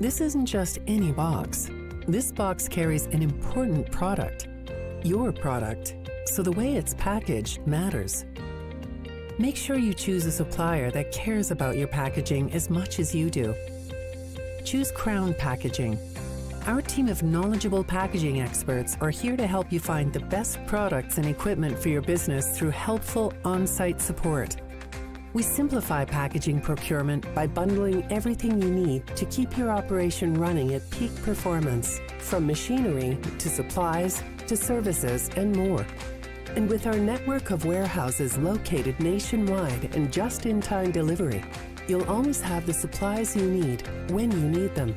This isn't just any box. This box carries an important product, your product, so the way it's packaged matters. Make sure you choose a supplier that cares about your packaging as much as you do. Choose Crown Packaging. Our team of knowledgeable packaging experts are here to help you find the best products and equipment for your business through helpful on-site support. We simplify packaging procurement by bundling everything you need to keep your operation running at peak performance, from machinery to supplies to services and more. And with our network of warehouses located nationwide and just-in-time delivery, you'll always have the supplies you need when you need them.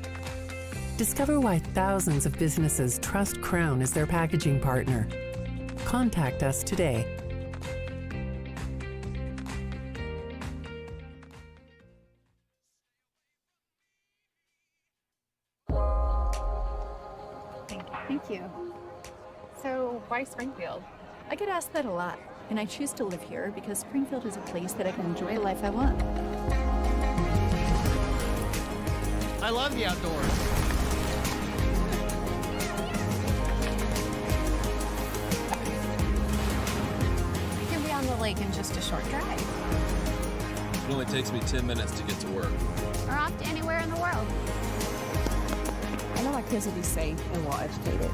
Discover why thousands of businesses trust Crown as their packaging partner. Contact us today. Thank you. So, why Springfield? I get asked that a lot, and I choose to live here because Springfield is a place that I can enjoy the life I want. I love the outdoors. We can be on the lake in just a short drive. It only takes me 10 minutes to get to work. Or off to anywhere in the world. I know my kids will be safe and well educated.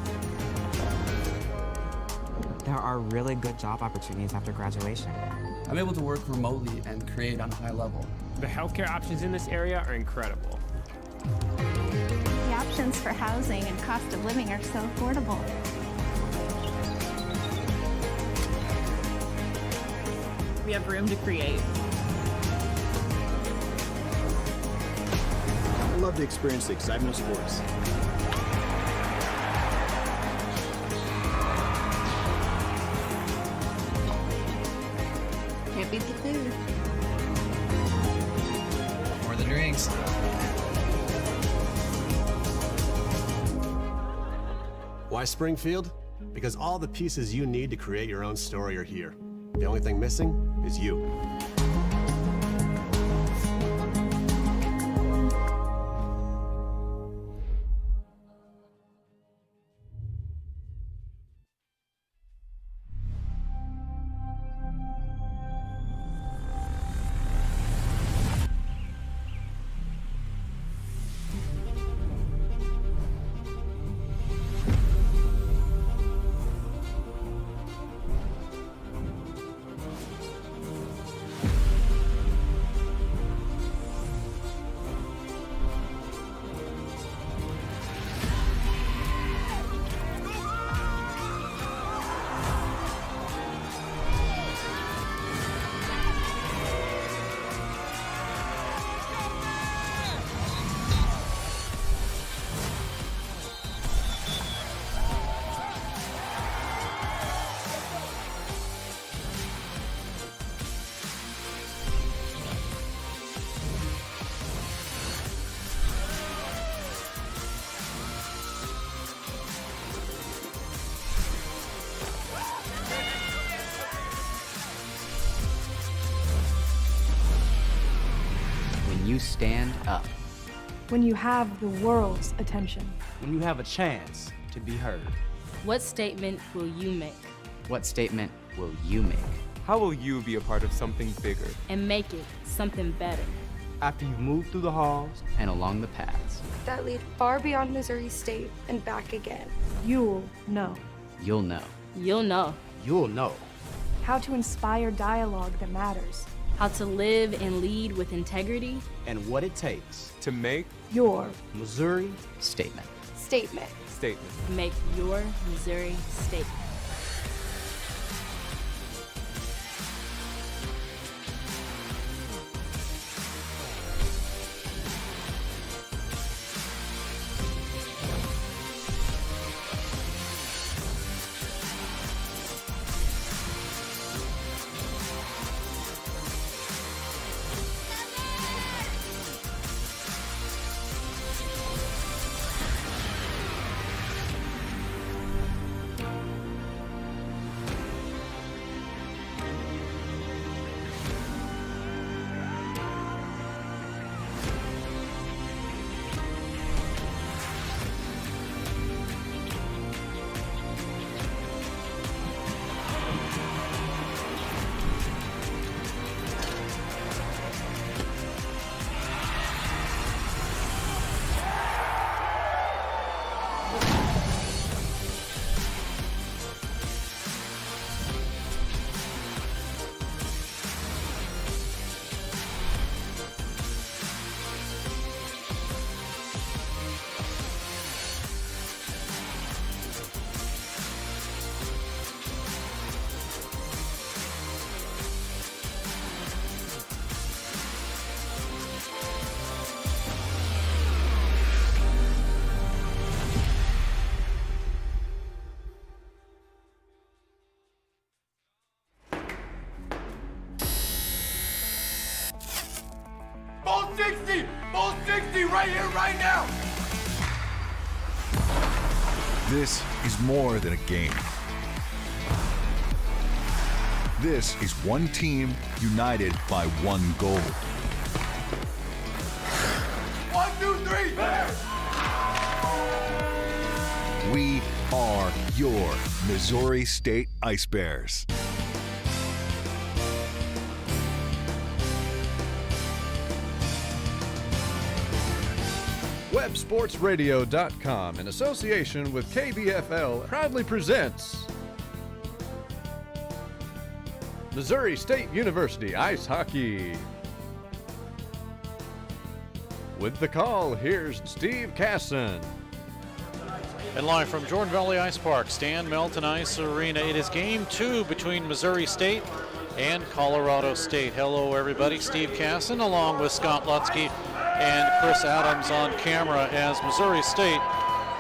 There are really good job opportunities after graduation. I'm able to work remotely and create on a high level. The healthcare options in this area are incredible. The options for housing and cost of living are so affordable. We have room to create. I love to experience the excitement of sports. Can't beat the food. Or the drinks. Why Springfield? Because all the pieces you need to create your own story are here. The only thing missing is you. You stand up. When you have the world's attention. When you have a chance to be heard. What statement will you make? What statement will you make? How will you be a part of something bigger? And make it something better. After you've moved through the halls and along the paths that lead far beyond Missouri State and back again, you'll know. You'll know. You'll know. You'll know. How to inspire dialogue that matters. How to live and lead with integrity. And what it takes to make your Missouri statement. Statement. Statement. Make your Missouri statement. This is more than a game. This is one team united by one goal. 1, 2, 3, Bears! We are your Missouri State Ice Bears. WebSportsRadio.com, in association with KBFL, proudly presents Missouri State University Ice Hockey. With the call, here's Steve Casson. And live from Jordan Valley Ice Park, Stan Melton Ice Arena, it is game 2 between Missouri State and Colorado State. Hello, everybody. Steve Casson along with Scott Lutzke and Chris Adams on camera as Missouri State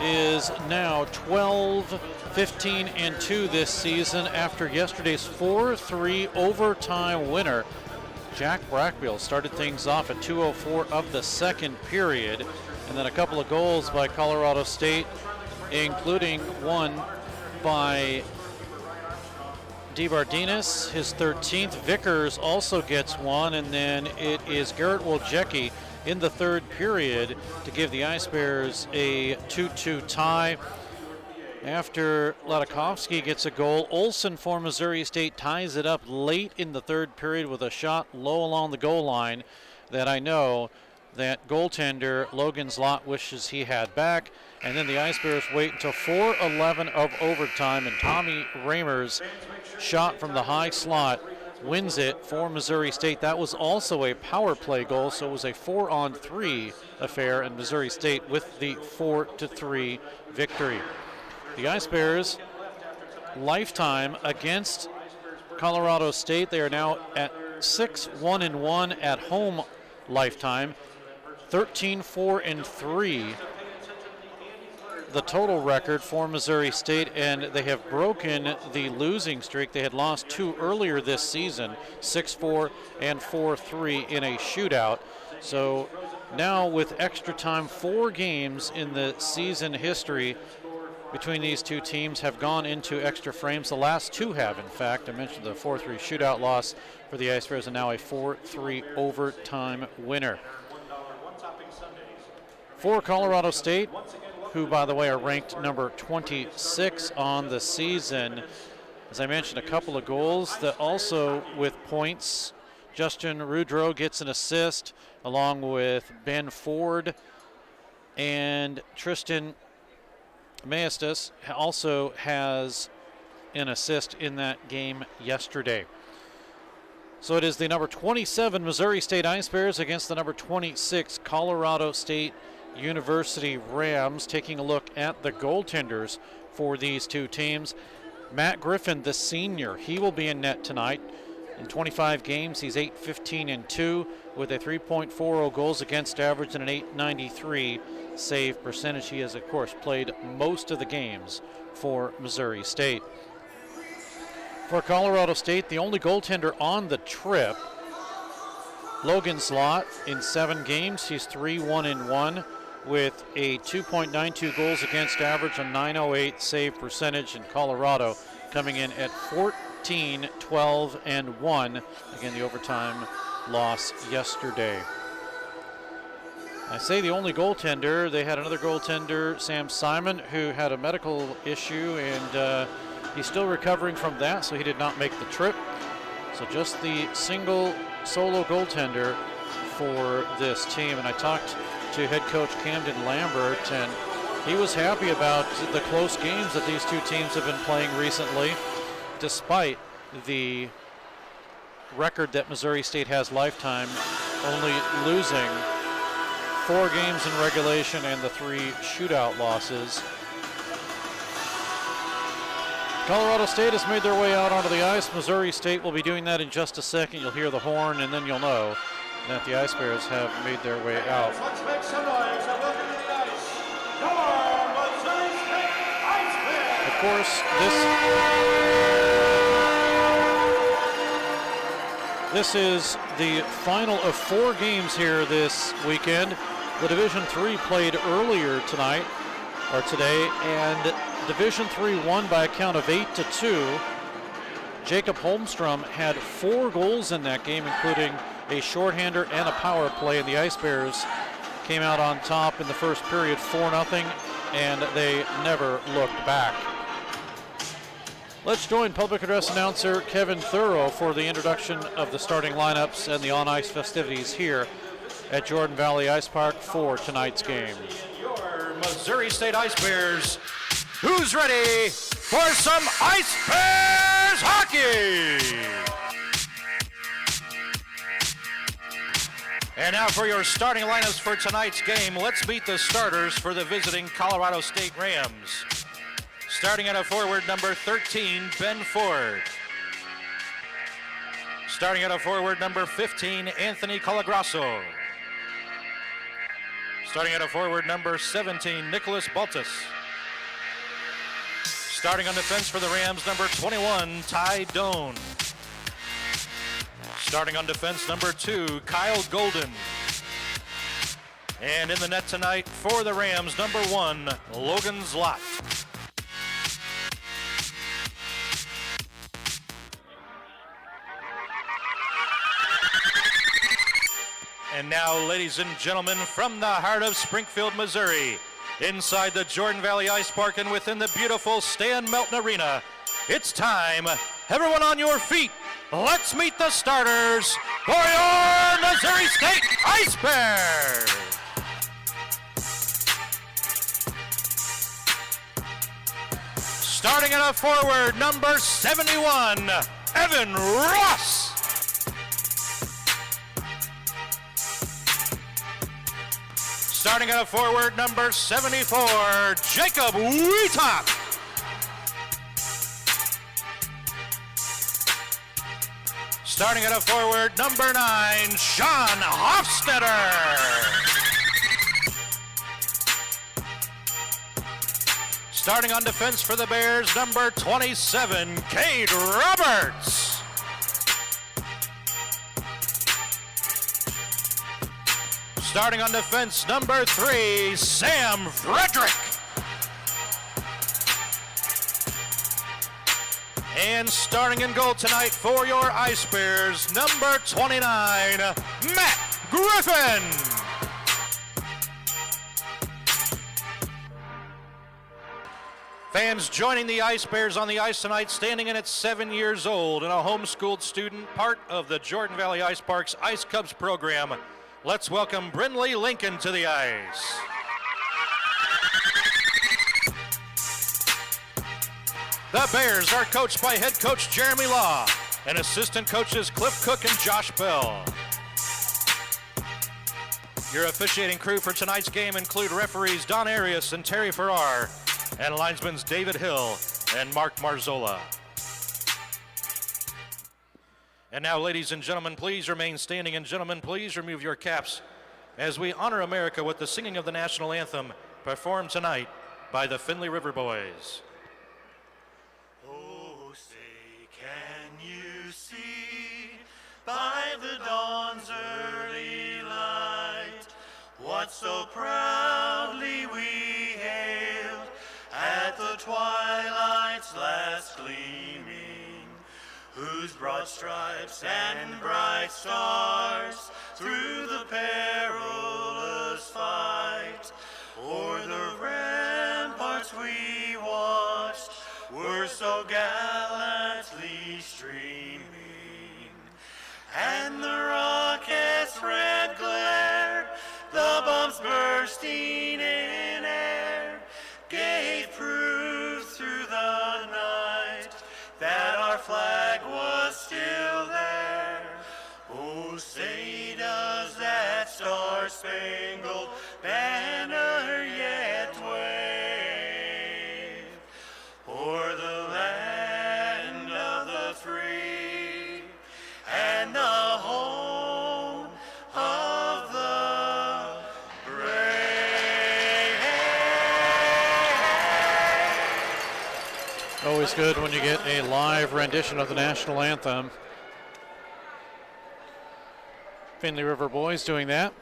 is now 12-15-2 this season after yesterday's 4-3 overtime winner. Jack Brackbill started things off at 2:04 of the second period, and then a couple of goals by Colorado State, including one by DeBardinis, his 13th. Vickers also gets one, and then it is Garrett Wojcicki in the third period to give the Ice Bears a 2-2 tie. After Ladakovsky gets a goal, Olsen for Missouri State ties it up late in the third period with a shot low along the goal line that I know that goaltender Logan Zlot wishes he had back. And then the Ice Bears wait until 4:11 of overtime, and Tommy Raymer's shot from the high slot wins it for Missouri State. That was also a power play goal, so it was a 4-on-3 affair, and Missouri State with the 4-3 victory. The Ice Bears lifetime against Colorado State. They are now at 6-1-1 at home lifetime, 13-4-3. The total record for Missouri State, and they have broken the losing streak. They had lost 2 earlier this season, 6-4 and 4-3 in a shootout. So now with extra time, 4 games in the season history between these two teams have gone into extra frames. The last 2 have, in fact. I mentioned the 4-3 shootout loss for the Ice Bears, and now a 4-3 overtime winner. For Colorado State, who, by the way, are ranked number 26 on the season. As I mentioned, a couple of goals that also with points. Justin Rudrow gets an assist along with Ben Ford, and Tristan Maestas also has an assist in that game yesterday. So it is the number 27 Missouri State Ice Bears against the number 26 Colorado State University Rams. Taking a look at the goaltenders for these two teams. Matt Griffin, the senior, he will be in net tonight. In 25 games, he's 8-15-2 with a 3.40 goals against average and an .893 save percentage. He has, of course, played most of the games for Missouri State. For Colorado State, the only goaltender on the trip, Logan Zlot. In 7 games, he's 3-1-1 with a 2.92 goals against average, a .908 save percentage, in Colorado coming in at 14-12-1. Again, the overtime loss yesterday. I say the only goaltender. They had another goaltender, Sam Simon, who had a medical issue, and he's still recovering from that, so he did not make the trip. So just the single solo goaltender for this team. And I talked to head coach Camden Lambert, and he was happy about the close games that these two teams have been playing recently, despite the record that Missouri State has lifetime, only losing 4 games in regulation and the 3 shootout losses. Colorado State has made their way out onto the ice. Missouri State will be doing that in just a second. You'll hear the horn, and then you'll know that the Ice Bears have made their way out. Let's make some noise and welcome to the ice, your Missouri State Ice Bears! Of course, this is the final of 4 games here this weekend. The Division III played earlier tonight. or today, and Division III won by a count of 8-2. Jacob Holmstrom had 4 goals in that game, including a shorthander and a power play, and the Ice Bears came out on top in the first period 4-0, and they never looked back. Let's join public address announcer Kevin Thorough for the introduction of the starting lineups and the on-ice festivities here at Jordan Valley Ice Park for tonight's game. Your Missouri State Ice Bears. Who's ready for some Ice Bears hockey? And now for your starting lineups for tonight's game, let's meet the starters for the visiting Colorado State Rams. Starting at a forward, number 13, Ben Ford. Starting at a forward, number 15, Anthony Colagrasso. Starting at a forward, number 17, Nicholas Baltus. Starting on defense for the Rams, number 21, Ty Doan. Starting on defense, number 2, Kyle Golden. And in the net tonight for the Rams, number 1, Logan Zlot. And now, ladies and gentlemen, from the heart of Springfield, Missouri, inside the Jordan Valley Ice Park and within the beautiful Stan Melton Arena, it's time. Everyone on your feet, let's meet the starters for your Missouri State Ice Bears. Starting at a forward, number 71, Evan Ross. Starting at a forward, number 74, Jacob Wietok. Starting at a forward, number 9, Sean Hofstetter. Starting on defense for the Bears, number 27, Cade Roberts. Starting on defense, number 3, Sam Frederick. And starting in goal tonight for your Ice Bears, number 29, Matt Griffin. Fans joining the Ice Bears on the ice tonight, standing in at 7 years old and a homeschooled student, part of the Jordan Valley Ice Park's Ice Cubs program. Let's welcome Brindley Lincoln to the ice. The Bears are coached by head coach Jeremy Law and assistant coaches Cliff Cook and Josh Bell. Your officiating crew for tonight's game include referees Don Arias and Terry Farrar, and linesmen David Hill and Mark Marzola. And now, ladies and gentlemen, please remain standing, and gentlemen, please remove your caps as we honor America with the singing of the national anthem performed tonight by the Finley River Boys. Oh, say, can you see by the dawn's early light what so proudly we hailed at the twilight's last gleaming, whose broad stripes and bright stars through the perilous fight o'er the ramparts we watched were so gallantly streaming, and the rocket's red glare, the bombs bursting in air, gave proof through the night that our flag was still there. Oh, say does that star-spangled banner yet wave o'er the land of the free and the home of the brave. Always good when you get a live rendition of the national anthem. Finley River Boys doing that.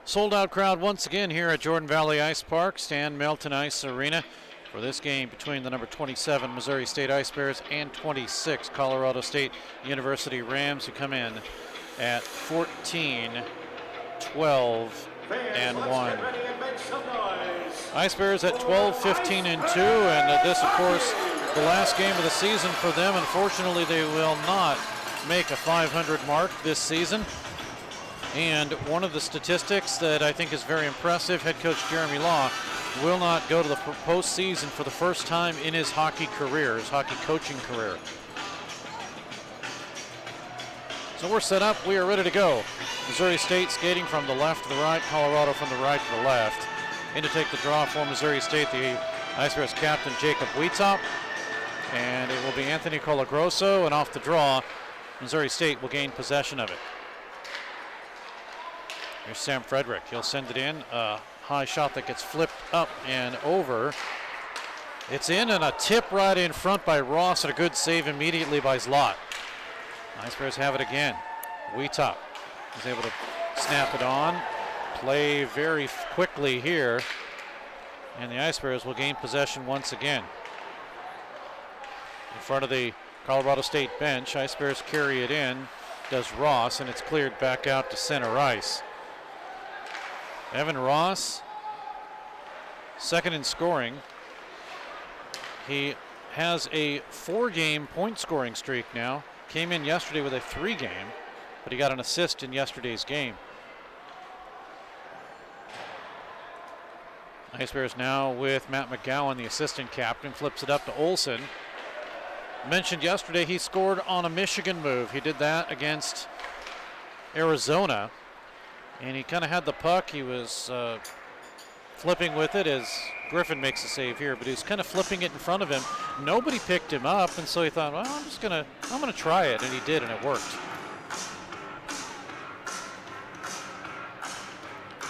Sold out crowd once again here at Jordan Valley Ice Park, Stan Melton Ice Arena, for this game between the number 27 Missouri State Ice Bears and 26 Colorado State University Rams, who come in at 14, 12, and 1. Ice Bears at 12, 15, and 2, and this, of course, the last game of the season for them. Unfortunately, they will not make a 500 mark this season. And one of the statistics that I think is very impressive, head coach Jeremy Law will not go to the postseason for the first time in his hockey career, his hockey coaching career. So we're set up, we are ready to go. Missouri State skating from the left to the right, Colorado from the right to the left. In to take the draw for Missouri State, the Ice Bears captain Jacob Wheatop. And it will be Anthony Colagrosso, and off the draw, Missouri State will gain possession of it. Here's Sam Frederick. He'll send it in. A high shot that gets flipped up and over. It's in, and a tip right in front by Ross, and a good save immediately by Zlot. Ice Bears have it again. Wheatop is able to snap it on. Play very quickly here, and the Ice Bears will gain possession once again. In front of the Colorado State bench, Ice Bears carry it in, does Ross, and it's cleared back out to center ice. Evan Ross, second in scoring. He has a 4-game point scoring streak now. Came in yesterday with a 3-game, but he got an assist in yesterday's game. Ice Bears now with Matt McGowan, the assistant captain, flips it up to Olson. Mentioned yesterday he scored on a Michigan move. He did that against Arizona. And he kind of had the puck. He was flipping with it as Griffin makes a save here, but he was kind of flipping it in front of him. Nobody picked him up, and so he thought, well, I'm gonna try it, and he did, and it worked.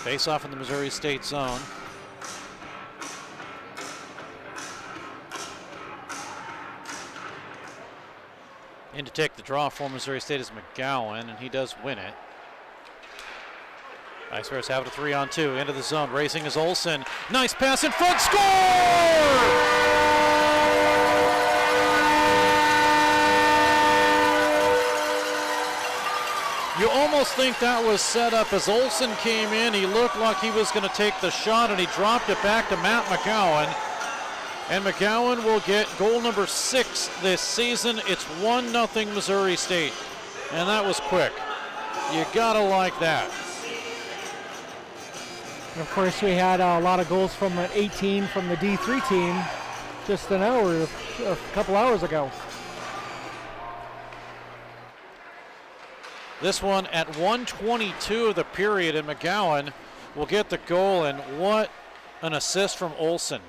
Face off in the Missouri State zone. In to take the draw for Missouri State is McGowan, and he does win it. Ice Bears have it a 3-on-2 into the zone. Racing is Olson. Nice pass in front. Score! You almost think that was set up as Olson came in. He looked like he was going to take the shot, and he dropped it back to Matt McGowan. And McGowan will get goal number 6 this season. It's 1-0 Missouri State. And that was quick. You gotta like that. And of course, we had a lot of goals from an 18 from the D3 team just a couple hours ago. This one at 1:22 of the period, and McGowan will get the goal, and what an assist from Olson.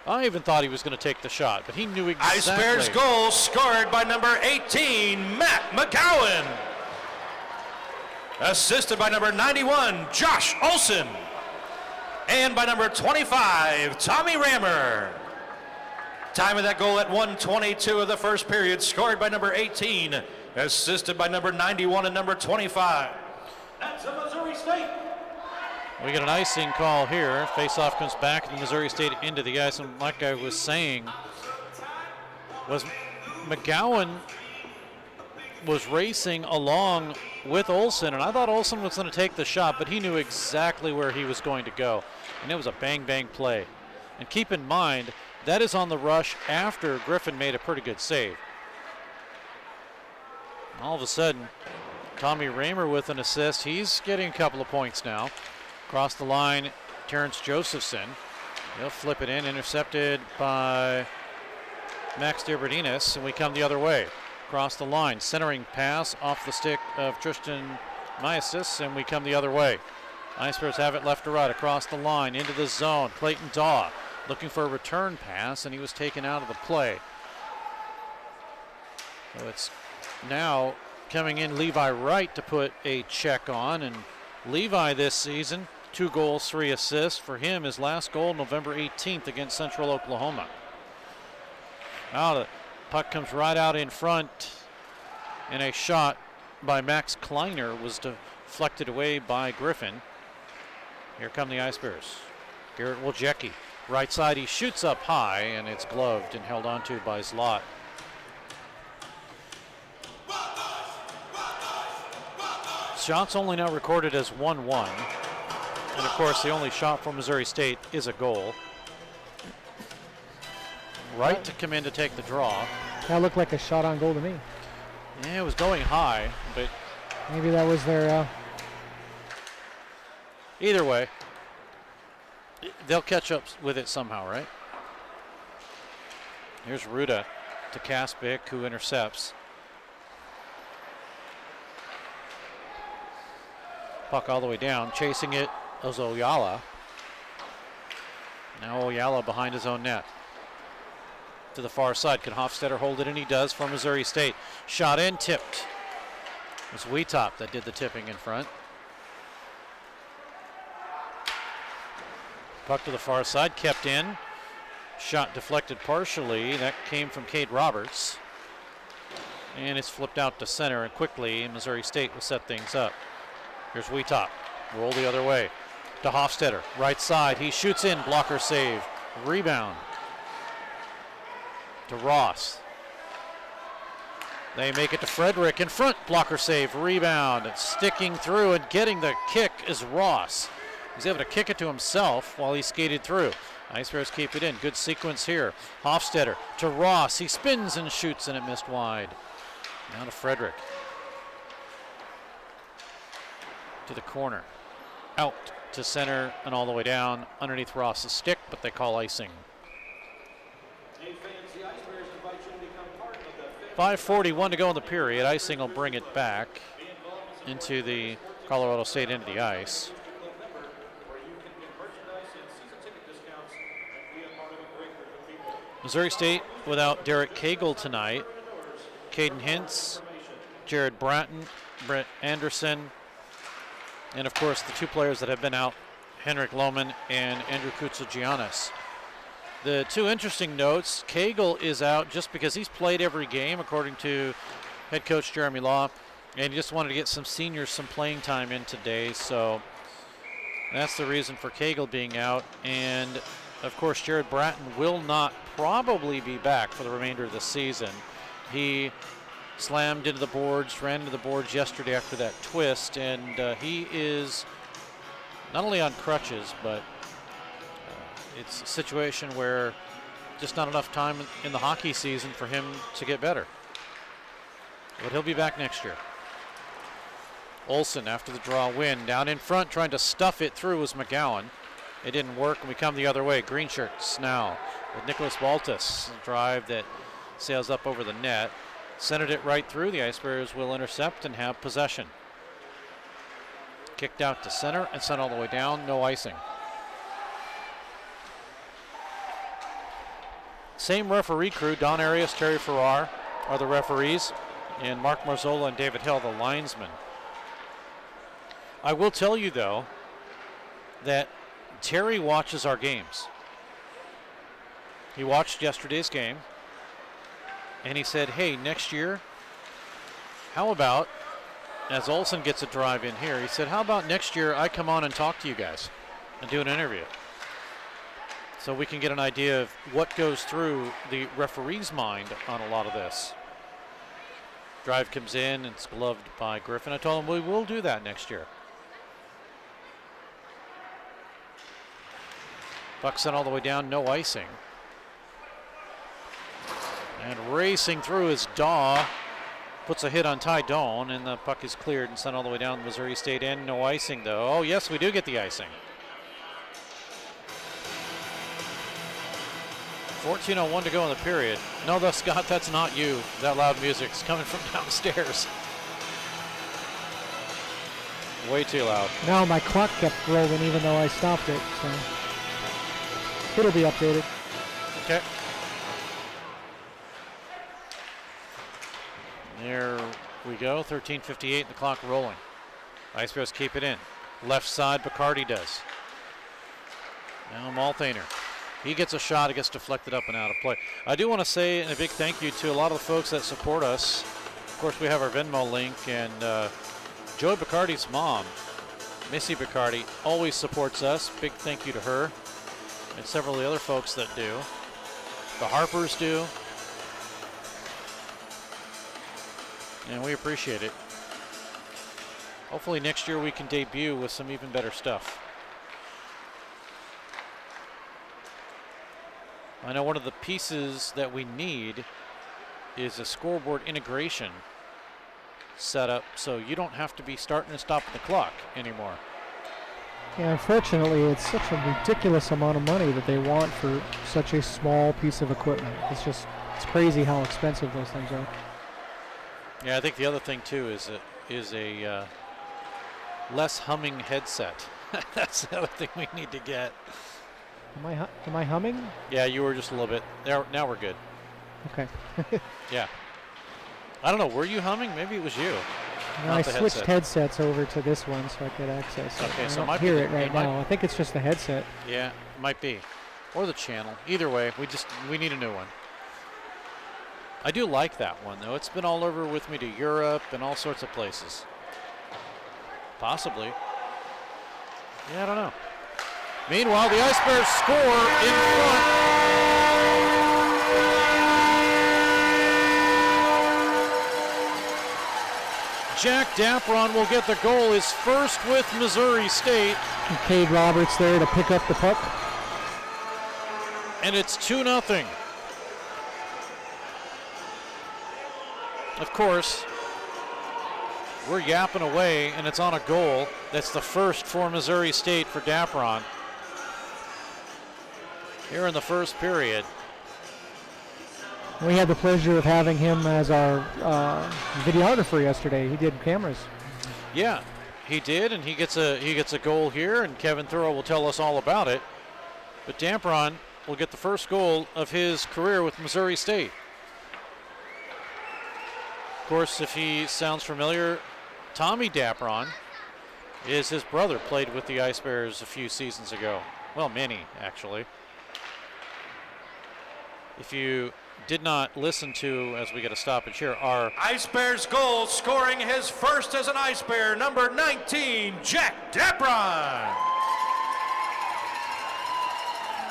I even thought he was going to take the shot, but he knew exactly. Ice Bears goal scored by number 18, Matt McGowan. Assisted by number 91, Josh Olson. And by number 25, Tommy Rammer. Time of that goal at 1:22 of the first period, scored by number 18, assisted by number 91 and number 25. That's a Missouri State. We get an icing call here. Face-off comes back, and Missouri State into the ice. And like I was saying, was McGowan was racing along with Olson, and I thought Olson was going to take the shot, but he knew exactly where he was going to go, and it was a bang-bang play. And keep in mind, that is on the rush after Griffin made a pretty good save. All of a sudden, Tommy Raymer with an assist. He's getting a couple of points now. Across the line, Terrence Josephson. He'll flip it in, intercepted by Max DeBerdinis, and we come the other way. Across the line, centering pass off the stick of Tristan Maestas, and we come the other way. Ice Bears have it left to right, across the line, into the zone. Clayton Daw looking for a return pass, and he was taken out of the play. So it's now coming in Levi Wright to put a check on, and Levi this season, 2 goals, 3 assists. For him, his last goal November 18th against Central Oklahoma. Now the puck comes right out in front, and a shot by Max Kleiner was deflected away by Griffin. Here come the Ice Bears. Garrett Wojcicki, right side, he shoots up high, and it's gloved and held onto by Zlot. Shots only now recorded as 1-1. And of course, the only shot for Missouri State is a goal. Right to come in to take the draw. That looked like a shot on goal to me. Yeah, it was going high, but maybe that was their. Either way, they'll catch up with it somehow, right? Here's Ruda to Kaspic, who intercepts. Puck all the way down, chasing it is Oyala. Now Oyala behind his own net. To the far side, can Hofstetter hold it? And he does for Missouri State. Shot in, tipped. It was Wetop that did the tipping in front. Puck to the far side, kept in. Shot deflected partially. That came from Cade Roberts. And it's flipped out to center, and quickly Missouri State will set things up. Here's Wetop, roll the other way to Hofstetter, right side. He shoots in, blocker save, rebound to Ross. They make it to Frederick in front, blocker save, rebound, and sticking through and getting the kick is Ross. He's able to kick it to himself while he skated through. Ice Bears keep it in, good sequence here. Hofstetter to Ross, he spins and shoots and it missed wide. Now to Frederick. To the corner, out to center and all the way down underneath Ross's stick, but they call icing. 5:41 to go in the period. Icing will bring it back into the Colorado State end of the ice. Missouri State without Derek Cagle tonight. Caden Hintz, Jared Bratton, Brett Anderson, and of course the two players that have been out, Henrik Lohman and Andrew Koutsagiannis. The two interesting notes, Cagle is out just because he's played every game according to head coach Jeremy Law, and he just wanted to get some seniors some playing time in today, so that's the reason for Cagle being out. And of course Jared Bratton will not probably be back for the remainder of the season. He slammed into the boards, ran into the boards yesterday after that twist, and he is not only on crutches, but it's a situation where just not enough time in the hockey season for him to get better. But he'll be back next year. Olsen after the draw win, down in front trying to stuff it through was McGowan. It didn't work, and we come the other way. Green shirts now with Nicholas Baltus, a drive that sails up over the net. Centered it right through. The Ice Bears will intercept and have possession. Kicked out to center and sent all the way down. No icing. Same referee crew. Don Arias, Terry Farrar are the referees, and Mark Marzola and David Hill, the linesmen. I will tell you, though, that Terry watches our games. He watched yesterday's game, and he said, hey, next year, how about, as Olsen gets a drive in here, he said, how about next year I come on and talk to you guys and do an interview so we can get an idea of what goes through the referee's mind on a lot of this. Drive comes in, and it's gloved by Griffin. I told him we will do that next year. Puck sent all the way down, no icing. And racing through is Daw. Puts a hit on Ty Doan, and the puck is cleared and sent all the way down Missouri State end. No icing, though. Oh, yes, we do get the icing. 14:01 to go in the period. No, though, Scott, that's not you. That loud music's coming from downstairs. Way too loud. No, my clock kept rolling even though I stopped it, so it'll be updated. Okay. There we go, 13:58, the clock rolling. Ice Bears keep it in. Left side, Bacardi does. Now Malthaner. He gets a shot, it gets deflected up and out of play. I do want to say a big thank you to a lot of the folks that support us. Of course, we have our Venmo link, and Joey Bacardi's mom, Missy Bacardi, always supports us. Big thank you to her and several of the other folks that do. The Harpers do. And we appreciate it. Hopefully next year we can debut with some even better stuff. I know one of the pieces that we need is a scoreboard integration set up so you don't have to be starting and stopping the clock anymore. Yeah, unfortunately, it's such a ridiculous amount of money that they want for such a small piece of equipment. It's crazy how expensive those things are. Yeah, I think the other thing too is a less humming headset. That's the other thing we need to get. Am I humming? Yeah, you were just a little bit. There, now we're good. Okay. Yeah. I don't know. Were you humming? Maybe it was you. No, I switched headsets over to this one so I could access it. Okay, I so don't might hear be it right now. I think it's just the headset. Yeah, might be, or the channel. Either way, we need a new one. I do like that one though. It's been all over with me to Europe and all sorts of places. Possibly. Yeah, I don't know. Meanwhile, the Ice Bears score in front. Jack Dapron will get the goal, his first with Missouri State. And Cade Roberts there to pick up the puck. And it's 2-0. Of course, we're yapping away, and it's on a goal. That's the first for Missouri State for Dapron here in the first period. We had the pleasure of having him as our videographer yesterday. He did cameras. Yeah, he did, and he gets a goal here, and Kevin Thurl will tell us all about it. But Dapron will get the first goal of his career with Missouri State. Of course, if he sounds familiar, Tommy Dapron is his brother, played with the Ice Bears a few seasons ago. Well, many, actually. If you did not listen to, as we get a stoppage here, our Ice Bears goal, scoring his first as an Ice Bear, number 19, Jack Dapron.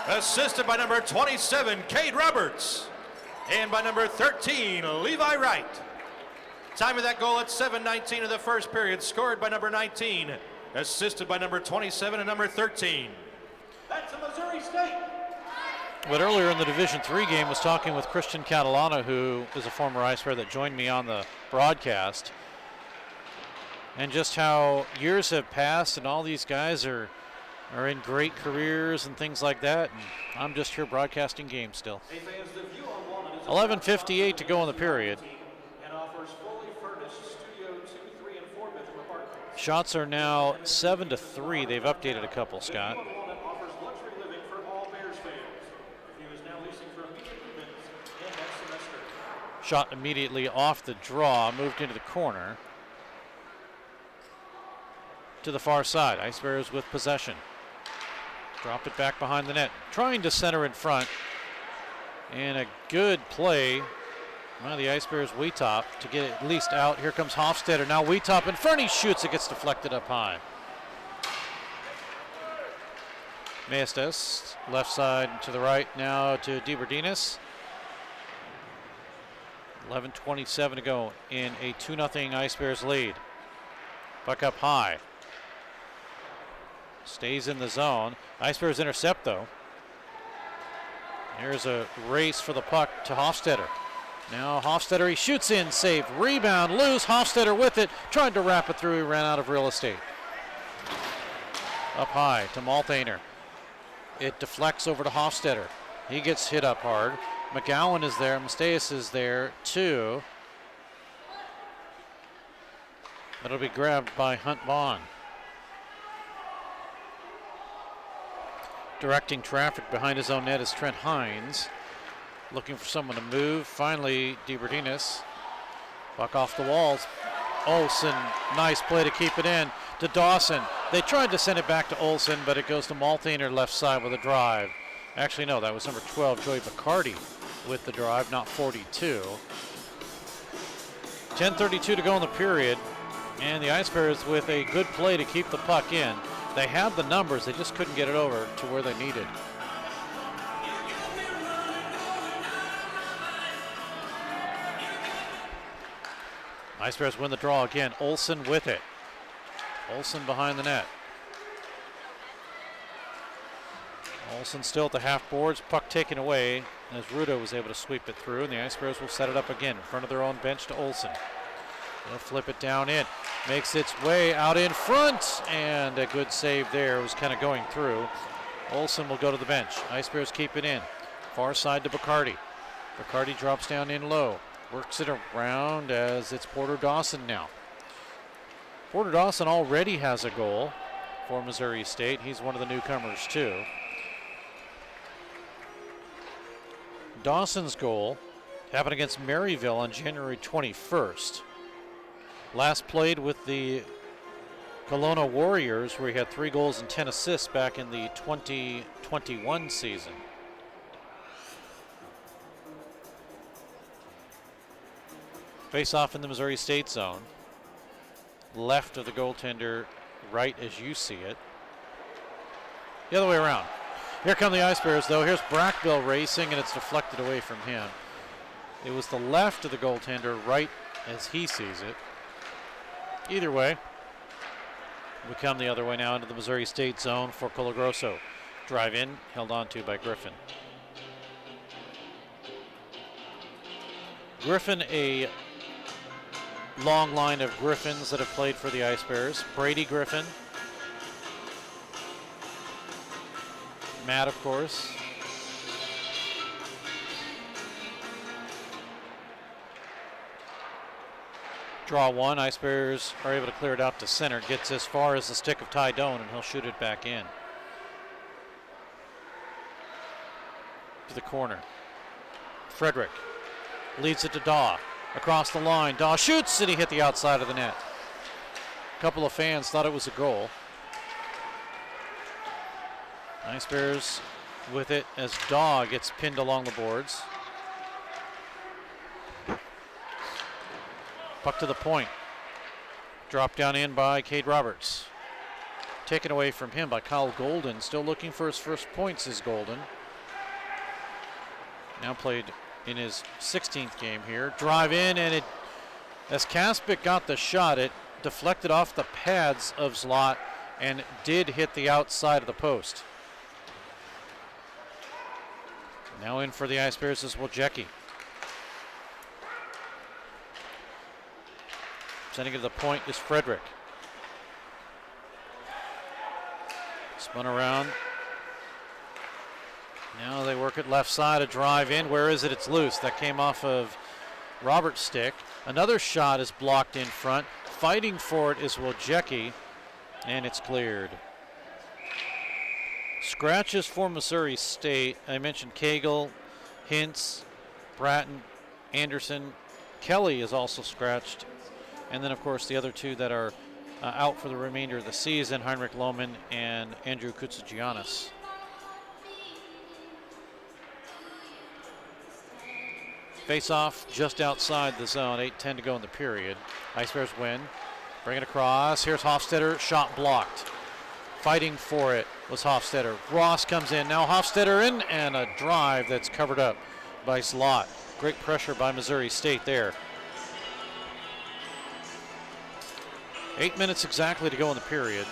Assisted by number 27, Cade Roberts. And by number 13, Levi Wright. Time of that goal at 7:19 of the first period, scored by number 19, assisted by number 27 and number 13. That's a Missouri State. But earlier in the Division III game was talking with Christian Catalana, who is a former Ice Bear that joined me on the broadcast, and just how years have passed and all these guys are in great careers and things like that, and I'm just here broadcasting games still. 11:58 to go in the period. Shots are now 7-3. They've updated a couple, Scott. Shot immediately off the draw, moved into the corner. To the far side, Ice Bears with possession. Drop it back behind the net, trying to center in front. And a good play by the Ice Bears Wheatop to get it at least out. Here comes Hofstetter. Now Wheatop in front. He shoots. It gets deflected up high. Maestas, left side to the right now to DeBerdinis. 11:27 to go in a 2-0 Ice Bears lead. Puck up high. Stays in the zone. Ice Bears intercept though. Here's a race for the puck to Hofstetter. Now Hofstetter, he shoots in, save, rebound, loose. Hofstetter with it, tried to wrap it through. He ran out of real estate. Up high to Malthaner. It deflects over to Hofstetter. He gets hit up hard. McGowan is there, Masteas is there too. That'll be grabbed by Hunt Bond. Directing traffic behind his own net is Trent Hines. Looking for someone to move. Finally, DeBerdinis. Puck off the walls. Olsen, nice play to keep it in to Dawson. They tried to send it back to Olsen, but it goes to Malthaner left side with a drive. Actually, no, that was number 12, Joey Bacardi, with the drive, not 42. 10:32 to go in the period. And the Ice Bears with a good play to keep the puck in. They had the numbers, they just couldn't get it over to where they needed. Ice Bears win the draw again. Olsen with it. Olsen behind the net. Olsen still at the half boards, puck taken away as Ruda was able to sweep it through, and the Ice Bears will set it up again in front of their own bench to Olsen. They'll flip it down in. Makes its way out in front, and a good save there. It was kind of going through. Olsen will go to the bench. Ice Bears keep it in. Far side to Bacardi. Bacardi drops down in low. Works it around as it's Porter Dawson now. Porter Dawson already has a goal for Missouri State. He's one of the newcomers too. Dawson's goal happened against Maryville on January 21st. Last played with the Kelowna Warriors, where he had 3 goals and 10 assists back in the 2021 season. Face off in the Missouri State zone. Left of the goaltender, right as you see it. The other way around. Here come the Ice Bears, though. Here's Brackbill racing, and it's deflected away from him. It was the left of the goaltender, right as he sees it. Either way, we come the other way now into the Missouri State zone for Colagrosso. Drive in, held on to by Griffin. Griffin, a long line of Griffins that have played for the Ice Bears. Brady Griffin. Matt, of course. Draw one. Ice Bears are able to clear it out to center. Gets as far as the stick of Ty Doan, and he'll shoot it back in. To the corner. Frederick leads it to Daw. Across the line. Daw shoots, and he hit the outside of the net. A couple of fans thought it was a goal. Ice Bears with it as Daw gets pinned along the boards. Puck to the point. Dropped down in by Cade Roberts. Taken away from him by Kyle Golden. Still looking for his first points is Golden. Now played in his 16th game here. Drive in, and it, as Kaspic got the shot, it deflected off the pads of Zlot and did hit the outside of the post. Now in for the Ice Bears is Wojcicki. Sending it to the point is Frederick. Spun around. Now they work it left side, a drive in. Where is it? It's loose. That came off of Robert's stick. Another shot is blocked in front. Fighting for it is Wojcicki, and it's cleared. Scratches for Missouri State. I mentioned Cagle, Hintz, Bratton, Anderson. Kelly is also scratched. And then, of course, the other two that are out for the remainder of the season, Heinrich Lohman and Andrew Koutsigiannis. Face-off just outside the zone, 8:10 to go in the period. Ice Bears win. Bring it across. Here's Hofstetter, shot blocked. Fighting for it was Hofstetter. Ross comes in. Now Hofstetter in, and a drive that's covered up by Zlot. Great pressure by Missouri State there. 8 minutes exactly to go in the period.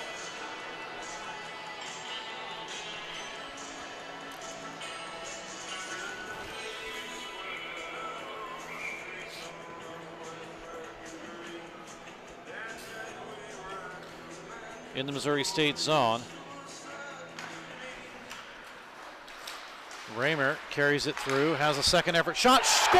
In the Missouri State zone. Raymer carries it through, has a second effort shot, score!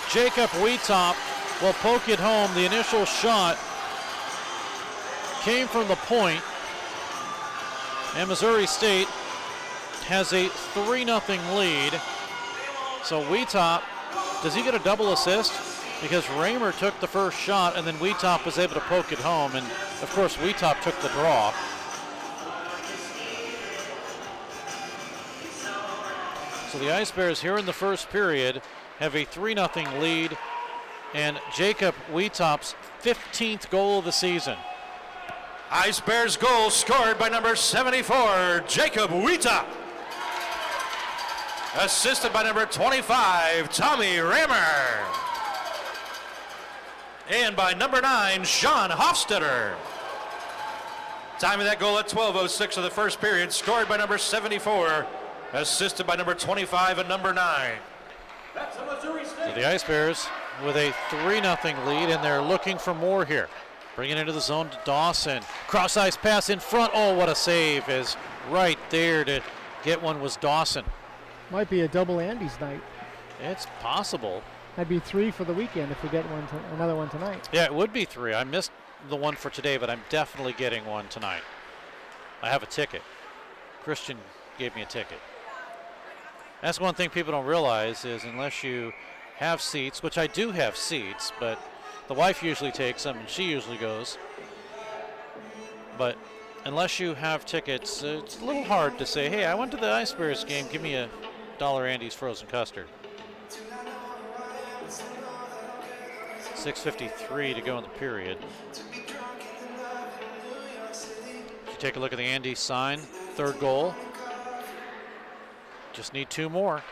Jacob Wheatop will poke it home. The initial shot came from the point, and Missouri State has a 3-0 lead. So Wheatop, does he get a double assist? Because Raymer took the first shot, and then Wheatop was able to poke it home, and of course Wheatop took the draw. So the Ice Bears here in the first period have a 3-0 lead, and Jacob Wheatop's 15th goal of the season. Ice Bears goal scored by number 74, Jacob Wheatop. Assisted by number 25, Tommy Rammer. And by number 9, Sean Hofstetter. Time of that goal at 12:06 of the first period, scored by number 74, assisted by number 25 and number 9. So the Ice Bears with a 3-0 lead, and they're looking for more here. Bringing it into the zone to Dawson. Cross ice pass in front. Oh, what a save, is right there to get one was Dawson. Might be a double Andy's night. It's possible. That'd be 3 for the weekend if we get another one tonight. Yeah, it would be 3. I missed the one for today, but I'm definitely getting one tonight. I have a ticket. Christian gave me a ticket. That's one thing people don't realize is unless you have seats, which I do have seats, but the wife usually takes them and she usually goes. But unless you have tickets, it's a little hard to say, hey, I went to the Ice Bears game, give me a $1 Andy's frozen custard. 6:53 to go in the period. If you take a look at the Andy sign, 3rd goal. Just need 2 more.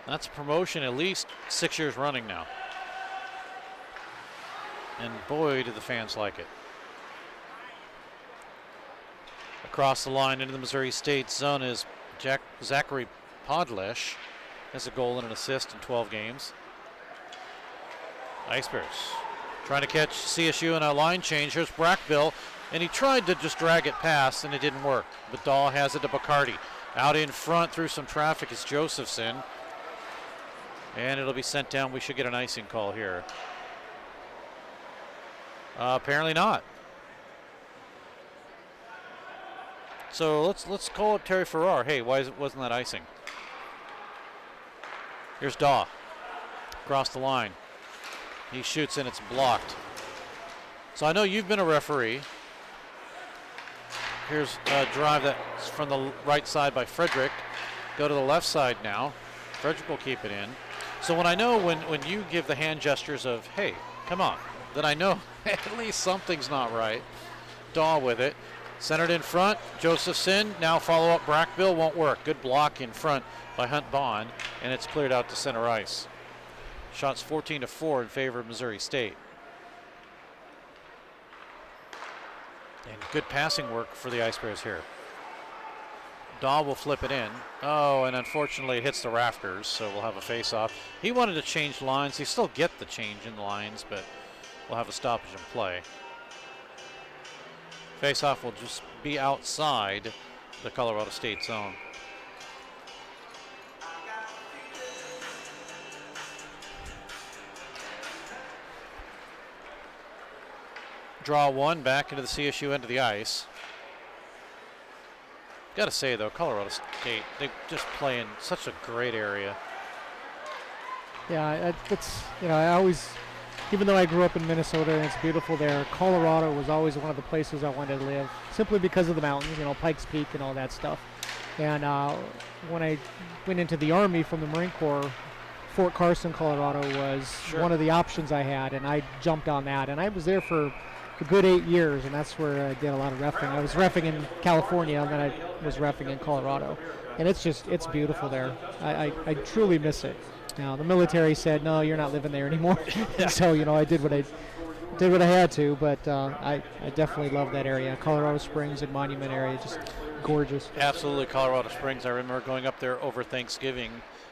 That's a promotion at least 6 years running now. And boy, do the fans like it. Across the line into the Missouri State zone is Zachary Podlesh. Has a goal and an assist in 12 games. Ice Bears trying to catch CSU in a line change. Here's Brackbill, and he tried to just drag it past, and it didn't work. But Dahl has it to Bacardi. Out in front through some traffic is Josephson. And it'll be sent down. We should get an icing call here. Apparently not. So let's call up Terry Farrar. Hey, why wasn't that icing? Here's Daw. Across the line. He shoots and it's blocked. So I know you've been a referee. Here's a drive that's from the right side by Frederick. Go to the left side now. Frederick will keep it in. So when I know when you give the hand gestures of, hey, come on, then I know at least something's not right. Daw with it. Centered in front. Josephson. Now follow up. Brackbill won't work. Good block in front by Hunt Bond. And it's cleared out to center ice. Shots 14-4 in favor of Missouri State. And good passing work for the Ice Bears here. Dahl will flip it in. Oh, and unfortunately it hits the rafters, so we'll have a face-off. He wanted to change lines. He still get the change in the lines, but we'll have a stoppage in play. Face-off will just be outside the Colorado State zone. Draw 1 back into the CSU end of the ice. Got to say though, Colorado State, they just play in such a great area. Yeah, it's, I always, even though I grew up in Minnesota and it's beautiful there, Colorado was always one of the places I wanted to live, simply because of the mountains, Pikes Peak and all that stuff. And when I went into the Army from the Marine Corps, Fort Carson, Colorado was one of the options I had, and I jumped on that. And I was there for a good 8 years, and that's where I did a lot of reffing. I was reffing in California, and then I was reffing in Colorado. And it's beautiful there. I truly miss it. Now, the military said, no, you're not living there anymore. So, I did what I had to, but I definitely love that area. Colorado Springs and Monument area, just gorgeous. Absolutely, Colorado Springs. I remember going up there over Thanksgiving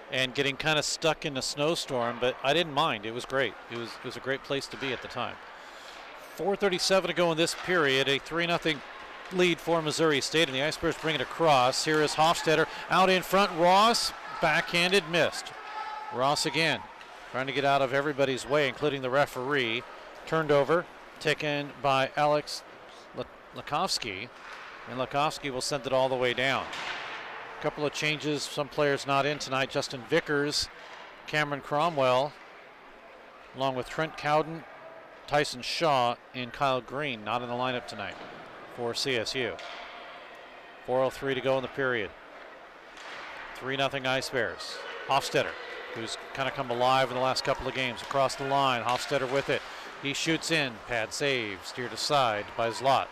and getting kind of stuck in a snowstorm, but I didn't mind. It was great. It was a great place to be at the time. 4:37 to go in this period. A 3-0 lead for Missouri State, and the Ice Bears bring it across. Here is Hofstetter out in front. Ross, backhanded, missed. Ross again, trying to get out of everybody's way, including the referee. Turned over, taken by Alex Lakovsky, and Lakovsky will send it all the way down. A couple of changes, some players not in tonight. Justin Vickers, Cameron Cromwell, along with Trent Cowden, Tyson Shaw, and Kyle Green not in the lineup tonight for CSU. 4:03 to go in the period. 3-0 Ice Bears. Hofstetter, who's kind of come alive in the last couple of games, across the line. Hofstetter with it. He shoots in. Pad save. Steered aside by Zlot.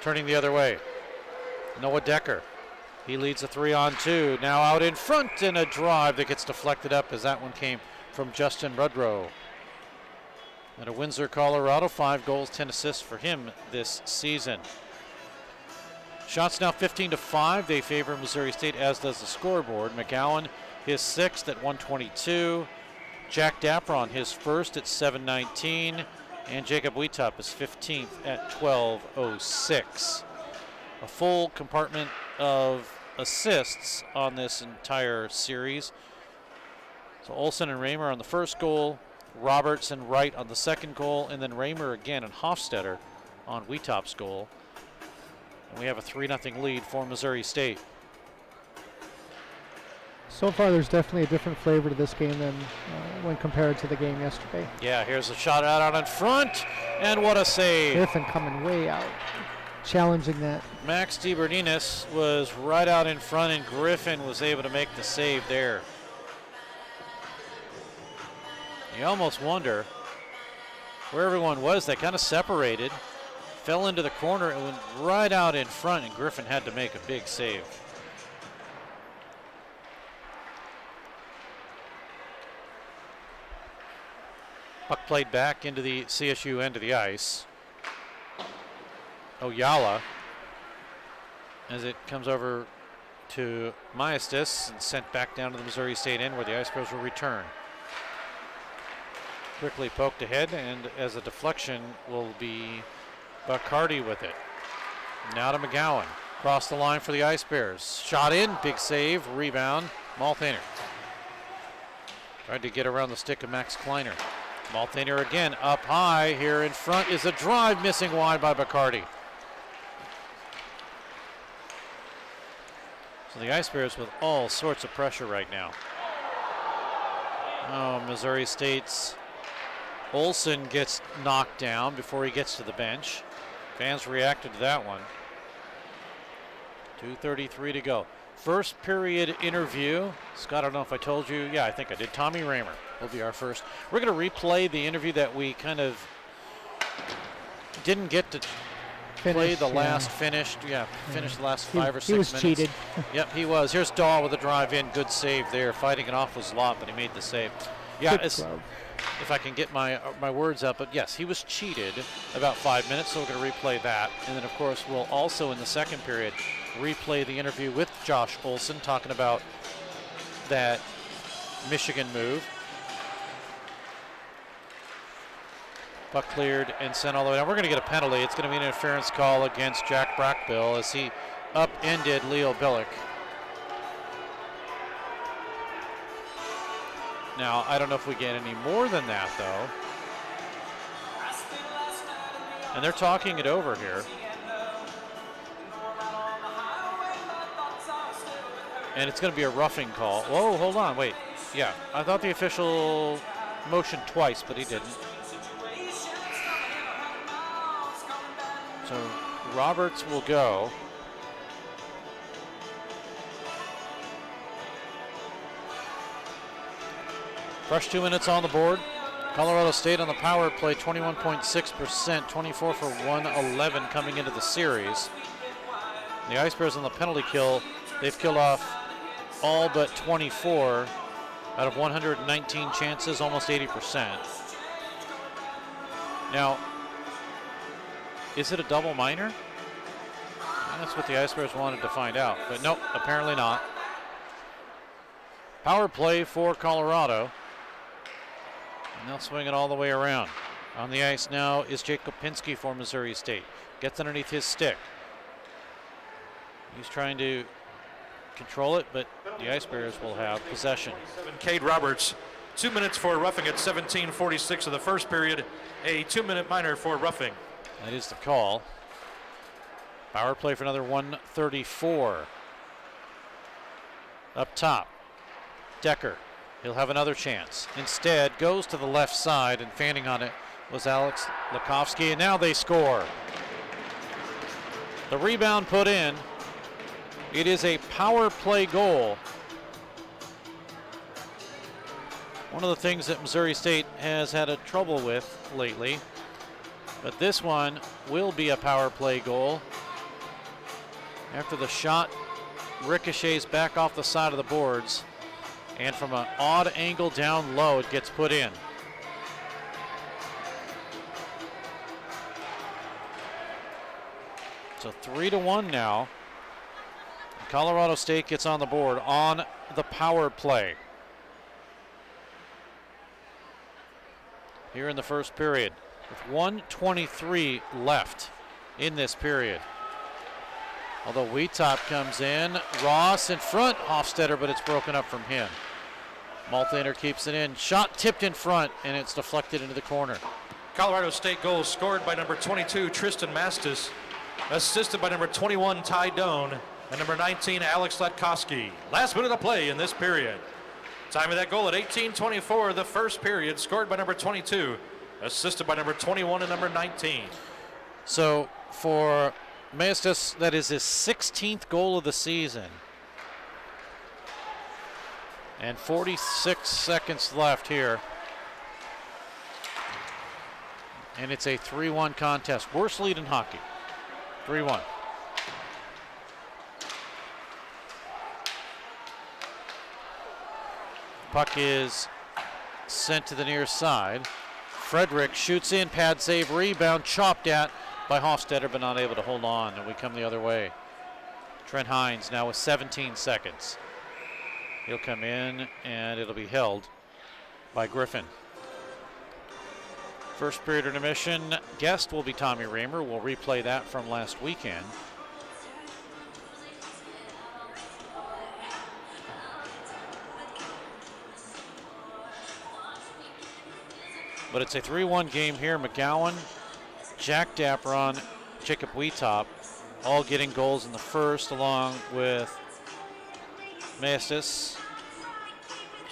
Turning the other way. Noah Decker. He leads a 3-on-2. Now out in front, and a drive that gets deflected up as that one came from Justin Rudrow. Out of Windsor, Colorado, 5 goals, 10 assists for him this season. Shots now 15-5. They favor Missouri State, as does the scoreboard. McGowan, his 6th at 122. Jack Dapron, his 1st at 719. And Jacob Wheatop is 15th at 1206. A full compartment of assists on this entire series. So Olsen and Raymer on the first goal, Roberts and Wright on the second goal, and then Raymer again and Hofstetter on Wheatop's goal. And we have a 3-0 lead for Missouri State. So far, there's definitely a different flavor to this game than when compared to the game yesterday. Yeah, here's a shot out in front, and what a save. Griffin coming way out, challenging that. Max DeBerninis was right out in front, and Griffin was able to make the save there. You almost wonder where everyone was. They kind of separated, fell into the corner, and went right out in front, and Griffin had to make a big save. Puck played back into the CSU end of the ice. Oyala, as it comes over to Maestas and sent back down to the Missouri State end where the Ice Bears will return. Quickly poked ahead, and as a deflection will be Bacardi with it. Now to McGowan. Across the line for the Ice Bears. Shot in, big save, rebound, Malthaner. Tried to get around the stick of Max Kleiner. Malthaner again up high. Here in front is a drive, missing wide by Bacardi. So the Ice Bears with all sorts of pressure right now. Oh, Missouri State's Olsen gets knocked down before he gets to the bench. Fans reacted to that one. 2:33 to go. First period interview. Scott, I don't know if I told you. Yeah, I think I did. Tommy Raymer will be our first. We're going to replay the interview that we kind of didn't get to play the last finished. Yeah, finished the last 5 or 6 minutes. He was cheated. Yep, he was. Here's Dahl with a drive in. Good save there. Fighting it off was Lott, but he made the save. Yeah, if I can get my words up, but yes, he was cheated about 5 minutes, so we're going to replay that. And then, of course, we'll also in the second period replay the interview with Josh Olsen talking about that Michigan move. Puck cleared and sent all the way down. We're going to get a penalty. It's going to be an interference call against Jack Brackbill as he upended Leo Billick. Now, I don't know if we get any more than that, though. And they're talking it over here. And it's going to be a roughing call. Whoa, hold on, wait. Yeah, I thought the official motioned twice, but he didn't. So Roberts will go. Fresh 2 minutes on the board. Colorado State on the power play, 21.6%, 24 for 111 coming into the series. The Ice Bears on the penalty kill, they've killed off all but 24 out of 119 chances, almost 80%. Now, is it a double minor? That's what the Ice Bears wanted to find out, but nope, apparently not. Power play for Colorado. And they'll swing it all the way around. On the ice now is Jake Kopinski for Missouri State. Gets underneath his stick. He's trying to control it, but the Ice Bears will have possession. Cade Roberts, 2 minutes for roughing at 17:46 of the first period. A 2-minute minor for roughing. That is the call. Power play for another 134. Up top, Decker. He'll have another chance. Instead, goes to the left side, and fanning on it was Alex Lakovsky, and now they score. The rebound put in It is a power play goal. One of the things that Missouri State has had a trouble with lately, but this one will be a power play goal. After the shot ricochets back off the side of the boards, and from an odd angle down low, it gets put in. So 3-1 now. Colorado State gets on the board on the power play. Here in the first period, with 1:23 left in this period. Although Wheatop comes in, Ross in front, Hofstetter, but it's broken up from him. Malthaner keeps it in, shot tipped in front, and it's deflected into the corner. Colorado State goal scored by number 22, Tristan Mastis, assisted by number 21, Ty Doan, and number 19, Alex Letkowski. Last minute of play in this period. Time of that goal at 18:24, the first period, scored by number 22, assisted by number 21 and number 19. So for Mastis, that is his 16th goal of the season. And 46 seconds left here. And it's a 3-1 contest. Worst lead in hockey. 3-1. Puck is sent to the near side. Frederick shoots in, pad save, rebound, chopped at by Hofstetter, but not able to hold on, and we come the other way. Trent Hines now with 17 seconds. He'll come in, and it'll be held by Griffin. First period intermission, guest will be Tommy Raymer. We'll replay that from last weekend. But it's a 3-1 game here. McGowan, Jack Dapron, Jacob Wheatop all getting goals in the first, along with Mastis.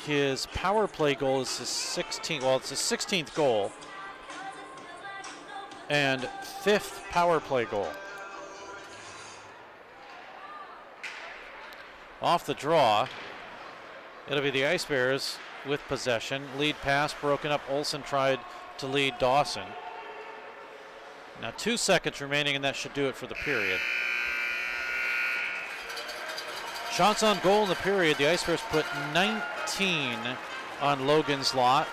His power play goal is his 16th. Well, it's his 16th goal and 5th power play goal. Off the draw, it'll be the Ice Bears with possession. Lead pass broken up. Olsen tried to lead Dawson. Now 2 seconds remaining, and that should do it for the period. Shots on goal in the period. The Ice Bears put 19 on Logan's lot,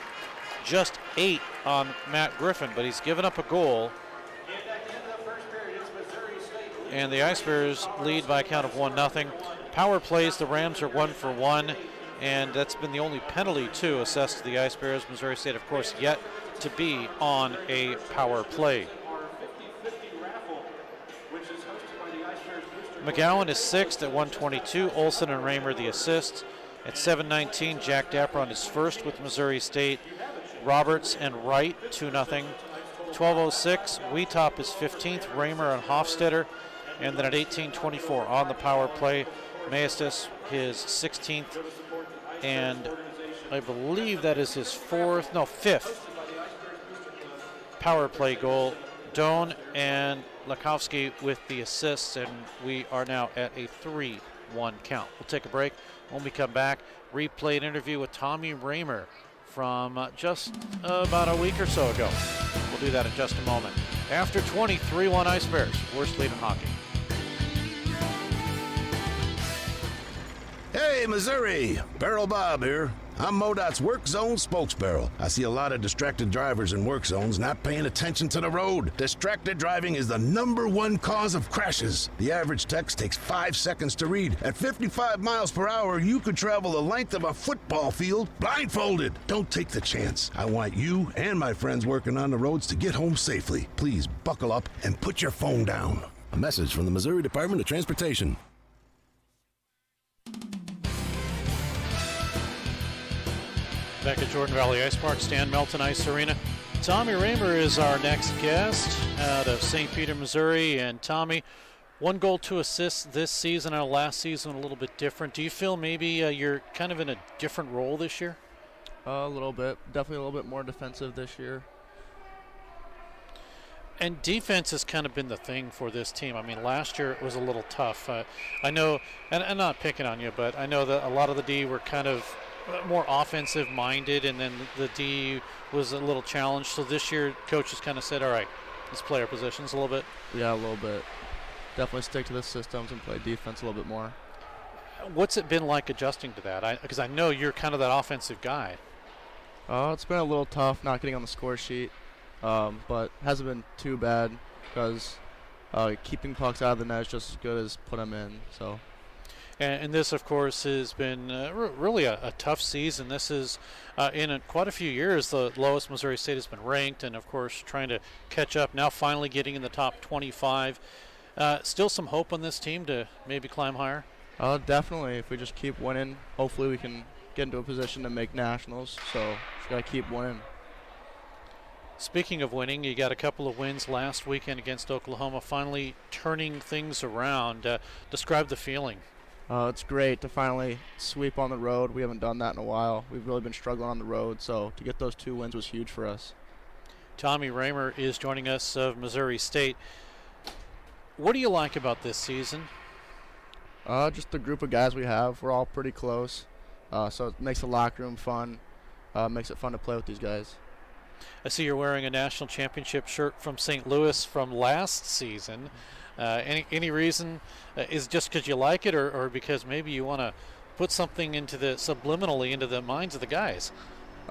just 8 on Matt Griffin, but he's given up a goal. And the Ice Bears lead by a count of 1-0. Power plays, the Rams are 1 for 1. And that's been the only penalty, too, assessed to the Ice Bears. Missouri State, of course, yet to be on a power play. McGowan is 6th at 122. Olsen and Raymer the assists. At 7:19, Jack Dapron is first with Missouri State. Roberts and Wright, 2-0. 12:06, Wheatop is 15th. Raymer and Hofstetter. And then at 18:24 on the power play, Mastis, his 16th. And I believe that is his 5th power play goal. Doan and Letkowski with the assists, and we are now at a 3-1 count. We'll take a break. When we come back, replay an interview with Tommy Raymer from just about a week or so ago. We'll do that in just a moment. After 3-1 Ice Bears, worst lead in hockey. Hey, Missouri! Barrel Bob here. I'm MoDOT's Work Zone spokesbarrel. I see a lot of distracted drivers in work zones not paying attention to the road. Distracted driving is the #1 cause of crashes. The average text takes 5 seconds to read. At 55 miles per hour, you could travel the length of a football field blindfolded. Don't take the chance. I want you and my friends working on the roads to get home safely. Please buckle up and put your phone down. A message from the Missouri Department of Transportation. Back at Jordan Valley Ice Park, Stan Melton Ice Arena. Tommy Raymer is our next guest out of St. Peter, Missouri. And Tommy, 1 goal, 2 assists this season. Our last season a little bit different. Do you feel maybe you're kind of in a different role this year? A little bit. Definitely a little bit more defensive this year. And defense has kind of been the thing for this team. I mean, last year it was a little tough. I know, and I'm not picking on you, but I know that a lot of the D were kind of more offensive minded, and then the D was a little challenged. So this year, coaches kind of said, all right, let's play our positions a little bit. Yeah, a little bit. Definitely stick to the systems and play defense a little bit more. What's it been like adjusting to that? Because I know you're kind of that offensive guy. It's been a little tough not getting on the score sheet, but hasn't been too bad because keeping pucks out of the net is just as good as put them in. So. And this, of course, has been really a tough season. This is, in quite a few years, the lowest Missouri State has been ranked, and, of course, trying to catch up. Now finally getting in the top 25. Still some hope on this team to maybe climb higher? Definitely. If we just keep winning, hopefully we can get into a position to make nationals. So just got to keep winning. Speaking of winning, you got a couple of wins last weekend against Oklahoma, finally turning things around. Describe the feeling. It's great to finally sweep on the road. We haven't done that in a while. We've really been struggling on the road, so to get those 2 wins was huge for us. Tommy Raymer is joining us of Missouri State. What do you like about this season? Just the group of guys we have. We're all pretty close, so it makes the locker room fun. Makes it fun to play with these guys. I see you're wearing a national championship shirt from St. Louis from last season. Any reason? Is it just because you like it, or because maybe you want to put something subliminally into the minds of the guys?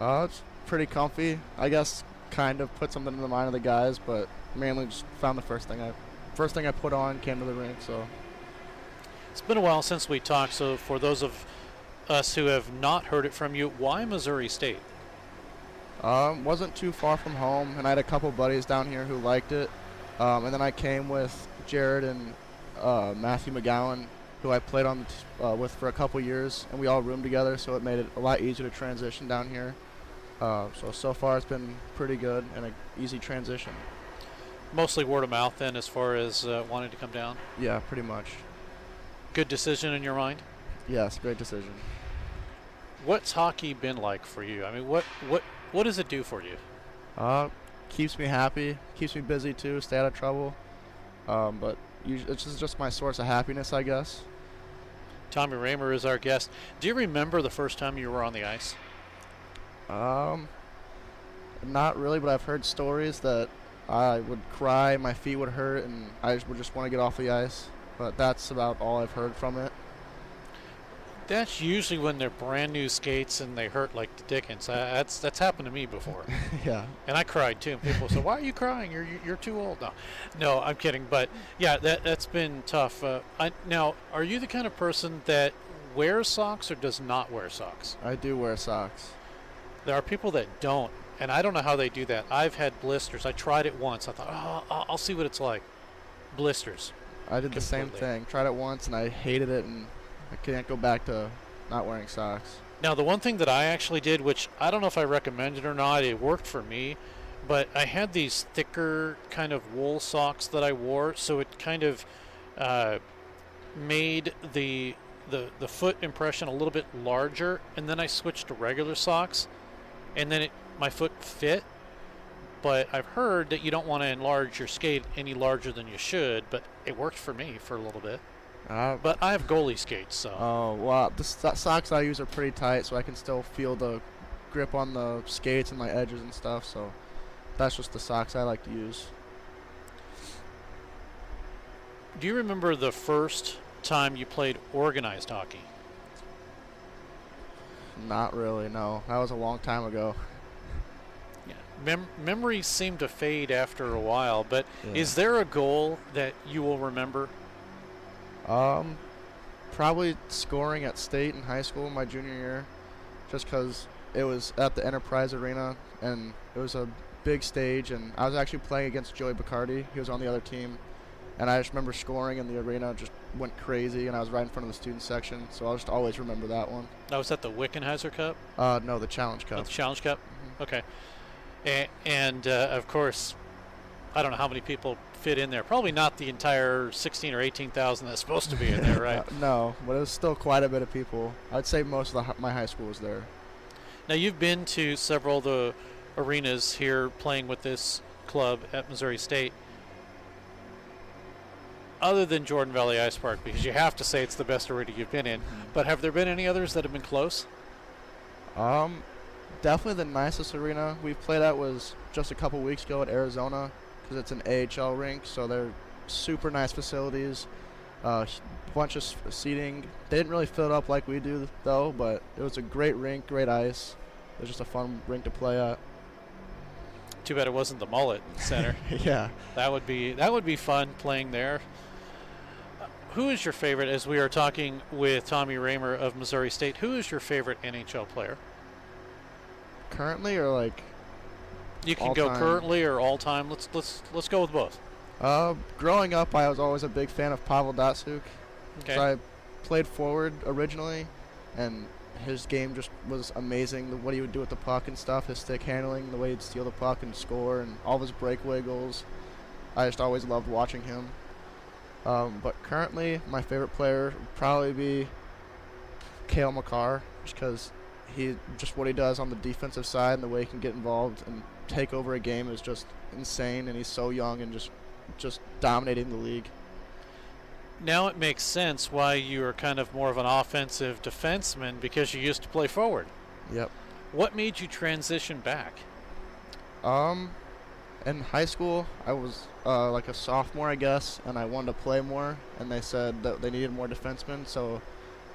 It's pretty comfy. I guess kind of put something in the mind of the guys, but mainly just found the first thing I put on, came to the rink. So it's been a while since we talked. So for those of us who have not heard it from you, why Missouri State? Wasn't too far from home, and I had a couple buddies down here who liked it. And then I came with Jared and Matthew McGowan, who I played on with for a couple years, and we all roomed together, so it made it a lot easier to transition down here. So far it's been pretty good and an easy transition. Mostly word of mouth then, as far as wanting to come down? Yeah, pretty much. Good decision in your mind? Yes, great decision. What's hockey been like for you? I mean, what does it do for you? Keeps me happy, keeps me busy too, stay out of trouble. But it's just my source of happiness, I guess. Tommy Raymer is our guest. Do you remember the first time you were on the ice? Not really, but I've heard stories that I would cry, my feet would hurt, and I would just want to get off the ice. But that's about all I've heard from it. That's usually when they're brand new skates and they hurt like the dickens. That's happened to me before. Yeah. And I cried too. People say, "Why are you crying? You're too old." No, I'm kidding. But yeah, that's been tough. Now, are you the kind of person that wears socks or does not wear socks? I do wear socks. There are people that don't, and I don't know how they do that. I've had blisters. I tried it once. I thought, I'll see what it's like. Blisters. I did the same thing. Tried it once and I hated it, and I can't go back to not wearing socks. Now, the one thing that I actually did, which I don't know if I recommend it or not, it worked for me, but I had these thicker kind of wool socks that I wore, so it kind of made the foot impression a little bit larger, and then I switched to regular socks, and then my foot fit. But I've heard that you don't want to enlarge your skate any larger than you should, but it worked for me for a little bit. But I have goalie skates, so. Oh, well, the socks I use are pretty tight, so I can still feel the grip on the skates and my edges and stuff, so that's just the socks I like to use. Do you remember the first time you played organized hockey? Not really, no. That was a long time ago. Yeah. Memories seem to fade after a while, but is there a goal that you will remember? Probably scoring at state in high school my junior year, just because it was at the Enterprise Arena and it was a big stage, and I was actually playing against Joey Bacardi. He was on the other team, and I just remember scoring in the arena, just went crazy, and I was right in front of the student section, so I'll just always remember that one. That was at the Wickenheiser Cup? No, the Challenge Cup. Oh, the Challenge Cup? Mm-hmm. Okay. And of course, I don't know how many people fit in there. Probably not the entire 16 or 18,000 that's supposed to be in there, right? No, but it was still quite a bit of people. I'd say most of my high school was there. Now, you've been to several of the arenas here playing with this club at Missouri State, other than Jordan Valley Ice Park, because you have to say it's the best arena you've been in, but have there been any others that have been close? Definitely the nicest arena we've played at was just a couple weeks ago at Arizona, because it's an AHL rink, so they're super nice facilities, bunch of seating. They didn't really fill it up like we do though, but it was a great rink, great ice. It was just a fun rink to play at. Too bad it wasn't the Mullet Center. Yeah, that would be fun playing there. Who is your favorite, as we are talking with Tommy Raymer of Missouri State, who is your favorite NHL player? Currently, or like you can go currently or all time. Let's go with both. Growing up, I was always a big fan of Pavel Datsyuk. Okay. So I played forward originally, and his game just was amazing. What he would do with the puck and stuff, his stick handling, the way he'd steal the puck and score, and all of his breakaway goals. I just always loved watching him. But currently, my favorite player would probably be Cale Makar, just because what he does on the defensive side and the way he can get involved and take over a game is just insane, and he's so young and just dominating the league. Now it makes sense why you are kind of more of an offensive defenseman, because you used to play forward. Yep. What made you transition back? In high school, I was like a sophomore, I guess, and I wanted to play more, and they said that they needed more defensemen, so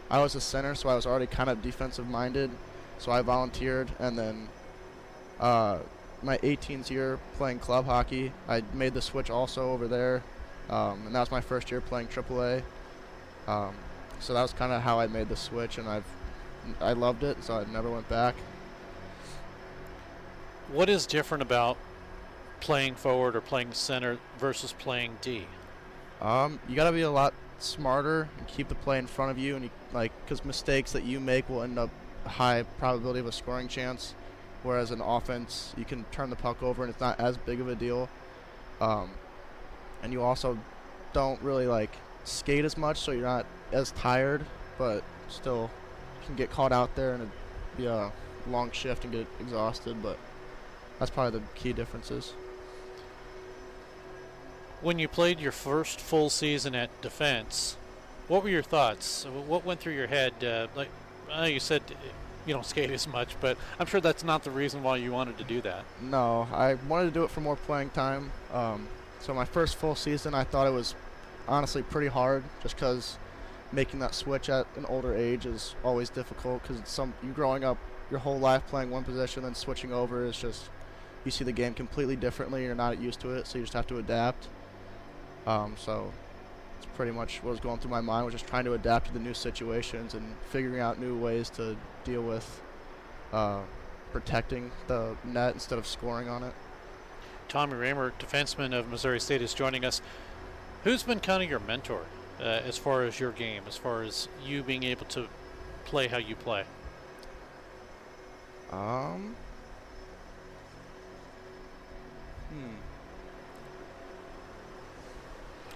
I was a center, so I was already kind of defensive-minded, so I volunteered, and then my 18th year playing club hockey, I made the switch also over there, and that was my first year playing AAA, so that was kind of how I made the switch, and I loved it, so I never went back. What is different about playing forward or playing center versus playing D? You got to be a lot smarter and keep the play in front of you, and because mistakes that you make will end up a high probability of a scoring chance, whereas in offense you can turn the puck over and it's not as big of a deal, and you also don't really skate as much, so you're not as tired, but still can get caught out there and it'd be a long shift and get exhausted, but that's probably the key differences. When you played your first full season at defense, what were your thoughts? What went through your head? I know you said you don't skate as much, but I'm sure that's not the reason why you wanted to do that. No, I wanted to do it for more playing time. So my first full season, I thought it was honestly pretty hard, just because making that switch at an older age is always difficult, because you growing up your whole life playing one position, then switching over is just, you see the game completely differently, you're not used to it, so you just have to adapt. So it's pretty much what was going through my mind, was just trying to adapt to the new situations and figuring out new ways to deal with protecting the net instead of scoring on it. Tommy Raymer, defenseman of Missouri State, is joining us. Who's been kind of your mentor as far as your game, as far as you being able to play how you play? I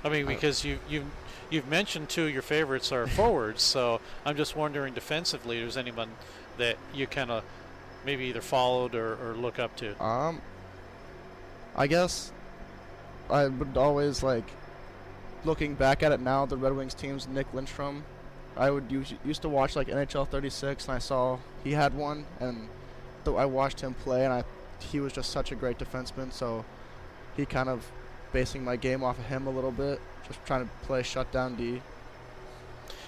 mean, because you've mentioned two of your favorites are forwards, so I'm just wondering defensively, if there's anyone that you kind of maybe either followed or look up to. I guess I would always looking back at it now, the Red Wings teams, Nick Lindstrom. I would used to watch NHL 36, and I saw he had one, and I watched him play, and he was just such a great defenseman. So he kind of basing my game off of him a little bit, just trying to play shutdown D.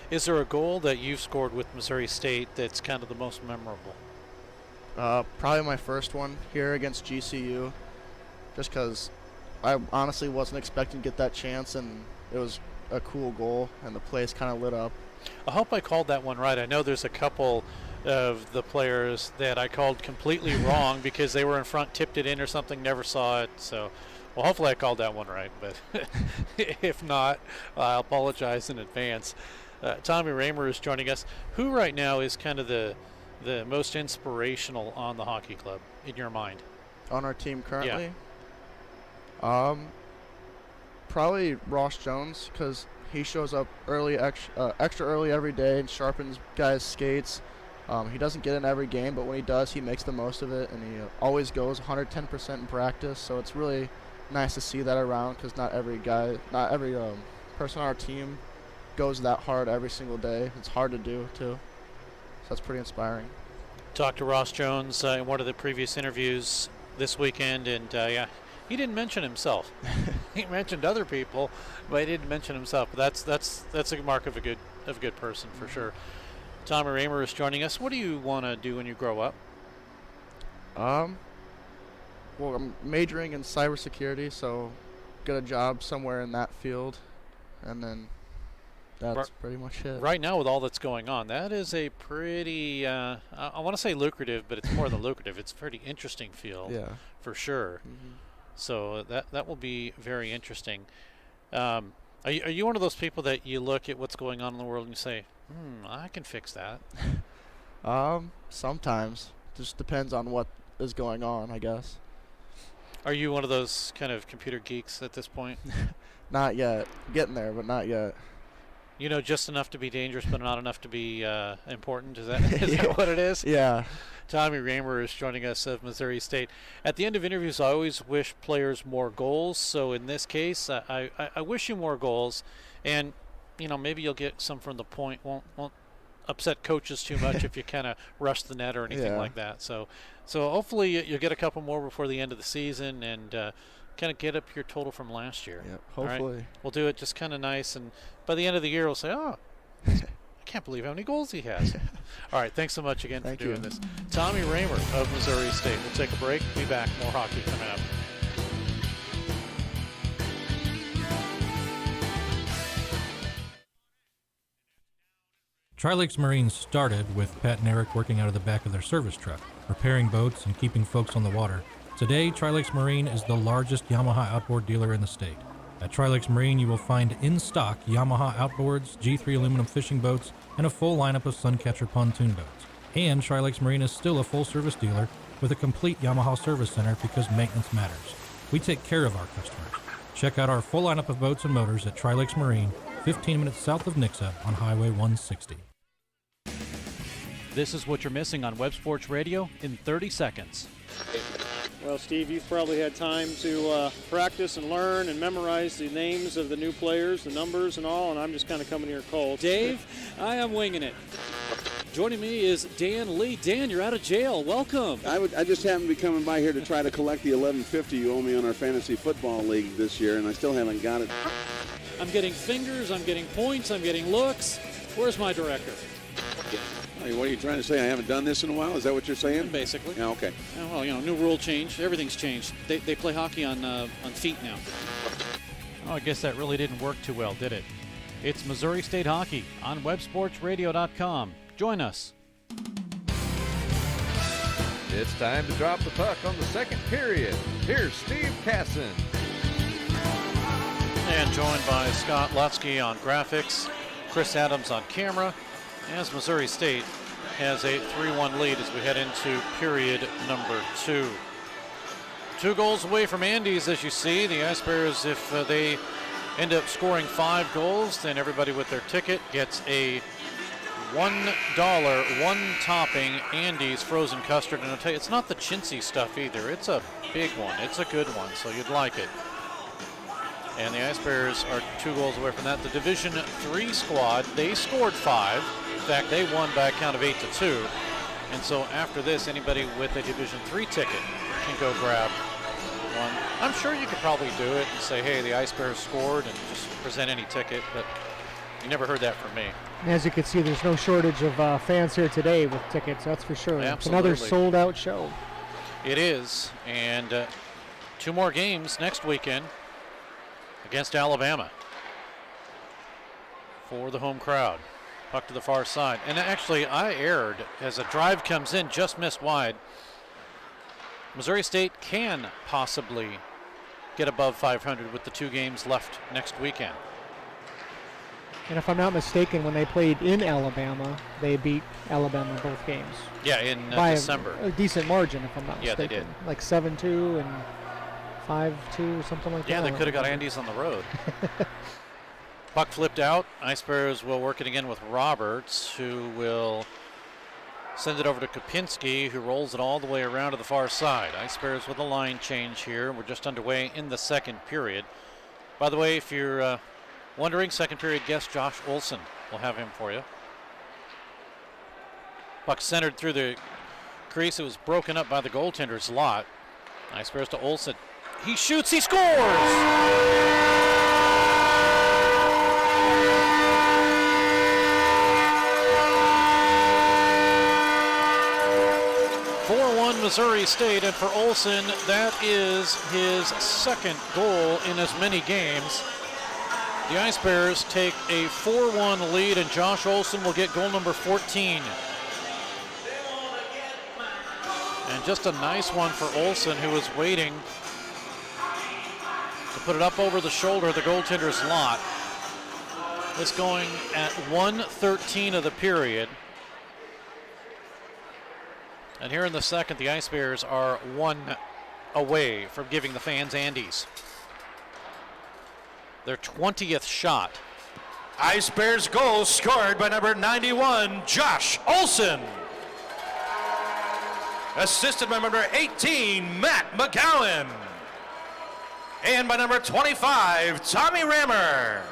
Is there a goal that you've scored with Missouri State that's kind of the most memorable? Probably my first one here against GCU, just because I honestly wasn't expecting to get that chance, and it was a cool goal, and the place kind of lit up. I hope I called that one right. I know there's a couple of the players that I called completely wrong because they were in front, tipped it in or something, never saw it. So, well, hopefully I called that one right, but if not, I'll apologize in advance. Tommy Raymer is joining us. Who right now is kind of the most inspirational on the hockey club in your mind? On our team currently? Yeah. Probably Ross Jones, because he shows up early, extra early every day and sharpens guys' skates. He doesn't get in every game, but when he does, he makes the most of it, and he always goes 110% in practice. So it's really nice to see that around, because not every person on our team goes that hard every single day. It's hard to do too. So that's pretty inspiring. Talked to Ross Jones in one of the previous interviews this weekend, and he didn't mention himself. He mentioned other people, but he didn't mention himself. But that's a mark of a good person for sure. Tommy Raymer is joining us. What do you want to do when you grow up? Well, I'm majoring in cybersecurity, so get a job somewhere in that field, and then that's pretty much it. Right now, with all that's going on, that is a pretty, I want to say lucrative, but it's more than lucrative. It's a pretty interesting field, for sure. Mm-hmm. So that will be very interesting. Are you one of those people that you look at what's going on in the world and you say, I can fix that? Sometimes. Just depends on what is going on, I guess. Are you one of those kind of computer geeks at this point? Not yet. Getting there, but not yet. You know, just enough to be dangerous, but not enough to be important. Is that what it is? Yeah. Tommy Raymer is joining us of Missouri State. At the end of interviews, I always wish players more goals. So in this case, I wish you more goals, and maybe you'll get some from the point. Won't upset coaches too much if you kind of rush the net or anything like that. So hopefully you'll get a couple more before the end of the season and kind of get up your total from last year. Yep, hopefully. Right? We'll do it just kind of nice, and by the end of the year we'll say, I can't believe how many goals he has. All right, thanks so much again for doing this. Tommy Raymer of Missouri State. We'll take a break. Be back. More hockey coming up. Tri-Lakes Marine started with Pat and Eric working out of the back of their service truck, repairing boats and keeping folks on the water. Today, Tri-Lakes Marine is the largest Yamaha outboard dealer in the state. At Tri-Lakes Marine, you will find in stock Yamaha outboards, G3 aluminum fishing boats, and a full lineup of Suncatcher pontoon boats. And Tri-Lakes Marine is still a full-service dealer with a complete Yamaha service center because maintenance matters. We take care of our customers. Check out our full lineup of boats and motors at Tri-Lakes Marine, 15 minutes south of Nixa on Highway 160. This is what you're missing on Web Sports Radio in 30 seconds. Well, Steve, you've probably had time to practice and learn and memorize the names of the new players, the numbers and all, and I'm just kind of coming here cold. Dave, I am winging it. Joining me is Dan Lee. Dan, you're out of jail. Welcome. I just happened to be coming by here to try to collect the $11.50 you owe me on our fantasy football league this year, and I still haven't got it. I'm getting fingers, I'm getting points, I'm getting looks. Where's my director? Hey, what are you trying to say? I haven't done this in a while? Is that what you're saying? Basically. Yeah, okay. Well, new rule change. Everything's changed. They play hockey on feet now. Oh, I guess that really didn't work too well, did it? It's Missouri State Hockey on websportsradio.com. Join us. It's time to drop the puck on the second period. Here's Steve Casson. And joined by Scott Lutsky on graphics, Chris Adams on camera, as Missouri State has a 3-1 lead as we head into period number 2. 2 goals away from Andes, as you see. The Ice Bears, if they end up scoring 5 goals, then everybody with their ticket gets a $1 one-topping Andes frozen custard. And I'll tell you, it's not the chintzy stuff either. It's a big one. It's a good one, so you'd like it. And the Ice Bears are 2 goals away from that. The Division III squad, they scored 5. In fact, they won by a count of 8-2. And so after this, anybody with a Division III ticket can go grab one. I'm sure you could probably do it and say, hey, the Ice Bears scored, and just present any ticket, but you never heard that from me. As you can see, there's no shortage of fans here today with tickets, that's for sure. Absolutely. It's another sold-out show. It is, and 2 more games next weekend against Alabama for the home crowd. Puck to the far side. And actually, I erred as a drive comes in, just missed wide. Missouri State can possibly get above 500 with the 2 games left next weekend. And if I'm not mistaken, when they played in Alabama, they beat Alabama both games. Yeah, in by December. A decent margin, if I'm not mistaken. Yeah, they did. Like 7-2 and 5-2 or something like that. Yeah, they could have got Andes on the road. Puck flipped out. Ice Bears will work it again with Roberts, who will Sends it over to Kopinski, who rolls it all the way around to the far side. Ice Bears with a line change here. We're just underway in the second period. By the way, if you're wondering, second period guest Josh Olson. We'll have him for you. Puck centered through the crease. It was broken up by the goaltender's lot. Ice Bears to Olson. He shoots, he scores! 4-1 Missouri State, and for Olson, that is his second goal in as many games. The Ice Bears take a 4-1 lead, and Josh Olson will get goal number 14. And just a nice one for Olson, who was waiting to put it up over the shoulder of the goaltender's lot. This going at 1:13 of the period. And here in the second, the Ice Bears are one away from giving the fans Andes their 20th shot. Ice Bears goal scored by number 91, Josh Olson. Assisted by number 18, Matt McGowan. And by number 25, Tommy Rammer.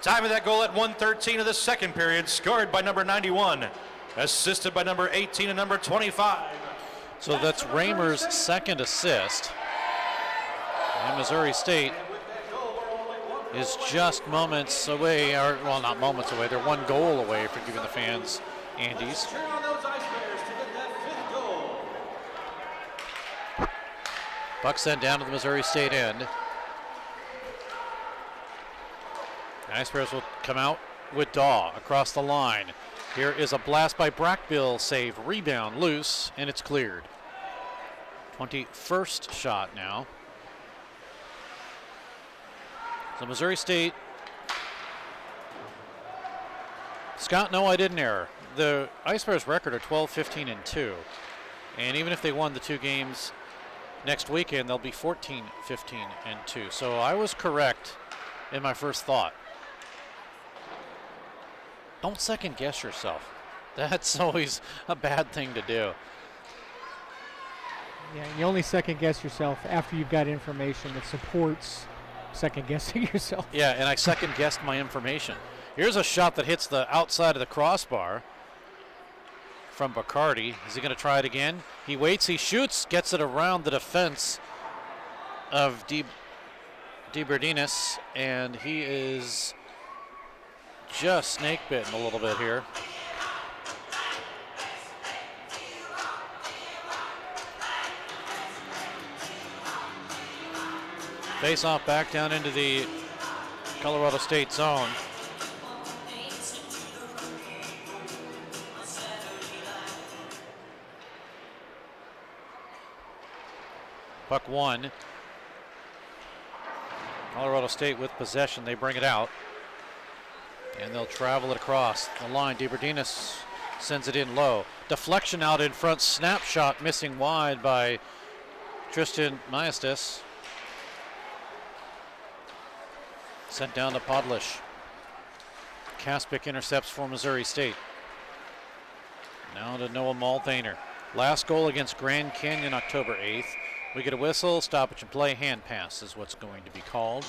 Time of that goal at 1:13 of the second period, scored by number 91. Assisted by number 18 and number 25. So that's Raymer's second assist. And Missouri State is just moments away, or well, not moments away, they're one goal away from giving the fans Andes. Puck sent down to the Missouri State end. The Ice Bears will come out with Daw across the line. Here is a blast by Brackbill, save, rebound, loose, and it's cleared. 21st shot now. So Missouri State. Scott, no, I didn't err. The Ice Bears record are 12-15-2. And even if they won the two games next weekend, they'll be 14-15-2. So I was correct in my first thought. Don't second guess yourself. That's always a bad thing to do. Yeah, you only second guess yourself after you've got information that supports second guessing yourself. Yeah, and I second guessed my information. Here's a shot that hits the outside of the crossbar from Bacardi. Is he going to try it again? He waits, he shoots, gets it around the defense of DeBerdinis, and he is just snake bitten a little bit here. Face off back down into the Colorado State zone. Puck one. Colorado State with possession. They bring it out. And they'll travel it across the line. DeBerdinis sends it in low. Deflection out in front. Snapshot missing wide by Tristan Maestas. Sent down to Podlish. Kaspic intercepts for Missouri State. Now to Noah Multhaner. Last goal against Grand Canyon October 8th. We get a whistle, stoppage and play, hand pass is what's going to be called.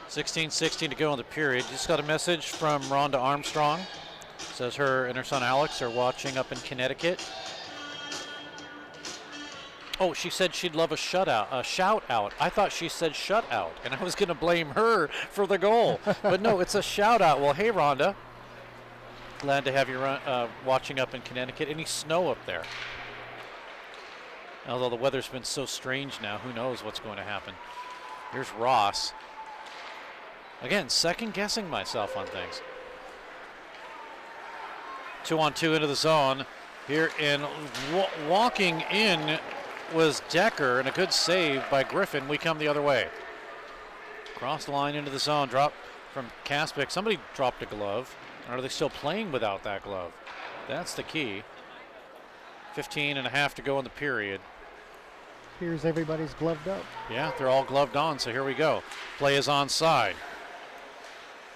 .16 to go in the period. Just got a message from Rhonda Armstrong. Says her and her son Alex are watching up in Connecticut. Oh, she said she'd love a shout out. I thought she said shut out, and I was going to blame her for the goal. But no, it's a shout out. Well, hey, Rhonda. Glad to have you watching up in Connecticut. Any snow up there? Although the weather's been so strange now, who knows what's going to happen. Here's Ross. Again, second guessing myself on things. 2-on-2 into the zone. Here in walking in was Decker, and a good save by Griffin. We come the other way. Cross the line into the zone. Drop from Kaspic. Somebody dropped a glove. Or are they still playing without that glove? That's the key. 15.5 to go in the period. Here's everybody's gloved up. Yeah, they're all gloved on, so here we go. Play is onside.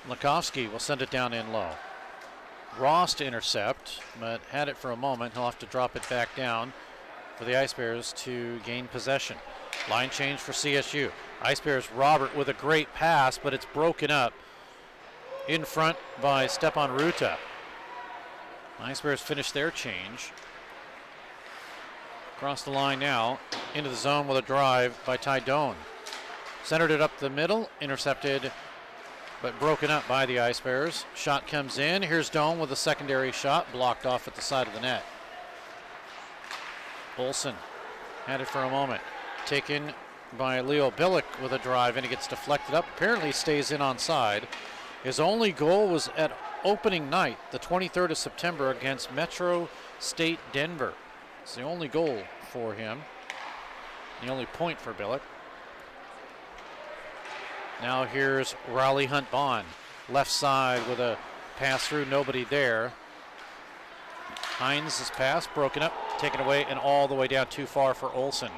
Lakovsky will send it down in low. Ross to intercept, but had it for a moment. He'll have to drop it back down for the Ice Bears to gain possession. Line change for CSU. Ice Bears Robert with a great pass, but it's broken up in front by Stepan Ruta. Ice Bears finish their change. Across the line now, into the zone with a drive by Ty Doan. Centered it up the middle, intercepted, but broken up by the Ice Bears. Shot comes in. Here's Doan with a secondary shot, blocked off at the side of the net. Olsen had it for a moment. Taken by Leo Billick with a drive, and he gets deflected up. Apparently stays in onside. His only goal was at opening night, the 23rd of September, against Metro State Denver. It's the only goal for him, the only point for Billick. Now here's Raleigh Hunt Bond, left side with a pass through, nobody there. Hines' pass broken up, taken away, and all the way down too far for Olsen.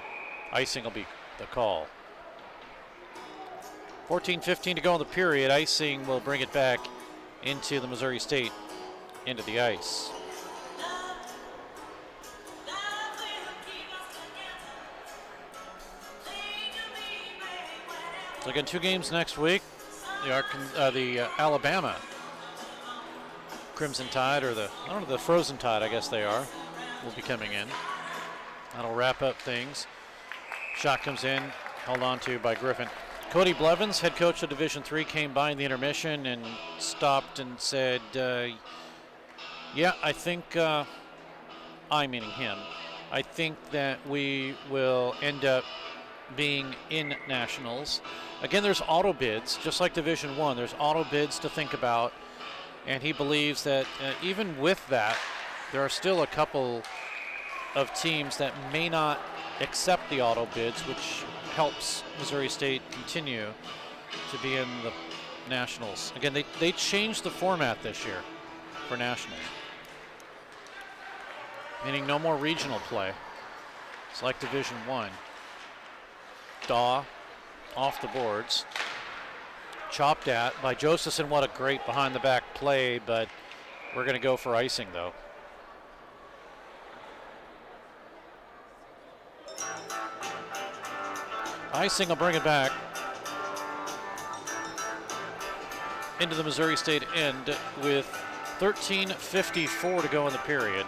Icing will be the call. 14:15 to go in the period. Icing will bring it back into the Missouri State, into the ice. So again, 2 games next week. The Alabama Crimson Tide, or the Frozen Tide, I guess they are, will be coming in. That'll wrap up things. Shot comes in, held on to by Griffin. Cody Blevins, head coach of Division III, came by in the intermission and stopped and said, yeah, I think, I meaning him, I think that we will end up being in nationals. Again, there's auto bids, just like Division I. There's auto bids to think about, and he believes that even with that, there are still a couple of teams that may not accept the auto bids, which helps Missouri State continue to be in the nationals. Again, they changed the format this year for nationals, meaning no more regional play. It's like Division I. Daw off the boards. Chopped at by Josephson. What a great behind the back play, but we're going to go for icing though. Icing will bring it back into the Missouri State end with 13:54 to go in the period.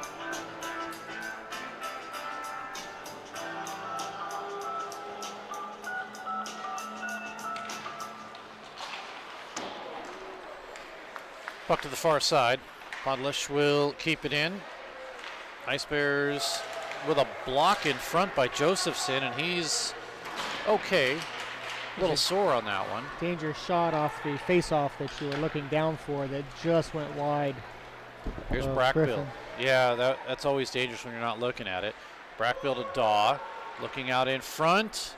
Puck to the far side. Podlish will keep it in. Ice Bears with a block in front by Josephson, and he's okay. A little sore on that one. Dangerous shot off the face-off that you were looking down for that just went wide. Here's Brackbill. Yeah, that's always dangerous when you're not looking at it. Brackbill to Daw, looking out in front.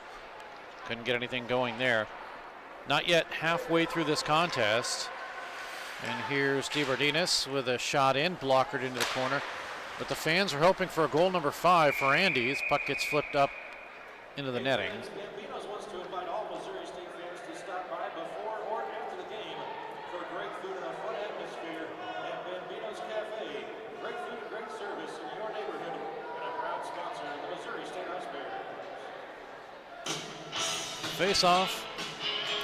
Couldn't get anything going there. Not yet halfway through this contest. And here's DeBardinis with a shot in, blockered into the corner. But the fans are hoping for a goal number 5 for Andes. Puck gets flipped up into the netting. Bambino's wants to invite all Missouri State fans to stop by before or after the game for great food and a fun atmosphere at Bambino's Cafe. Great food and great service in your neighborhood, and a proud sponsor of the Missouri State Ice Bears. Face off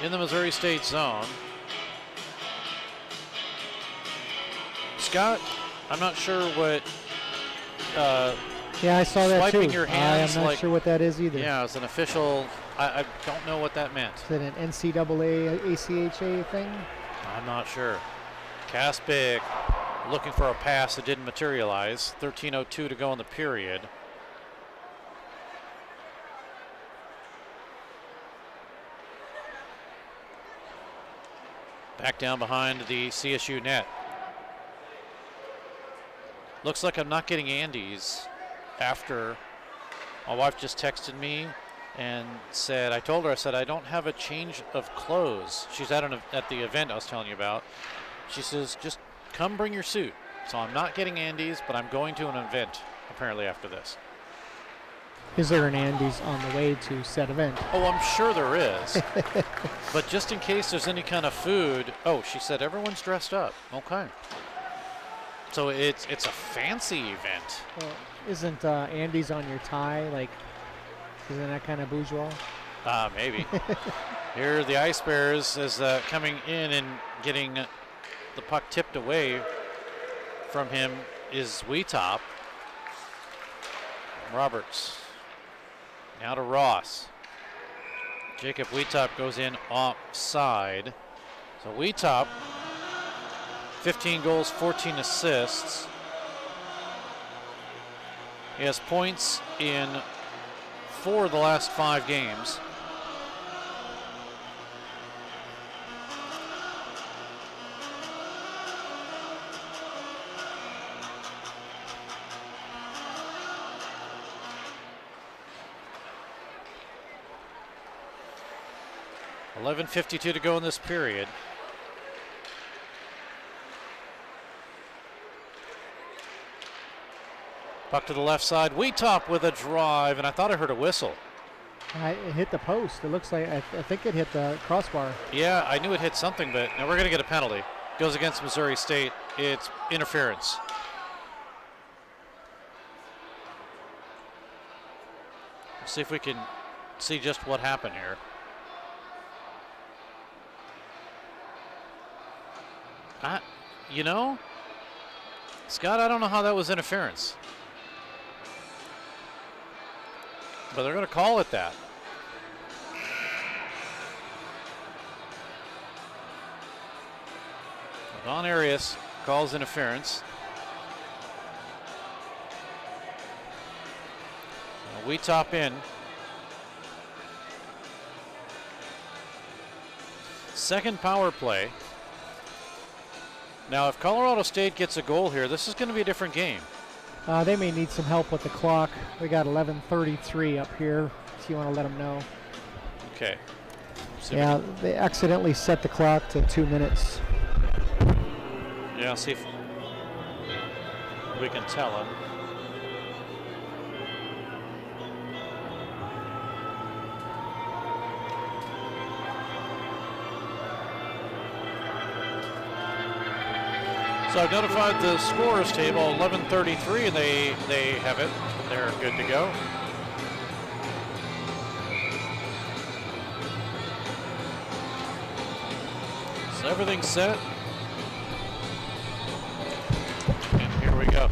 in the Missouri State zone. Scott, I'm not sure what. Yeah, I saw that too. Swiping your hands, I'm not sure what that is either. Yeah, as an official, I don't know what that meant. Is it an NCAA, ACHA thing? I'm not sure. Kaspic looking for a pass that didn't materialize. 13:02 to go in the period. Back down behind the CSU net. Looks like I'm not getting Andes after my wife just texted me and said, I told her, I said, I don't have a change of clothes. She's at the event I was telling you about. She says, just come bring your suit. So I'm not getting Andes, but I'm going to an event. apparently, after this. Is there an Andy's on the way to said event? Oh, I'm sure there is. But just in case there's any kind of food. Oh, she said everyone's dressed up. Okay. So it's a fancy event. Well, isn't Andy's on your tie? Like, isn't that kind of bourgeois? Maybe. Here the Ice Bears is coming in and getting the puck tipped away from him is Wheatop. Roberts. Now to Ross. Jacob Wheatop goes in offside. So Wheatop, 15 goals, 14 assists. He has points in 4 of the last 5 games. .52 to go in this period. Puck to the left side. Wheatop with a drive, and I thought I heard a whistle. It hit the post. It looks like, I think it hit the crossbar. Yeah, I knew it hit something, but now we're going to get a penalty. Goes against Missouri State. It's interference. Let's see if we can see just what happened here. You know, Scott, I don't know how that was interference. But they're going to call it that. Don Arias calls interference. We top in. Second power play. Now, if Colorado State gets a goal here, this is going to be a different game. They may need some help with the clock. We got 11:33 up here, if you want to let them know. Okay. Yeah, they accidentally set the clock to 2 minutes. Yeah, see if we can tell them. So I've notified the scorers table, 11:33, and they have it. They're good to go. So everything's set. And here we go.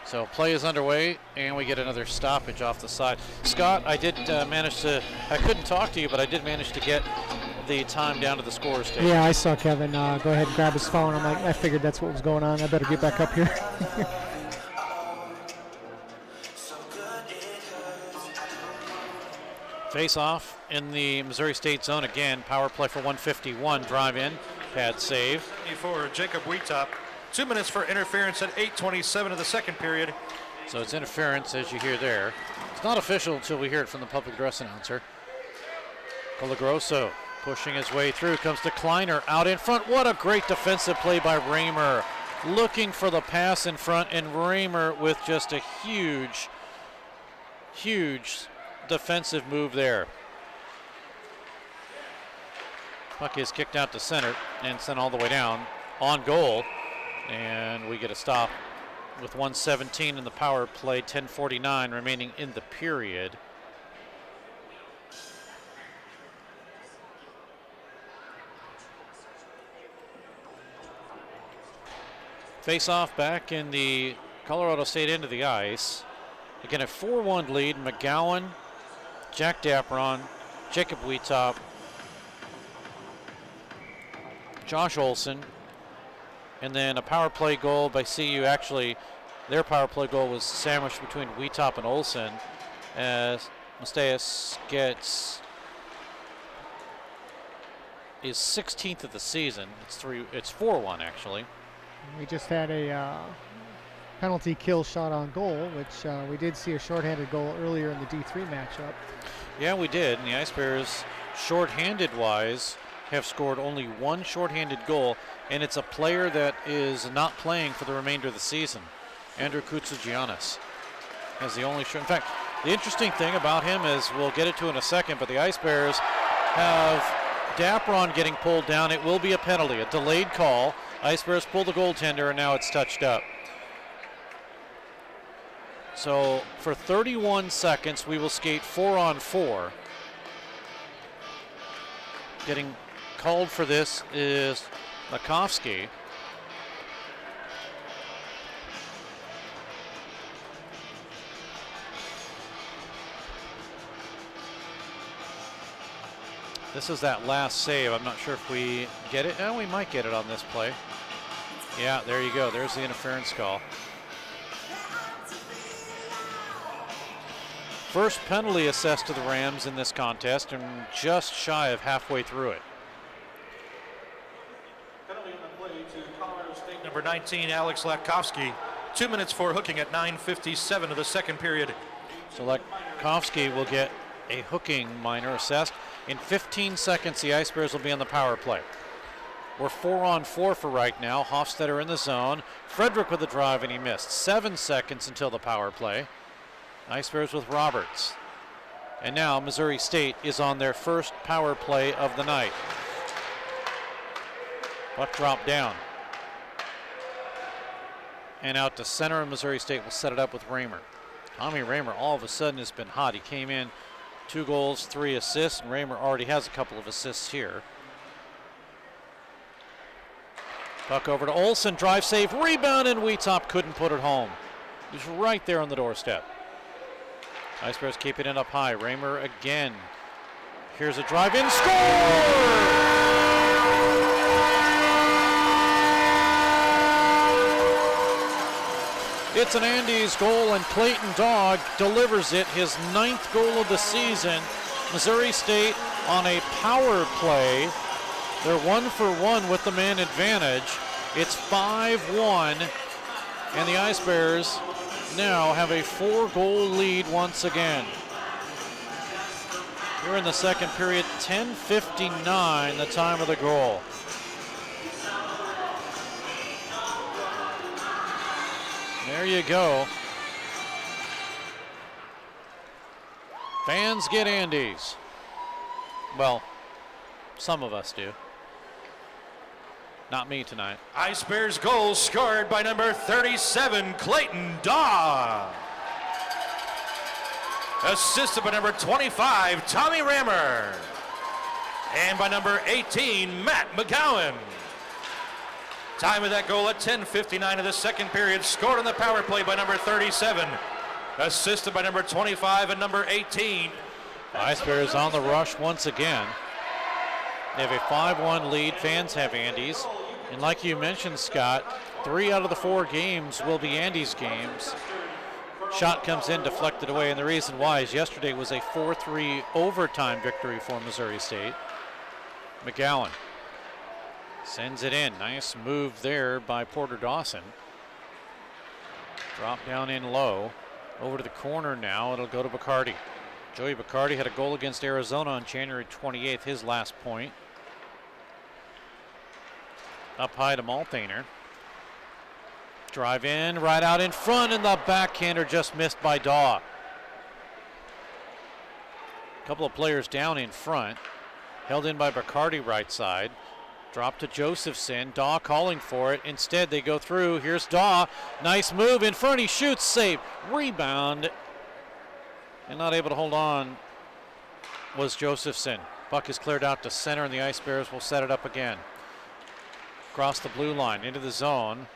So play is underway, and we get another stoppage off the side. Scott, I did I couldn't talk to you, but I did manage to get the time down to the scorers table. Yeah, I saw Kevin go ahead and grab his phone. I'm like, I figured that's what was going on. I better get back up here. Face off in the Missouri State zone again. Power play for 151. Drive in. Pad save. For Jacob Wheatop. 2 minutes for interference at 8:27 of the second period. So it's interference, as you hear there. It's not official until we hear it from the public address announcer. Colagrosso pushing his way through. Comes to Kleiner out in front. What a great defensive play by Raymer. Looking for the pass in front, and Raymer with just a huge, huge defensive move there. Puck is kicked out to center and sent all the way down on goal. And we get a stop with 1:17 in the power play, 10:49 remaining in the period. Face off back in the Colorado State end of the ice. Again, a 4-1 lead. McGowan, Jack Dapron, Jacob Wheatop, Josh Olson, and then a power play goal by CU. Actually, their power play goal was sandwiched between Wheatop and Olson as Masteas gets his 16th of the season. It's 4-1 actually. We just had a penalty kill shot on goal, which we did see a shorthanded goal earlier in the D3 matchup. Yeah, we did. And the Ice Bears, shorthanded wise, have scored only one shorthanded goal, and it's a player that is not playing for the remainder of the season. Andrew Koutsagiannis has the only shot. In fact, the interesting thing about him is, we'll get it to in a second, but the Ice Bears have Dapron getting pulled down. It will be a penalty, a delayed call. Ice Bears pull the goaltender, and now it's touched up. So for 31 seconds, we will skate 4-on-4. Getting called for this is Makovsky. This is that last save. I'm not sure if we get it. No, we might get it on this play. Yeah, there you go. There's the interference call. First penalty assessed to the Rams in this contest, and just shy of halfway through it. Penalty on the play to Colorado State. Number 19, Alex Latkovsky. 2 minutes for hooking at 9:57 of the second period. So Latkovsky will get a hooking minor assessed. In 15 seconds, the Ice Bears will be on the power play. We're 4-on-4 for right now. Hofstetter in the zone. Frederick with a drive, and he missed. 7 seconds until the power play. Ice Bears with Roberts. And now Missouri State is on their first power play of the night. Puck dropped down. And out to center, and Missouri State will set it up with Raymer. Tommy Raymer all of a sudden has been hot. He came in 2 goals, 3 assists, and Raymer already has a couple of assists here. Puck over to Olsen, drive save, rebound, and Wheatop couldn't put it home. He's right there on the doorstep. Ice Bears keeping it up high. Raymer again. Here's a drive in, score! It's an Andes goal, and Clayton Dogg delivers it, his 9th goal of the season. Missouri State on a power play. They're 1-for-1 with the man advantage. It's 5-1, and the Ice Bears now have a 4-goal lead once again. Here in the second period, 10:59, the time of the goal. There you go. Fans get Andes. Well, some of us do. Not me tonight. Ice Bears goal scored by number 37, Clayton Dogg. Assisted by number 25, Tommy Raymer. And by number 18, Matt McGowan. Time of that goal at 10:59 of the second period. Scored on the power play by number 37. Assisted by number 25 and number 18. Ice Bears on the rush once again. They have a 5-1 lead. Fans have Andes. And like you mentioned, Scott, 3 out of the 4 games will be Andes games. Shot comes in, deflected away, and the reason why is yesterday was a 4-3 overtime victory for Missouri State. McGowan sends it in. Nice move there by Porter Dawson. Drop down in low. Over to the corner now. It'll go to Bacardi. Joey Bacardi had a goal against Arizona on January 28th, his last point. Up high to Malthaner. Drive in, right out in front, and the backhander just missed by Daw. A couple of players down in front. Held in by Bacardi right side. Drop to Josephson. Daw calling for it. Instead, they go through. Here's Daw. Nice move in front. He shoots. Save. Rebound. And not able to hold on was Josephson. Puck is cleared out to center, and the Ice Bears will set it up again. Across the blue line into the zone.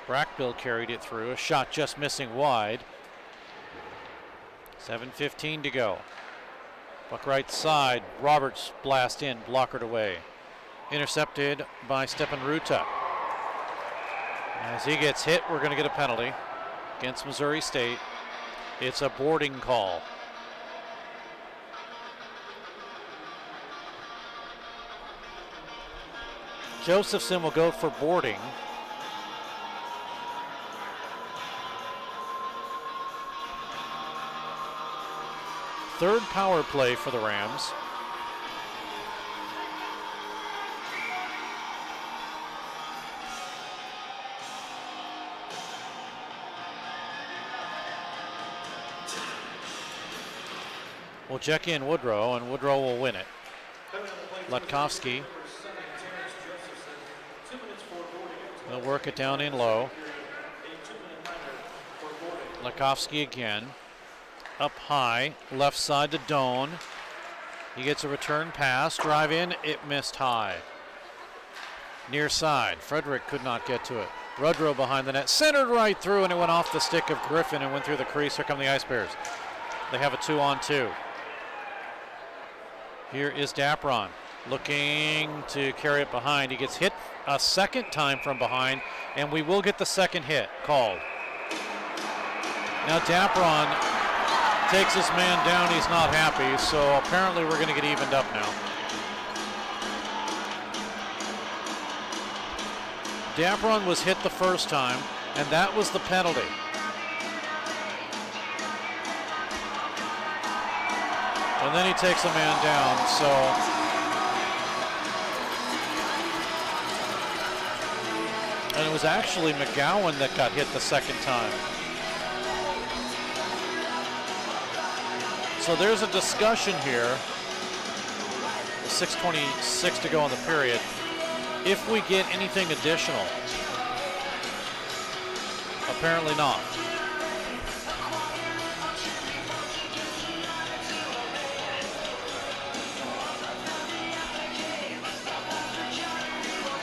Brackbill carried it through. A shot just missing wide. 7:15 to go. Puck right side. Roberts blast in. Blockered away. Intercepted by Stepan Ruta. As he gets hit, we're going to get a penalty against Missouri State. It's a boarding call. Josephson will go for boarding. Third power play for the Rams. Jecki and Woodrow will win it. Lutkovsky will work it down in low. Lutkovsky again. Up high, left side to Doan. He gets a return pass, drive in, it missed high. Near side, Frederick could not get to it. Rudrow behind the net, centered right through, and it went off the stick of Griffin and went through the crease. Here come the Ice Bears. They have a 2-on-2. Here is Dapron looking to carry it behind. He gets hit a second time from behind, and we will get the second hit called. Now Dapron takes his man down. He's not happy, so apparently we're going to get evened up now. Dapron was hit the first time, and that was the penalty. And then he takes a man down, so. And it was actually McGowan that got hit the second time. So there's a discussion here. 6:26 to go in the period. If we get anything additional. Apparently not.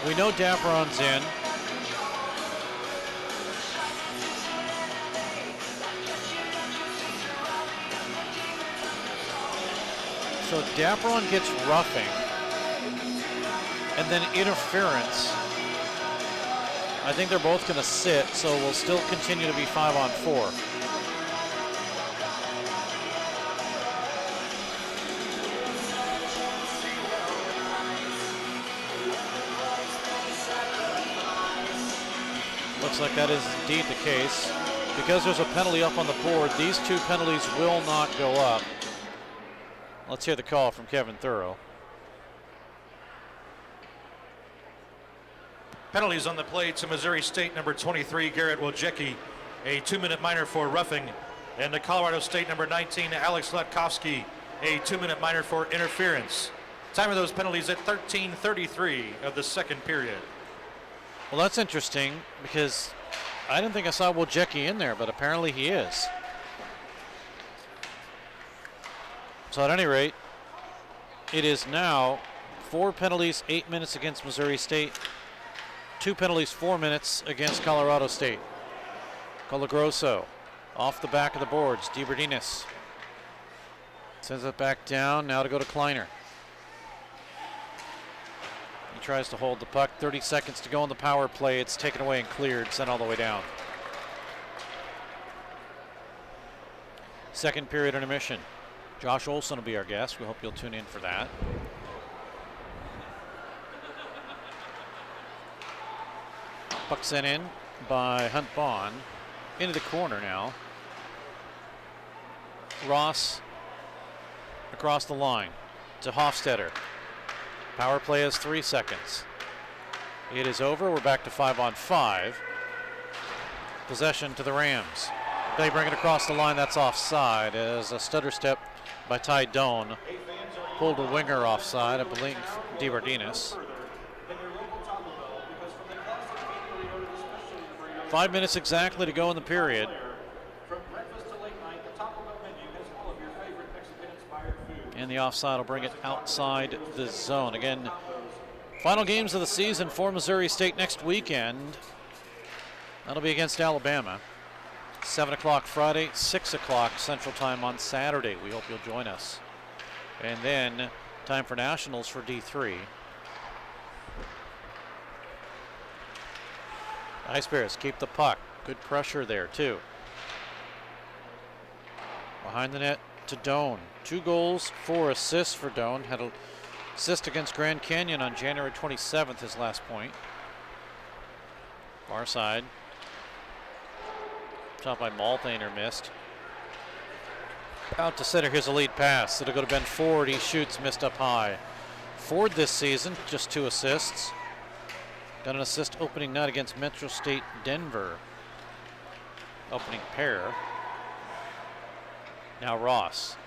We know Dapron's in. So Dapron gets roughing and then interference. I think they're both going to sit, so we'll still continue to be 5-on-4. Looks like that is indeed the case. Because there's a penalty up on the board, these two penalties will not go up. Let's hear the call from Kevin Thurrow. Penalties on the play to Missouri State number 23, Garrett Wojcicki, a 2-minute minor for roughing. And to Colorado State number 19, Alex Lutkovsky, a 2-minute minor for interference. Time of those penalties at 13:33 of the second period. Well, that's interesting because I didn't think I saw Wojcicki in there, but apparently he is. So at any rate, it is now 4 penalties, 8 minutes against Missouri State. 2 penalties, 4 minutes against Colorado State. Colagrosso off the back of the boards. DeBerdinis sends it back down. Now to go to Kleiner. He tries to hold the puck. 30 seconds to go on the power play. It's taken away and cleared, sent all the way down. Second period intermission. Josh Olson will be our guest. We hope you'll tune in for that. Puck sent in by Hunt Bond. Into the corner now. Ross across the line to Hofstetter. Power play has 3 seconds. It is over. We're back to 5-on-5. Possession to the Rams. They bring it across the line. That's offside as a stutter step by Ty Doan pulled a winger offside. I believe DeBerdinis. 5 minutes exactly to go in the period. And the offside will bring it outside the zone. Again, final games of the season for Missouri State next weekend. That'll be against Alabama. 7 o'clock Friday, 6 o'clock Central Time on Saturday. We hope you'll join us. And then time for nationals for D3. Ice Bears keep the puck. Good pressure there too. Behind the net to Doan. 2 goals, 4 assists for Doan. Had an assist against Grand Canyon on January 27th, his last point. Far side. Shot by Malthaner missed. Out to center, here's a lead pass. It'll go to Ben Ford. He shoots, missed up high. Ford this season, just 2 assists. Got an assist opening night against Metro State Denver. Opening pair. Now Ross.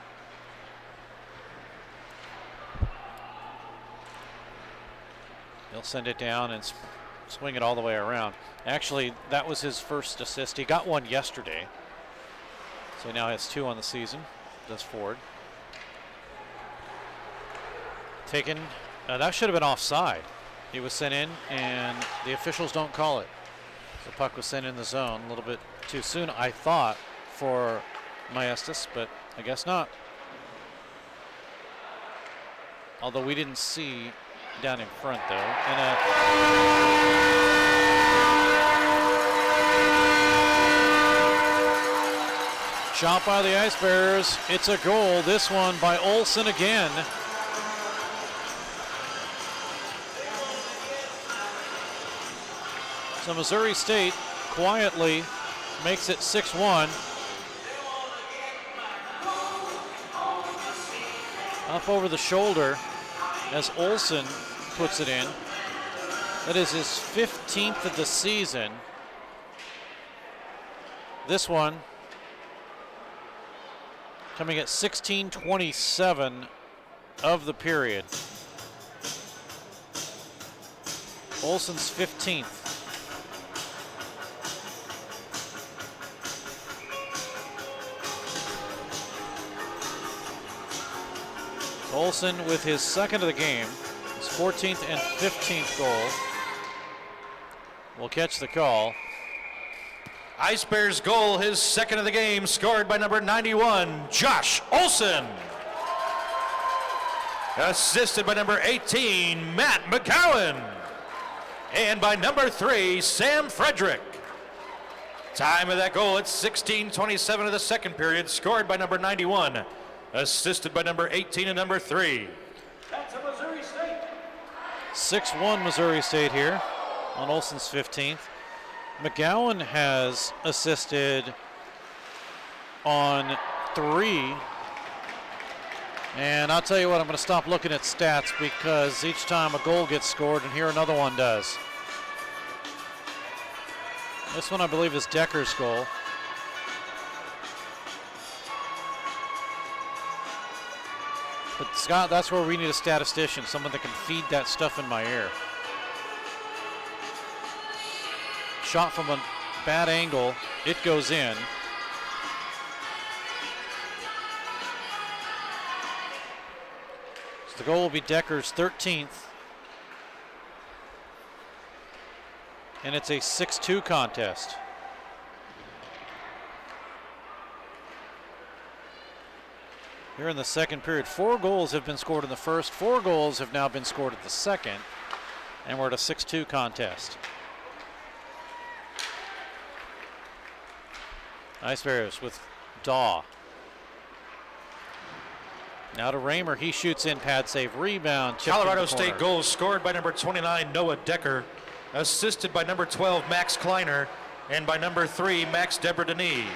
He'll send it down and swing it all the way around. Actually, that was his first assist. He got one yesterday. So he now has 2 on the season. Does Ford. Taken. That should have been offside. He was sent in, and the officials don't call it. The puck was sent in the zone a little bit too soon, I thought, for Maestas, but I guess not. Although we didn't see down in front, though. And shot by the Ice Bears. It's a goal. This one by Olsen again. So Missouri State quietly makes it 6-1. Up over the shoulder as Olsen puts it in. That is his 15th of the season. This one coming at 16:27 of the period. Olsen's 15th. Olsen with his second of the game, his 14th and 15th goal. Will catch the call. Ice Bears goal, his second of the game, scored by number 91, Josh Olsen. Assisted by number 18, Matt McGowan. And by number 3, Sam Frederick. Time of that goal at 16:27 of the second period, scored by number 91. Assisted by number 18 and number 3. That's a Missouri State. 6-1 Missouri State here on Olsen's 15th. McGowan has assisted on 3. And I'll tell you what, I'm going to stop looking at stats because each time a goal gets scored, and here another one does. This one I believe is Decker's goal. But Scott, that's where we need a statistician, someone that can feed that stuff in my ear. Shot from a bad angle, it goes in. So the goal will be Decker's 13th. And it's a 6-2 contest. Here in the second period, 4 goals have been scored in the first, 4 goals have now been scored at the second, and we're at a 6-2 contest. Ice Bears with Daw. Now to Raymer, he shoots in, pad save, rebound. Colorado State goal scored by number 29, Noah Decker. Assisted by number 12, Max Kleiner, and by number 3, Max Deborah-Denis.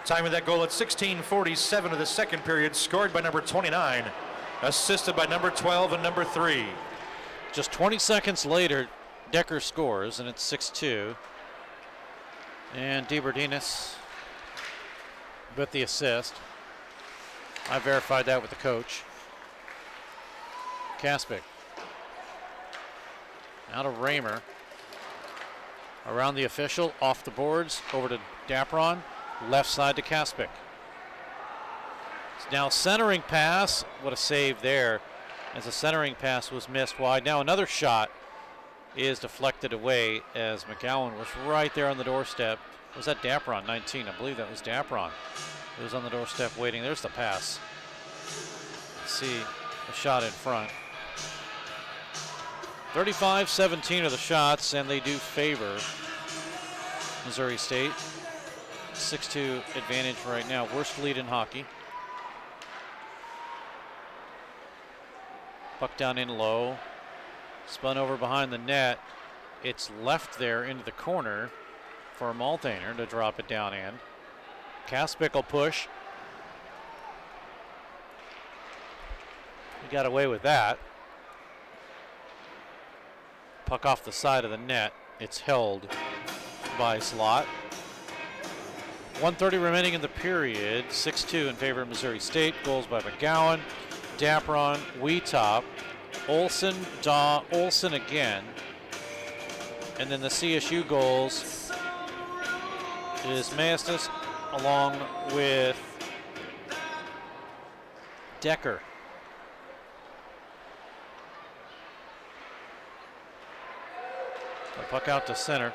Time of that goal at 16:47 of the second period, scored by number 29, assisted by number 12 and number 3. Just 20 seconds later, Decker scores, and it's 6-2. And DeBerdinis with the assist. I verified that with the coach. Kaspic. Out of Raymer. Around the official, off the boards, over to Dapron. Left side to Kaspic. It's now centering pass. What a save there as the centering pass was missed wide. Now another shot is deflected away as McGowan was right there on the doorstep. Was that Dapron, 19? I believe that was Dapron. It was on the doorstep waiting. There's the pass. Let's see the shot in front. 35-17 are the shots, and they do favor Missouri State. 6-2 advantage right now. Worst lead in hockey. Puck down in low. Spun over behind the net. It's left there into the corner for Malthaner to drop it down in. Kaspic will push. He got away with that. Puck off the side of the net. It's held by Slot. 1:30 remaining in the period. 6-2 in favor of Missouri State. Goals by McGowan, Dapron, Weetop, Olson, Daw, Olson again. And then the CSU goals is Maestas along with Decker. The puck out to center.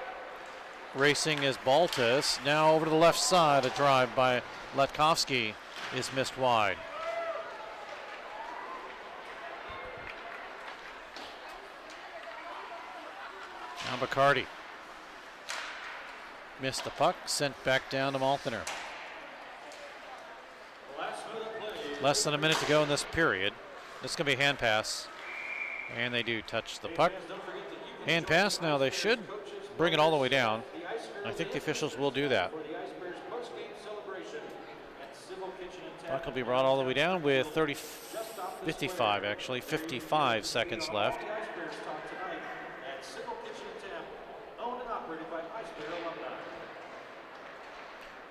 Racing is Baltus. Now over to the left side. A drive by Latkovsky is missed wide. Now Bacardi missed the puck, sent back down to Maltner. Less than a minute to go in this period. This is going to be a hand pass. And they do touch the puck. Hand pass. Now they should bring it all the way down. I think the officials will do that. Puck will be brought all the way down with 55 seconds left.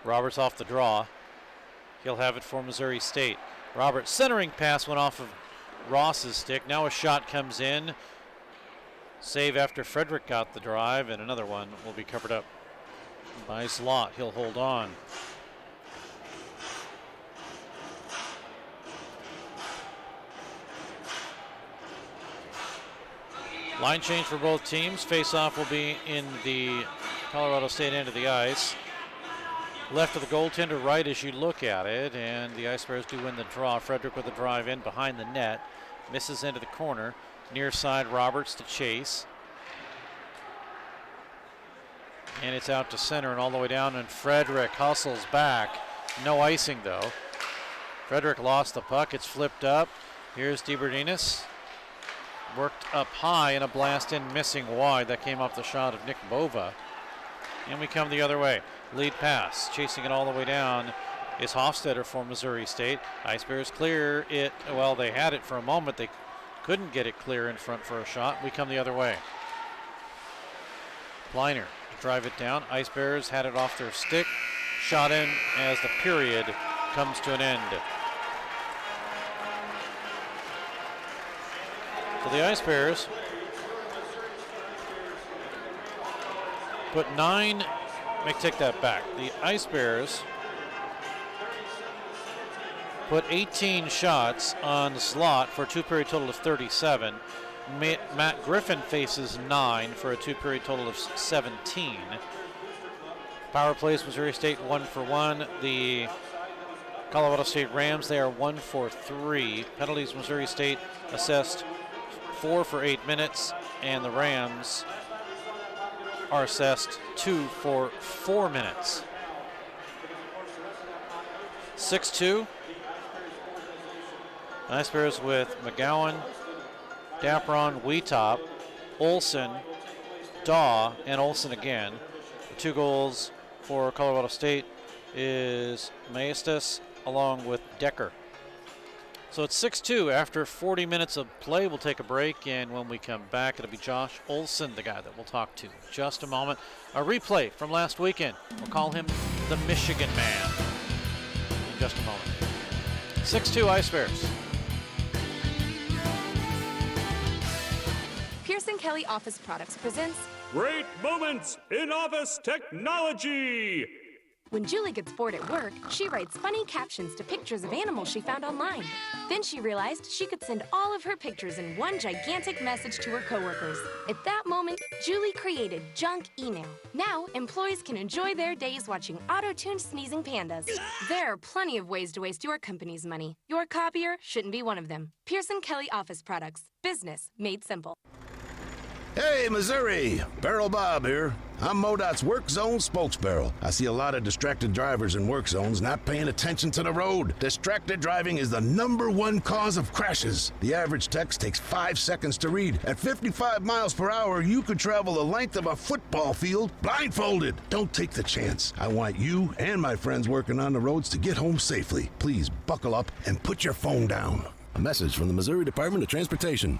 Roberts off the draw. He'll have it for Missouri State. Roberts centering pass went off of Ross's stick. Now a shot comes in. Save after Frederick got the drive, and another one will be covered up by Zlot. He'll hold on. Line change for both teams. Face-off will be in the Colorado State end of the ice. Left of the goaltender, right as you look at it, and the Ice Bears do win the draw. Frederick with the drive in behind the net. Misses into the corner. Near side, Roberts to chase. And it's out to center and all the way down, and Frederick hustles back. No icing, though. Frederick lost the puck. It's flipped up. Here's DeBerdinis. Worked up high and a blast in, missing wide. That came off the shot of Nick Bova. And we come the other way. Lead pass, chasing it all the way down is Hofstetter for Missouri State. Ice Bears clear it. Well, they had it for a moment. They couldn't get it clear in front for a shot. We come the other way. Kleiner to drive it down. Ice Bears had it off their stick. Shot in as the period comes to an end. So the Ice Bears put 9. Let me take that back. The Ice Bears put 18 shots on the slot for a two-period total of 37. Matt Griffin faces 9 for a two-period total of 17. Power plays, Missouri State 1 for 1. The Colorado State Rams, they are 1 for 3. Penalties, Missouri State assessed 4 for 8 minutes, and the Rams are assessed 2 for 4 minutes. 6-2. Ice Bears with McGowan, Dapron, Wheatop, Olson, Daw, and Olson again. The 2 goals for Colorado State is Maestas along with Decker. So it's 6-2 after 40 minutes of play. We'll take a break, and when we come back, it'll be Josh Olson, the guy that we'll talk to in just a moment. A replay from last weekend. We'll call him the Michigan Man in just a moment. 6-2 Ice Bears. Pearson Kelly Office Products presents Great Moments in Office Technology. When Julie gets bored at work, she writes funny captions to pictures of animals she found online. Then she realized she could send all of her pictures in one gigantic message to her coworkers. At that moment, Julie created Junk Email. Now, employees can enjoy their days watching auto-tuned sneezing pandas. There are plenty of ways to waste your company's money. Your copier shouldn't be one of them. Pearson Kelly Office Products. Business made simple. Hey, Missouri! Barrel Bob here. I'm MoDOT's Work Zone spokesbarrel. I see a lot of distracted drivers in work zones not paying attention to the road. Distracted driving is the #1 cause of crashes. The average text takes 5 seconds to read. At 55 miles per hour, you could travel the length of a football field blindfolded. Don't take the chance. I want you and my friends working on the roads to get home safely. Please buckle up and put your phone down. A message from the Missouri Department of Transportation.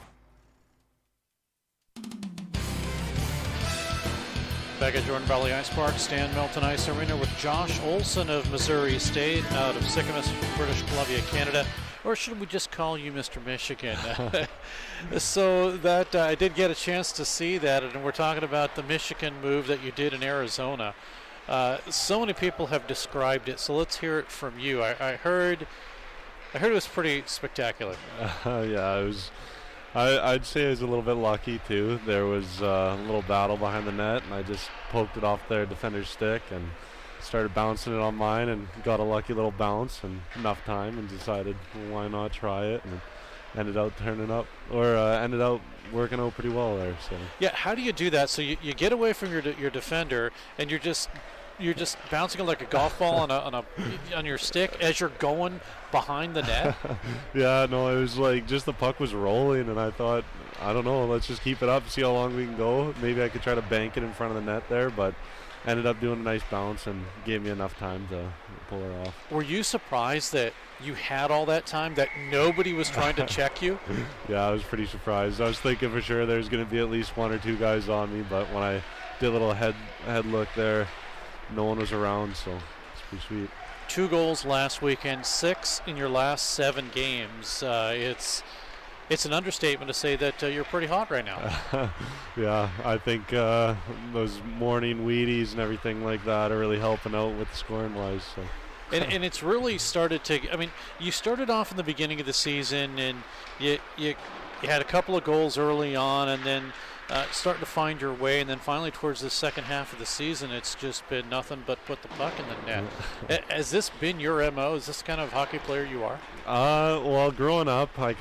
Back at Jordan Valley Ice Park, Stan Melton Ice Arena with Josh Olson of Missouri State out of Sycamus, British Columbia, Canada. Or should we just call you Mr. Michigan? So that I did get a chance to see that, and we're talking about the Michigan move that you did in Arizona. So many people have described it, so let's hear it from you. I heard it was pretty spectacular. Yeah, it was. I'd say I was a little bit lucky too. There was a little battle behind the net, and I just poked it off their defender's stick and started bouncing it on mine, and got a lucky little bounce and enough time, and decided, well, why not try it, and ended out working out pretty well there. So yeah, how do you do that? So you get away from your defender, and you're just bouncing it like a golf ball on your stick as you're going behind the net. Yeah, no, it was like just the puck was rolling, and I thought, I don't know, let's just keep it up, see how long we can go. Maybe I could try to bank it in front of the net there, but ended up doing a nice bounce and gave me enough time to pull her off. Were you surprised that you had all that time, that nobody was trying to check you? Yeah, I was pretty surprised. I was thinking for sure there's going to be at least one or two guys on me, but when I did a little head look there, no one was around, so it's pretty sweet. 2 goals last weekend, 6 in your last 7 games. It's an understatement to say that you're pretty hot right now. Yeah, I think those morning Wheaties and everything like that are really helping out with the scoring wise. So. And it's really started to. I mean, you started off in the beginning of the season, and you had a couple of goals early on, and then starting to find your way, and then finally towards the second half of the season, it's just been nothing but put the puck in the net. Has this been your MO? Is this the kind of hockey player you are? Well, growing up, I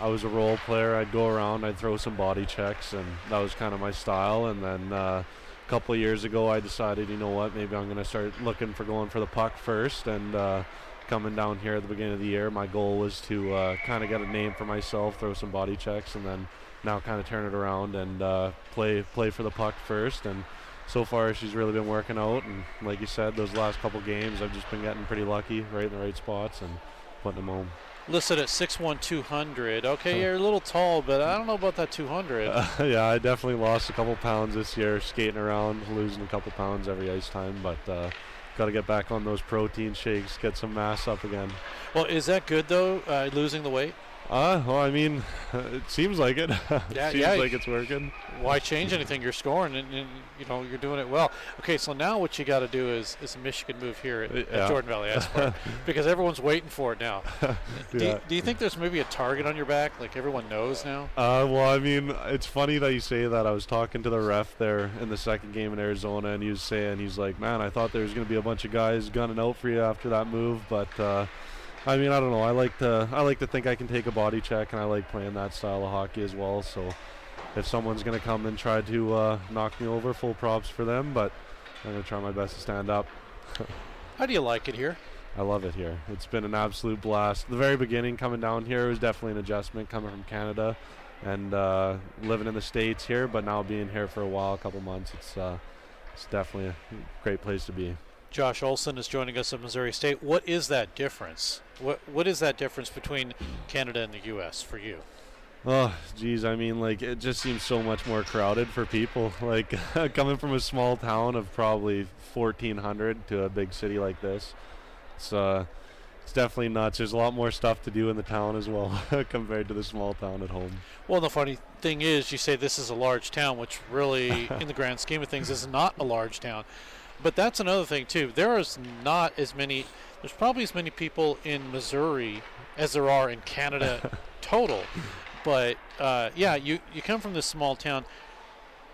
was a role player. I'd go around, I'd throw some body checks, and that was kind of my style. And then a couple of years ago, I decided, you know what, maybe I'm going to start looking for going for the puck first. And coming down here at the beginning of the year, my goal was to kind of get a name for myself, throw some body checks, and then now kind of turn it around and play for the puck first. And so far she's really been working out, and like you said, those last couple games I've just been getting pretty lucky, right in the right spots and putting them home. Listed at 6'1", 200. Okay, you're a little tall, but I don't know about that 200. Yeah, I definitely lost a couple pounds this year skating around, losing a couple pounds every ice time, but got to get back on those protein shakes, get some mass up again. Well, is that good though, losing the weight? Well, I mean, it seems like it. Seems like it's working. Why change anything? You're scoring, and you know you're doing it well. Okay, so now what you got to do is a Michigan move here at Jordan Valley Ice Park, because everyone's waiting for it now. Do you think there's maybe a target on your back, like everyone knows now? Well, I mean, it's funny that you say that. I was talking to the ref there in the second game in Arizona, and he was saying, he's like, man, I thought there was going to be a bunch of guys gunning out for you after that move, but I mean, I don't know. I like to think I can take a body check, and I like playing that style of hockey as well. So if someone's going to come and try to knock me over, full props for them, but I'm going to try my best to stand up. How do you like it here? I love it here. It's been an absolute blast. The very beginning coming down here was definitely an adjustment coming from Canada and living in the States here, but now being here for a while, a couple months, it's definitely a great place to be. Josh Olson is joining us at Missouri State. What is that difference? What is that difference between Canada and the U.S. for you? Oh, geez, I mean, like, it just seems so much more crowded for people. Like, coming from a small town of probably 1,400 to a big city like this, it's definitely nuts. There's a lot more stuff to do in the town as well compared to the small town at home. Well, the funny thing is, you say this is a large town, which really, in the grand scheme of things, is not a large town. But that's another thing, too. There's probably as many people in Missouri as there are in Canada total. But, yeah, you come from this small town.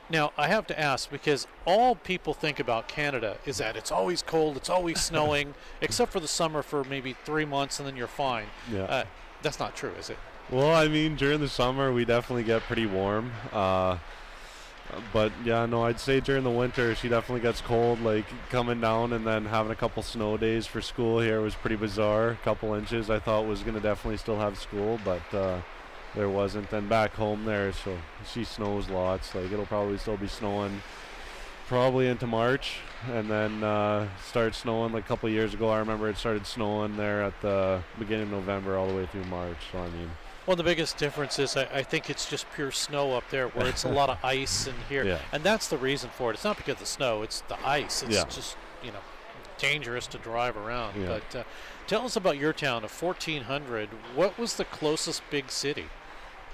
Now, I have to ask, because all people think about Canada is that it's always cold, it's always snowing, except for the summer for maybe 3 months, and then you're fine. Yeah. That's not true, is it? Well, I mean, during the summer, we definitely get pretty warm. But yeah, no, I'd say during the winter she definitely gets cold, like coming down and then having a couple snow days for school here was pretty bizarre. A couple inches I thought was going to definitely still have school, but there wasn't. Then back home there, so she snows lots. Like it'll probably still be snowing probably into March, and then start snowing like a couple years ago. I remember it started snowing there at the beginning of November all the way through March. So I mean, well, the biggest difference is I think it's just pure snow up there, where it's a lot of ice in here. Yeah. And that's the reason for it. It's not because of the snow, it's the ice. It's just, dangerous to drive around. Yeah. But tell us about your town of 1,400. What was the closest big city?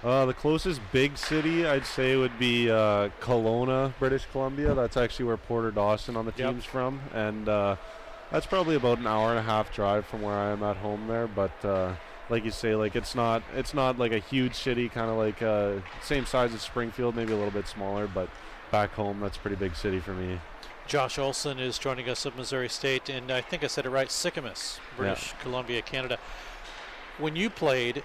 The closest big city I'd say would be Kelowna, British Columbia. That's actually where Porter Dawson on the team's from, and that's probably about an hour and a half drive from where I am at home there. But like you say, like it's not like a huge city, kind of like same size as Springfield, maybe a little bit smaller. But back home, that's a pretty big city for me. Josh Olson is joining us of Missouri State, and I think I said it right, Sycamus, British Columbia, Canada. When you played,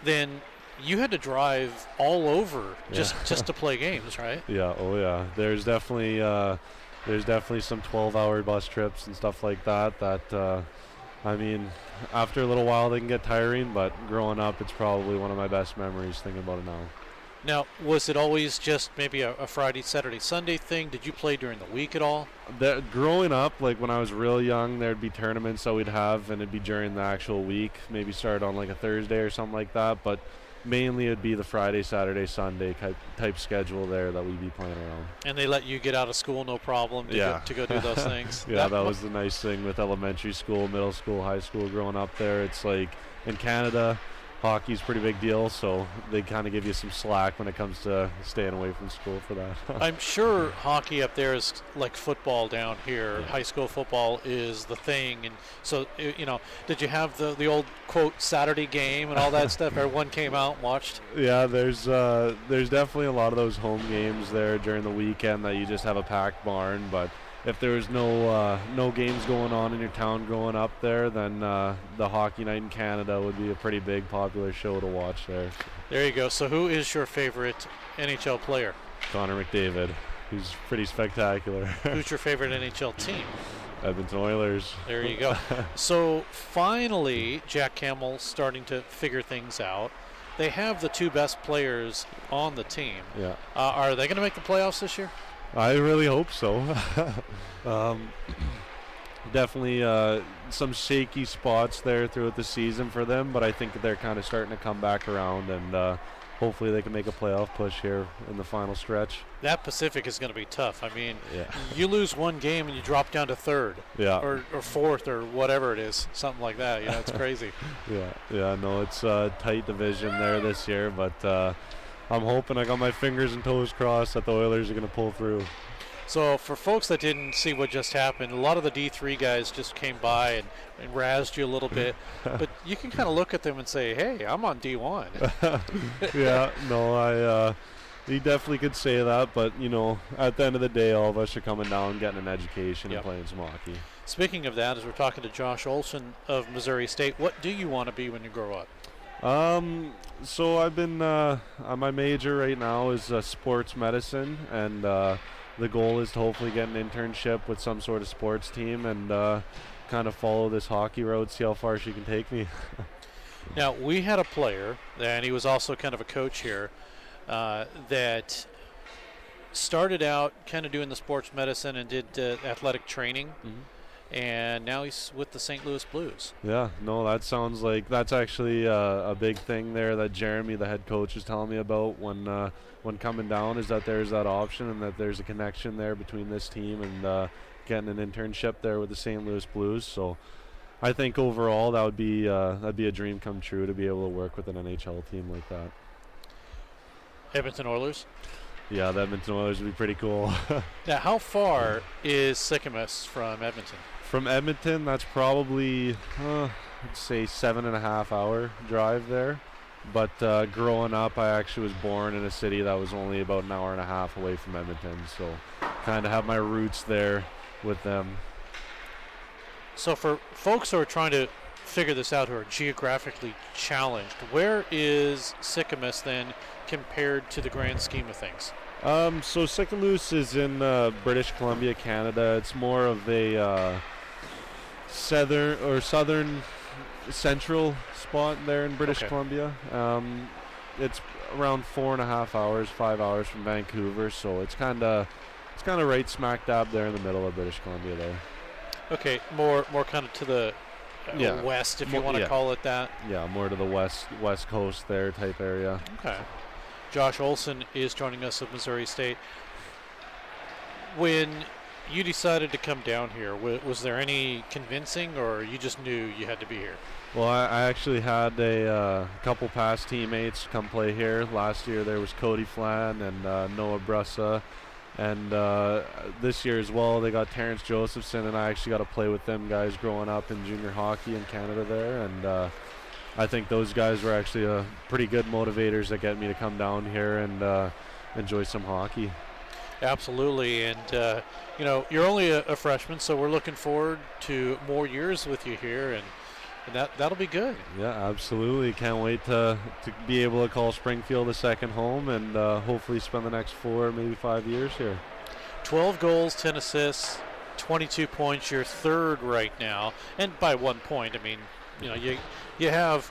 then you had to drive all over just to play games, right? Yeah, oh yeah. There's definitely some 12-hour bus trips and stuff like that. I mean, after a little while they can get tiring, but growing up, it's probably one of my best memories thinking about it now. Now, was it always just maybe a Friday, Saturday, Sunday thing? Did you play during the week at all? Growing up, like when I was real young, there'd be tournaments that we'd have, and it'd be during the actual week, maybe start on like a Thursday or something like that, but mainly it'd be the Friday, Saturday, Sunday type schedule there that we'd be playing around. And they let you get out of school no problem to go do those things? Yeah, that was the nice thing with elementary school, middle school, high school growing up there. It's like in Canada, hockey's a pretty big deal, so they kind of give you some slack when it comes to staying away from school for that. I'm sure hockey up there is like football down here. High school football is the thing, and so did you have the old quote Saturday game and all that stuff? Everyone came out and watched. Yeah, there's definitely a lot of those home games there during the weekend that you just have a packed barn, but if there was no games going on in your town growing up there, then the Hockey Night in Canada would be a pretty big popular show to watch there. There you go. So who is your favorite NHL player? Connor McDavid, who's pretty spectacular. Who's your favorite NHL team? Edmonton Oilers. There you go. So finally, Jack Camill's starting to figure things out. They have the two best players on the team. Yeah. Are they going to make the playoffs this year? I really hope so. Definitely some shaky spots there throughout the season for them, but I think they're kind of starting to come back around, and hopefully they can make a playoff push here in the final stretch. That Pacific is going to be tough. I mean, you lose one game and you drop down to third or fourth or whatever it is, something like that. It's crazy. No, it's a tight division there this year, but I'm hoping, I got my fingers and toes crossed that the Oilers are going to pull through. So for folks that didn't see what just happened, a lot of the D3 guys just came by and razzed you a little bit, but you can kind of look at them and say, hey, I'm on D1. You definitely could say that, but, at the end of the day, all of us are coming down, getting an education and playing some hockey. Speaking of that, as we're talking to Josh Olson of Missouri State, what do you want to be when you grow up? So I've been, my major right now is sports medicine, and the goal is to hopefully get an internship with some sort of sports team and kind of follow this hockey road, see how far she can take me. Now, we had a player, and he was also kind of a coach here, that started out kind of doing the sports medicine and did athletic training. Mm-hmm. And now he's with the St. Louis Blues. Yeah, no, that sounds like that's actually a big thing there that Jeremy, the head coach, is telling me about when coming down, is that there's that option and that there's a connection there between this team and getting an internship there with the St. Louis Blues. So I think overall that'd be a dream come true to be able to work with an NHL team like that. Edmonton Oilers? Yeah, the Edmonton Oilers would be pretty cool. Now, how far is Sycamus from Edmonton? From Edmonton, that's probably, I'd say 7.5 hour drive there. But growing up, I actually was born in a city that was only about an hour and a half away from Edmonton. So kind of have my roots there with them. So for folks who are trying to figure this out, who are geographically challenged, where is Sycamus then compared to the grand scheme of things? So Sycamus is in British Columbia, Canada. It's more of a southern central spot there in British Columbia. It's around 4.5 hours, 5 hours from Vancouver, so it's kind of right smack dab there in the middle of British Columbia there. Okay, more kind of to the west, if you want to call it that. Yeah, more to the west coast there type area. Okay. Josh Olson is joining us of Missouri State. When you decided to come down here, was there any convincing, or you just knew you had to be here? Well, I actually had a couple past teammates come play here. Last year there was Cody Flan and Noah Brussa. And this year as well, they got Terrence Josephson, and I actually got to play with them guys growing up in junior hockey in Canada there. And I think those guys were actually pretty good motivators that get me to come down here and enjoy some hockey. Absolutely, and you know, you're only a freshman, so we're looking forward to more years with you here, and that'll be good. Yeah, absolutely. Can't wait to be able to call Springfield a second home and hopefully spend the next 4, maybe 5 years here. 12 goals, 10 assists, 22 points. You're third right now, and by 1 point. I mean, you know, you have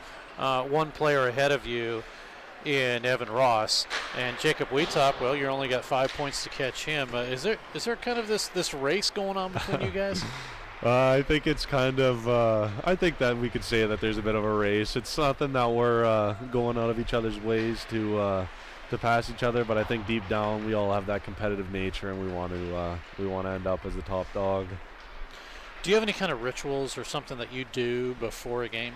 one player ahead of you in Evan Ross, and Jacob Wheatop. Well, you only got 5 points to catch him. Is there kind of this race going on between you guys? I think it's kind of, I think that we could say that there's a bit of a race. It's nothing that we're going out of each other's ways to pass each other, but I think deep down we all have that competitive nature, and we want to end up as the top dog. Do you have any kind of rituals or something that you do before a game?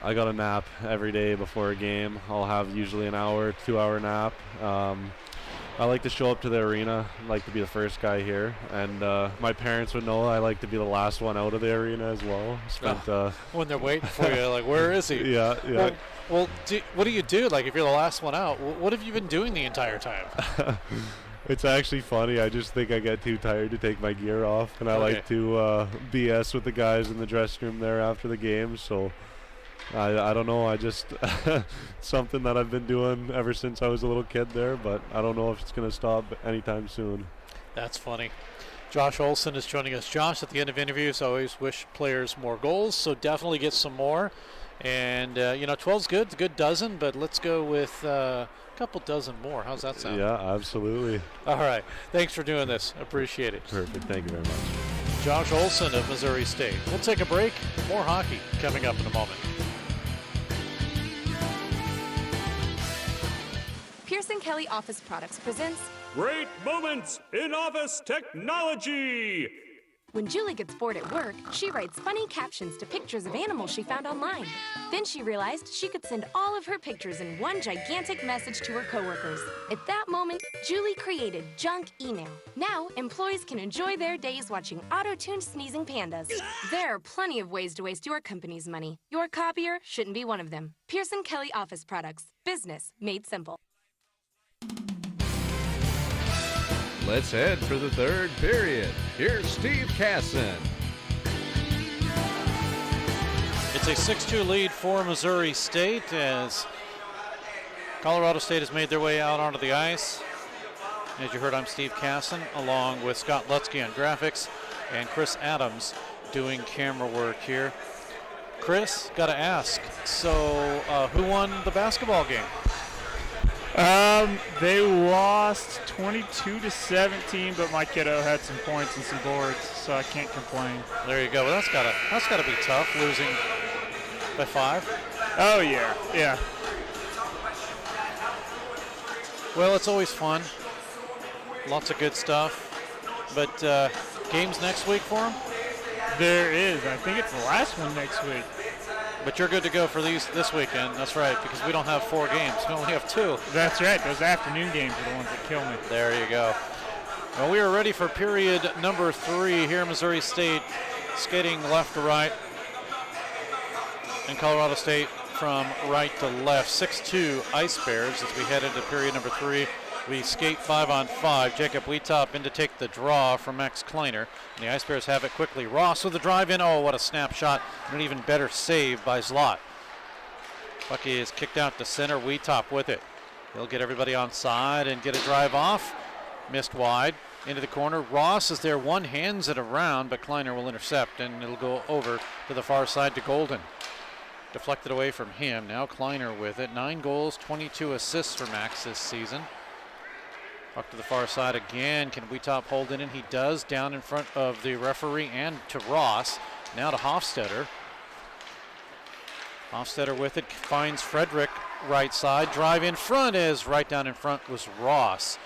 I got a nap every day before a game. I'll have usually an hour, 2-hour nap. I like to show up to the arena. I like to be the first guy here, and my parents would know I like to be the last one out of the arena as well. When they're waiting for you, like, where is he? Yeah. Well, what do you do? Like, if you're the last one out, what have you been doing the entire time? It's actually funny. I just think I get too tired to take my gear off, and I like to BS with the guys in the dressing room there after the game. So I don't know. I just something that I've been doing ever since I was a little kid there, but I don't know if it's going to stop anytime soon. That's funny. Josh Olson is joining us. Josh, at the end of interviews, I always wish players more goals, so definitely get some more. And, 12's good. It's a good dozen, but let's go with a couple dozen more. How's that sound? Yeah, absolutely. All right. Thanks for doing this. Appreciate it. Perfect. Thank you very much. Josh Olson of Missouri State. We'll take a break. More hockey coming up in a moment. Pearson Kelly Office Products presents Great Moments in Office Technology. When Julie gets bored at work, she writes funny captions to pictures of animals she found online. Then she realized she could send all of her pictures in one gigantic message to her coworkers. At that moment, Julie created junk email. Now, employees can enjoy their days watching auto-tuned sneezing pandas. There are plenty of ways to waste your company's money. Your copier shouldn't be one of them. Pearson Kelly Office Products. Business made simple. Let's head for the third period. Here's Steve Casson. It's a 6-2 lead for Missouri State as Colorado State has made their way out onto the ice. As you heard, I'm Steve Casson, along with Scott Lutzke on graphics and Chris Adams doing camera work here. Chris, got to ask, so who won the basketball game? They lost 22-17, but my kiddo had some points and some boards, so I can't complain. There you go. Well, that's gotta be tough, losing by 5. Oh yeah. Well, it's always fun. Lots of good stuff. But games next week for them? There is. I think it's the last one next week. But you're good to go for this weekend. That's right, because we don't have 4 games. We only have 2. That's right. Those afternoon games are the ones that kill me. There you go. Well, we are ready for period number 3 here in Missouri State, skating left to right, and Colorado State from right to left. 6-2 Ice Bears as we head into period number 3. We skate 5-on-5. Jacob Wheatop in to take the draw from Max Kleiner. And the Ice Bears have it quickly. Ross with the drive in. Oh, what a snapshot. And an even better save by Zlot. Bucky is kicked out to center. Wheatop with it. He'll get everybody on side and get a drive off. Missed wide. Into the corner. Ross is there. One hands it around, but Kleiner will intercept. And it'll go over to the far side to Golden. Deflected away from him. Now Kleiner with it. 9 goals, 22 assists for Max this season. Up to the far side again. Can Wheatop hold it in? He does, down in front of the referee and to Ross. Now to Hofstetter. Hofstetter with it, finds Frederick right side. Drive in front as right down in front was Ross.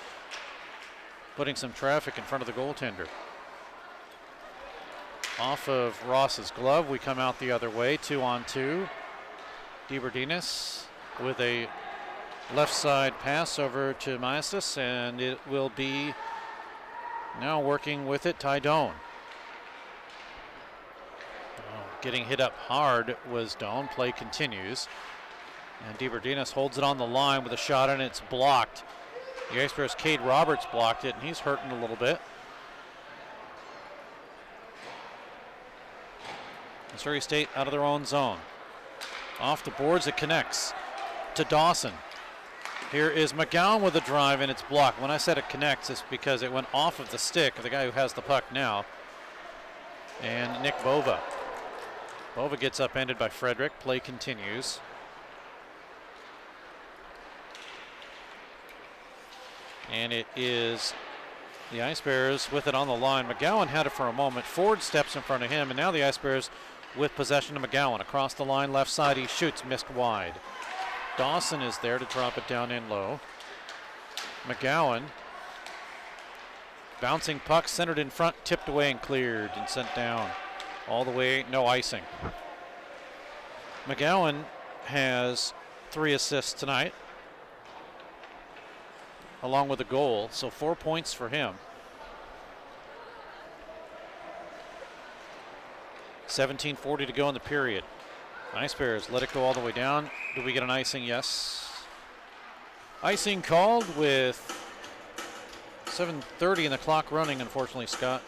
Putting some traffic in front of the goaltender. off of Ross's glove. We come out the other way, 2-on-2. DeBerdinas with a left side pass over to Maestas, and it will be now working with it, Tydone. Getting hit up hard was Doan. Play continues. And DeBerdinas holds it on the line with a shot, and it's blocked. The Ice Bears' Cade Roberts blocked it, and he's hurting a little bit. Missouri State out of their own zone. Off the boards, it connects to Dawson. Here is McGowan with a drive, and it's blocked. When I said it connects, it's because it went off of the stick of the guy who has the puck now. And Nick Bova. Bova gets upended by Frederick. Play continues. And it is the Ice Bears with it on the line. McGowan had it for a moment. Ford steps in front of him, and now the Ice Bears with possession of McGowan. Across the line, left side, he shoots, missed wide. Dawson is there to drop it down in low. McGowan, bouncing puck, centered in front, tipped away and cleared and sent down. All the way, no icing. McGowan has 3 assists tonight, along with a goal, so 4 points for him. 17:40 to go in the period. Ice Bears let it go all the way down. Do we get an icing? Yes. Icing called with 7:30 and the clock running, unfortunately, Scott.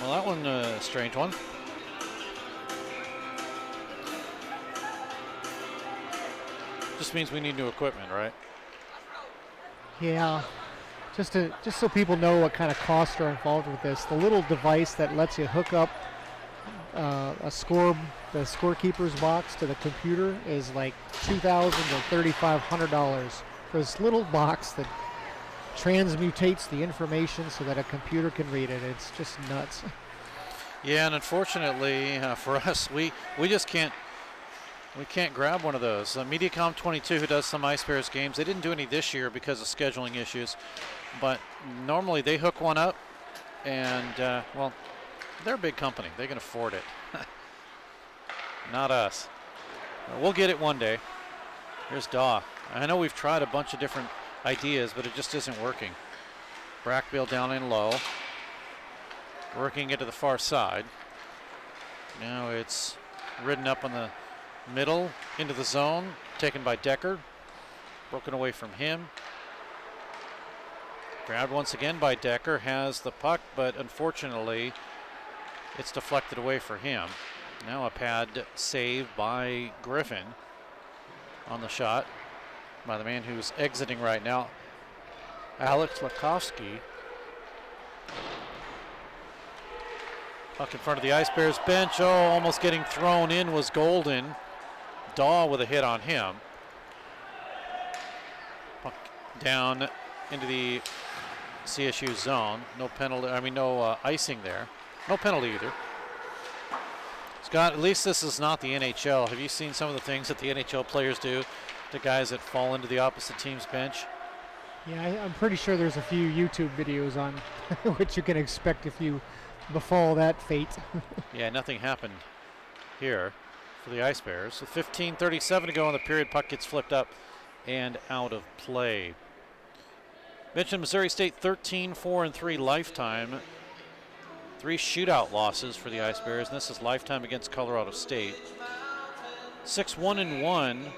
Well, that one, a strange one. Just means we need new equipment, right? Yeah, just so people know what kind of costs are involved with this. The little device that lets you hook up the scorekeeper's box to the computer is like $2,000 to $3,500 for this little box that transmutates the information so that a computer can read it. It's just nuts. Yeah, and unfortunately for us, we just can't. We can't grab one of those. Mediacom 22, who does some Ice Bears games, they didn't do any this year because of scheduling issues, but normally they hook one up, and well, they're a big company. They can afford it. Not us. We'll get it one day. Here's Daw. I know we've tried a bunch of different ideas, but it just isn't working. Brackbill down in low. Working it to the far side. Now it's ridden up on the middle into the zone, taken by Decker. Broken away from him. Grabbed once again by Decker, has the puck, but unfortunately it's deflected away for him. Now a pad save by Griffin on the shot by the man who's exiting right now, Alex Lakowski. Puck in front of the Ice Bears bench. Oh, almost getting thrown in was Golden. Daw with a hit on him. Puck down into the CSU zone. No penalty, no icing there. No penalty either. Scott, at least this is not the NHL. Have you seen some of the things that the NHL players do to guys that fall into the opposite team's bench? Yeah, I'm pretty sure there's a few YouTube videos on what you can expect if you befall that fate. Yeah, nothing happened here for the Ice Bears. With 15:37 to go in the period, puck gets flipped up and out of play. Mentioned Missouri State 13-4-3 lifetime. 3 shootout losses for the Ice Bears, and this is lifetime against Colorado State. 6-1-1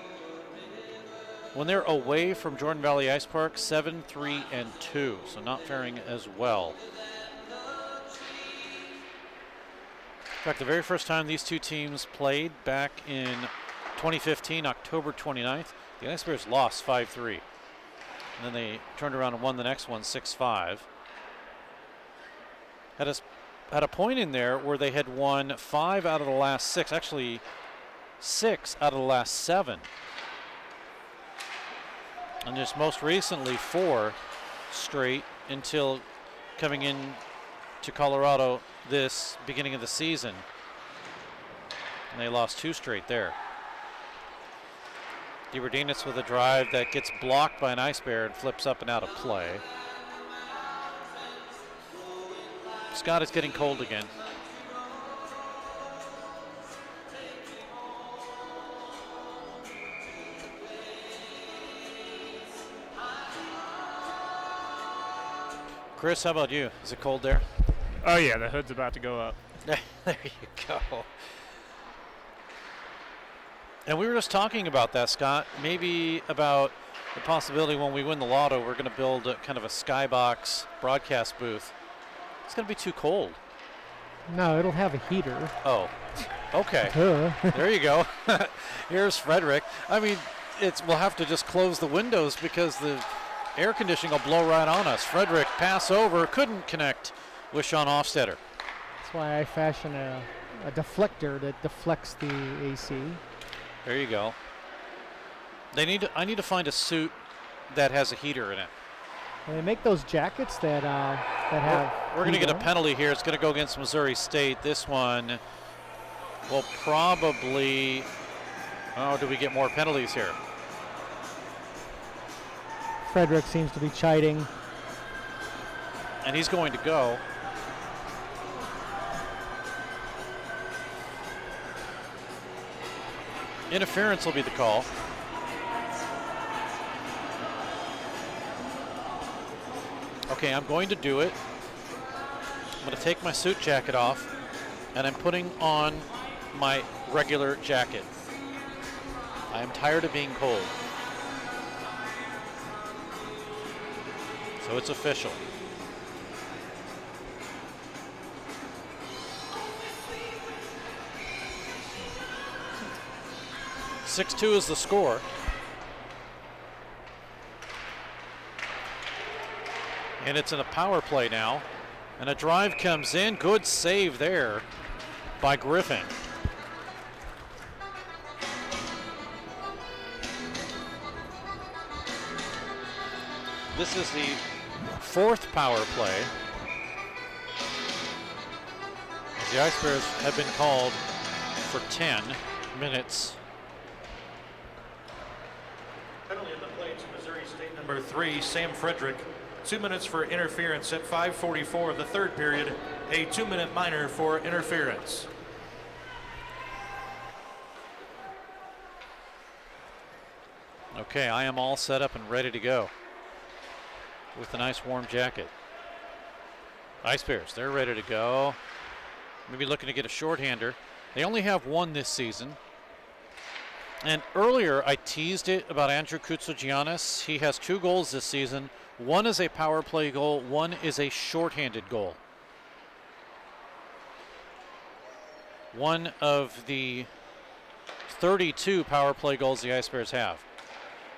when they're away from Jordan Valley Ice Park. 7-3-2, so not faring as well. In fact, the very first time these two teams played back in 2015, October 29th, the Ice Bears lost 5-3. And then they turned around and won the next one 6-5. Had a point in there where they had won 5 out of the last 6, actually 6 out of the last 7. And just most recently 4 straight until coming in to Colorado this beginning of the season. And they lost 2 straight there. DeBerdinis with a drive that gets blocked by an Ice Bear and flips up and out of play. Scott is getting cold again. Chris, how about you? Is it cold there? Oh yeah, the hood's about to go up. There you go. And we were just talking about that, Scott. Maybe about the possibility when we win the lotto, we're going to build a kind of a skybox broadcast booth. It's going to be too cold. No, it'll have a heater. Oh, okay. There you go. Here's Frederick. I mean, we'll have to just close the windows because the air conditioning will blow right on us. Frederick pass over, couldn't connect with Sean Hofstetter. That's why I fashion a deflector that deflects the AC. There you go. I need to find a suit that has a heater in it. And they make those jackets that have. We're going to get a penalty here. It's going to go against Missouri State. This one will probably. Oh, do we get more penalties here? Frederick seems to be chiding. And he's going to go. Interference will be the call. Okay, I'm going to do it. I'm going to take my suit jacket off, and I'm putting on my regular jacket. I am tired of being cold. So it's official. (6-2) is the score. And it's in a power play now. And a drive comes in. Good save there by Griffin. This is the fourth power play. As the Ice Bears have been called for 10 minutes. Penalty in the play to Missouri State number 3, Sam Frederick. 2 minutes for interference at 5:44 of the third period. A 2-minute minor for interference. Okay, I am all set up and ready to go with a nice warm jacket. Ice Bears, they're ready to go. Maybe looking to get a shorthander. They only have one this season. And earlier I teased it about Andrew Koutsogiannis. He has 2 goals this season. One is a power play goal, one is a shorthanded goal. One of the 32 power play goals the Ice Bears have.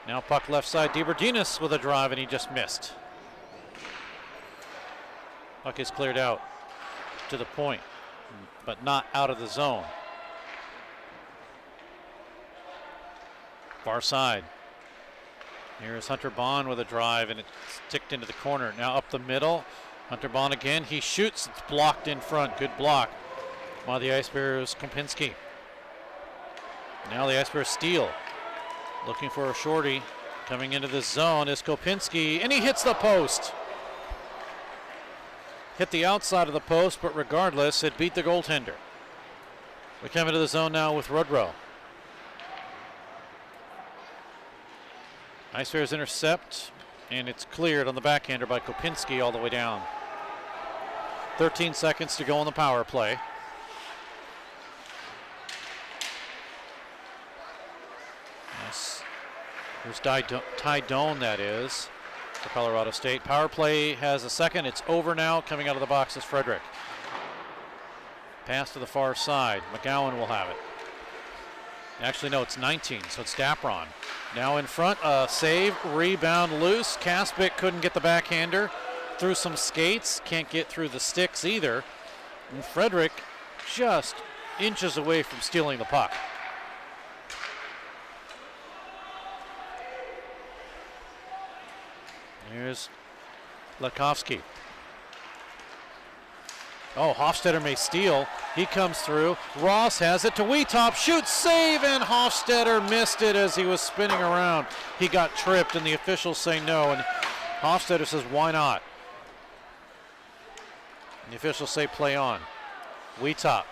Now puck left side, DeBerdinis with a drive, and he just missed. Puck is cleared out to the point, but not out of the zone. Far side. Here's Hunter Bond with a drive, and it's ticked into the corner. Now up the middle. Hunter Bond again. He shoots. It's blocked in front. Good block by the Ice Bears, Kopinski. Now the Ice Bears steal. Looking for a shorty. Coming into the zone is Kopinski, and he hits the post. Hit the outside of the post, but regardless, it beat the goaltender. We come into the zone now with Rudrow. Ice Bears intercept, and it's cleared on the backhander by Kopinski all the way down. 13 seconds to go on the power play. Yes. Here's Ty Doan, that is, for Colorado State. Power play has a second. It's over now. Coming out of the box is Frederick. Pass to the far side. McGowan will have it. Actually, no, it's 19, so it's Dapron. Now in front, save, rebound loose. Kaspic couldn't get the backhander. Through some skates, can't get through the sticks either. And Frederick just inches away from stealing the puck. Here's Latkovsky. Oh, Hofstetter may steal. He comes through. Ross has it to Wheatop. Shoots, save, and Hofstetter missed it as he was spinning around. He got tripped, and the officials say no, and Hofstetter says, why not? And the officials say play on. Wheatop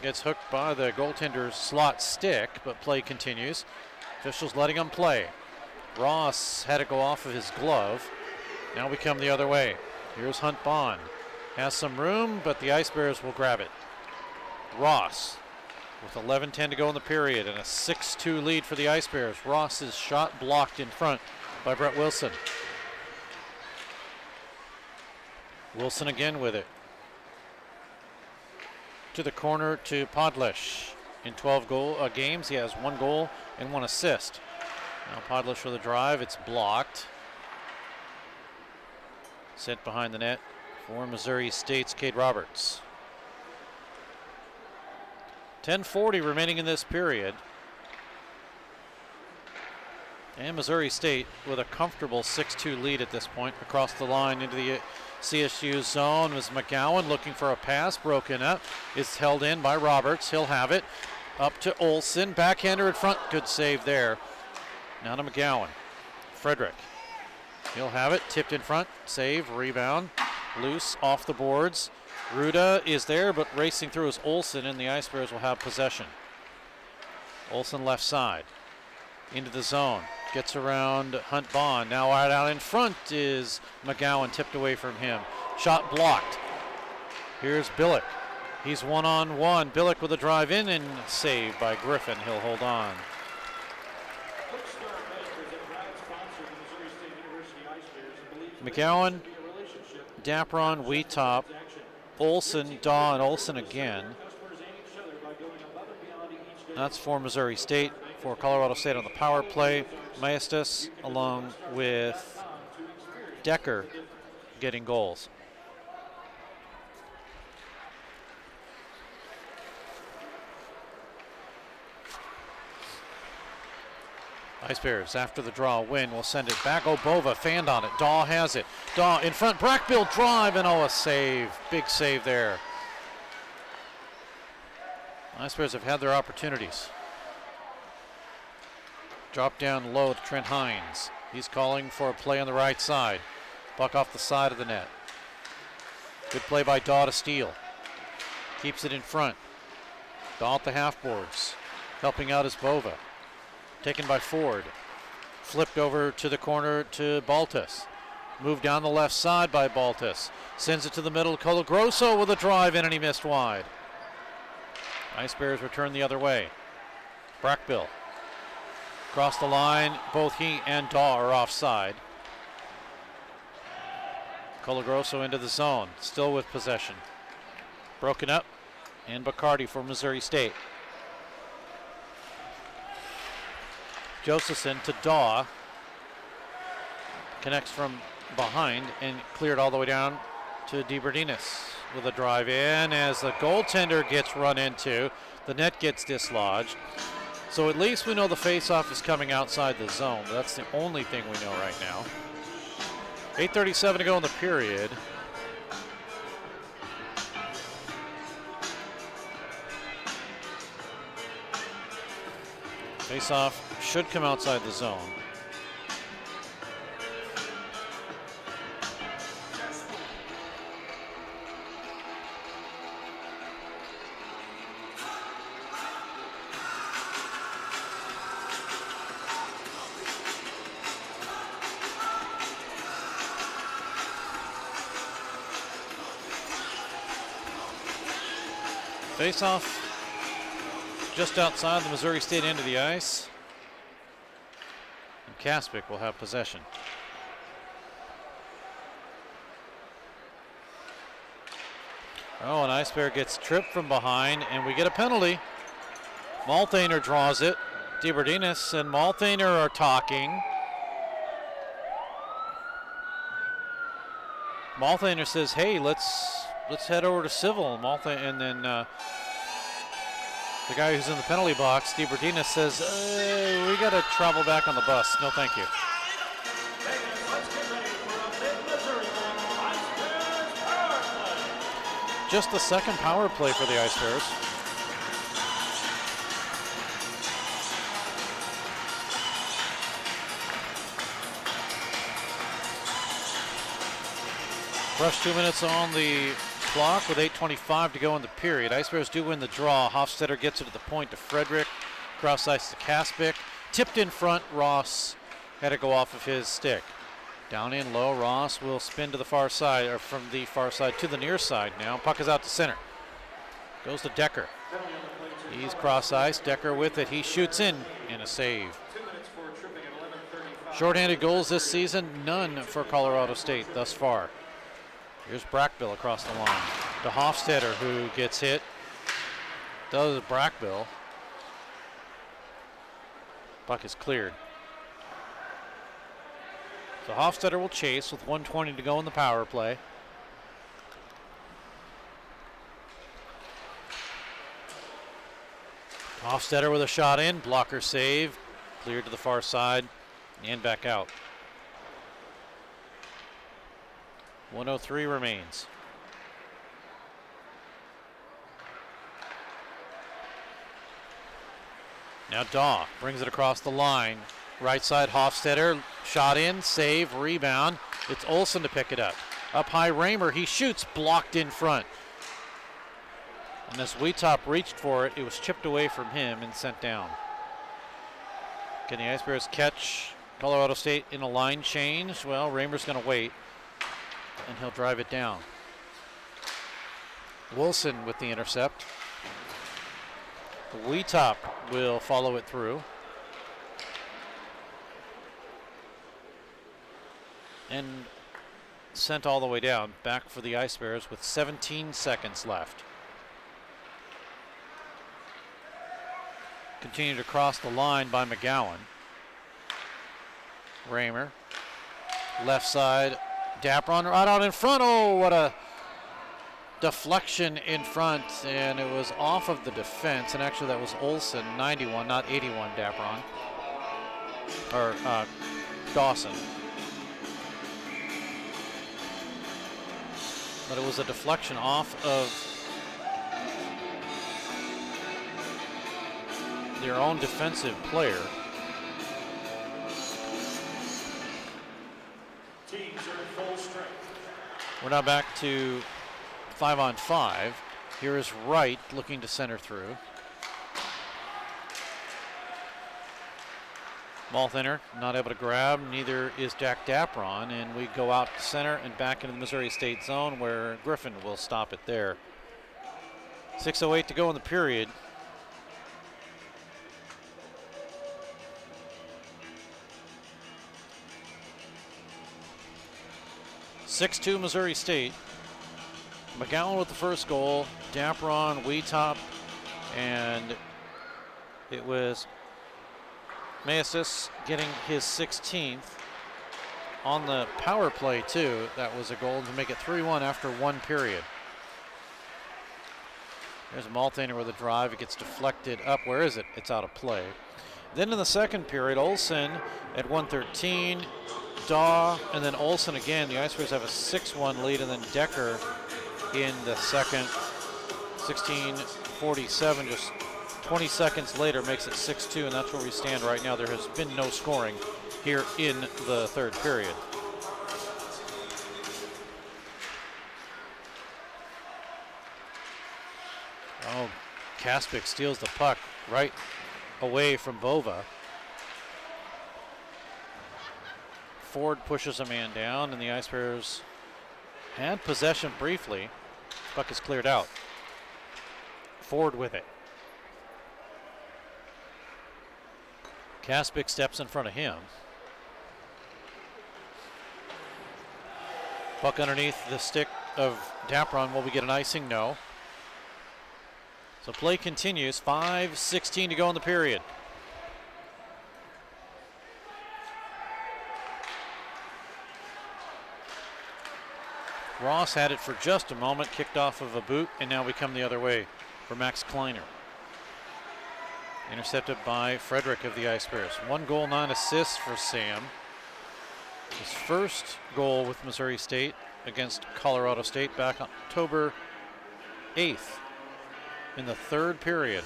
gets hooked by the goaltender's slot stick, but play continues. Officials letting him play. Ross had to go off of his glove. Now we come the other way. Here's Hunt Bond. Has some room, but the Ice Bears will grab it. Ross with 11:10 to go in the period and a 6-2 lead for the Ice Bears. Ross's shot blocked in front by Brett Wilson. Wilson again with it. To the corner to Podlish. In 12 games, he has 1 goal and 1 assist. Now Podlish for the drive. It's blocked. Sent behind the net for Missouri State's Cade Roberts. 10:40 remaining in this period. And Missouri State with a comfortable 6-2 lead at this point. Across the line into the CSU zone was McGowan looking for a pass, broken up. It's held in by Roberts. He'll have it. Up to Olsen. Backhander in front. Good save there. Now to McGowan. Frederick. He'll have it. Tipped in front. Save. Rebound. Loose off the boards. Ruda is there, but racing through is Olsen, and the Ice Bears will have possession. Olsen left side. Into the zone. Gets around Hunt Bond. Now right out in front is McGowan, tipped away from him. Shot blocked. Here's Billick. He's one-on-one. Billick with a drive in and saved by Griffin. He'll hold on. McGowan, Dapron, Wheatop, Olsen, Daw, and Olsen again. That's for Missouri State. For Colorado State on the power play, Maestas along with Decker getting goals. Ice Bears after the draw win will send it back. Bova fanned on it. Daw has it. Daw in front. Brackbill drive and a save. Big save there. Ice Bears have had their opportunities. Drop down low to Trent Hines. He's calling for a play on the right side. Puck off the side of the net. Good play by Daw to steal. Keeps it in front. Daw at the half boards. Helping out is Bova. Taken by Ford. Flipped over to the corner to Baltus. Moved down the left side by Baltus. Sends it to the middle. Colagrosso with a drive in and he missed wide. Ice Bears return the other way. Brackbill. Across the line, both he and Daw are offside. Colagrosso into the zone, still with possession. Broken up, and Bacardi for Missouri State. Josephson to Daw. Connects from behind and cleared all the way down to DeBerdinis with a drive in as the goaltender gets run into. The net gets dislodged. So at least we know the faceoff is coming outside the zone. That's the only thing we know right now. 8:37 to go in the period. Faceoff should come outside the zone. Face-off just outside the Missouri State end of the ice. And Kaspic will have possession. Oh, and Ice Bear gets tripped from behind, and we get a penalty. Malthaner draws it. DeBerdinis and Malthaner are talking. Malthaner says, hey, let's head over to civil. And then the guy who's in the penalty box, DeBerdinis, says, we got to travel back on the bus. No, thank you. just the second power play for the Ice Bears. Fresh 2 minutes on the clock with 8:25 to go in the period. Ice Bears do win the draw. Hofstetter gets it to the point to Frederick. Cross ice to Kaspic. Tipped in front. Ross had to go off of his stick. Down in low. Ross will spin to the far side, or from the far side to the near side now. Puck is out to center. Goes to Decker. He's cross ice. Decker with it. He shoots in a save. Shorthanded goals this season, none for Colorado State thus far. Here's Brackbill across the line to Hofstetter, who gets hit. Does Brackbill. Puck is cleared. So Hofstetter will chase with 1:20 to go in the power play. Hofstetter with a shot in, blocker save, cleared to the far side and back out. 1:03 remains. Now Daw brings it across the line. Right side Hofstetter, shot in, save, rebound. It's Olsen to pick it up. Up high Raymer, he shoots, blocked in front. And as Wheatop reached for it, it was chipped away from him and sent down. Can the Ice Bears catch Colorado State in a line change? Well, Raymer's going to wait, and he'll drive it down. Wilson with the intercept. Wheatop will follow it through. And sent all the way down, back for the Ice Bears with 17 seconds left. Continued to cross the line by McGowan. Raymer, left side, Dapron right out in front. Oh, what a deflection in front, and it was off of the defense, and actually that was Olsen, 91, not 81, Dapron, or Dawson. But it was a deflection off of their own defensive player. Teams are at full strength. We're now back to 5-on-5. Here is Wright looking to center through. Malthaner not able to grab, neither is Jack Dapron, and we go out to center and back into the Missouri State zone where Griffin will stop it there. 6:08 to go in the period. (6-2) Missouri State. McGowan with the first goal, Dapron, Wheatop, and it was Maestas getting his 16th on the power play too. That was a goal to make it 3-1 after one period. There's Malthaner with a drive. It gets deflected up. Where is it? It's out of play. Then in the second period, Olsen at 1:13, Daw, and then Olsen again. The Ice Bears have a 6-1 lead, and then Decker in the second, 16:47, just 20 seconds later makes it 6-2, and that's where we stand right now. There has been no scoring here in the third period. Oh, Kaspic steals the puck right away from Bova. Ford pushes a man down, and the Ice Bears had possession briefly. Puck is cleared out. Ford with it. Kaspic steps in front of him. Puck underneath the stick of Dapron. Will we get an icing? No. So play continues. 5:16 to go in the period. Ross had it for just a moment, kicked off of a boot, and now we come the other way for Max Kleiner. Intercepted by Frederick of the Ice Bears. 1 goal, 9 assists for Sam. His first goal with Missouri State against Colorado State back October 8th in the third period.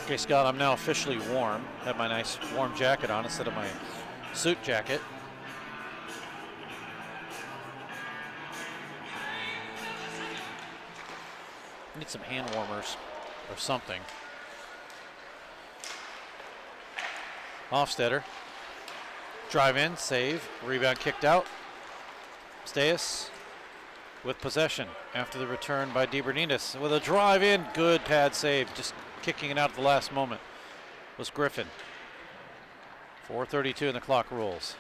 Okay, Scott, I'm now officially warm. Have my nice warm jacket on instead of my suit jacket. Need some hand warmers or something. Hofstetter. Drive in, save, rebound kicked out. Steas with possession after the return by DeBerninas with a drive in. Good pad save, just kicking it out at the last moment was Griffin. 4:32 and the clock rolls.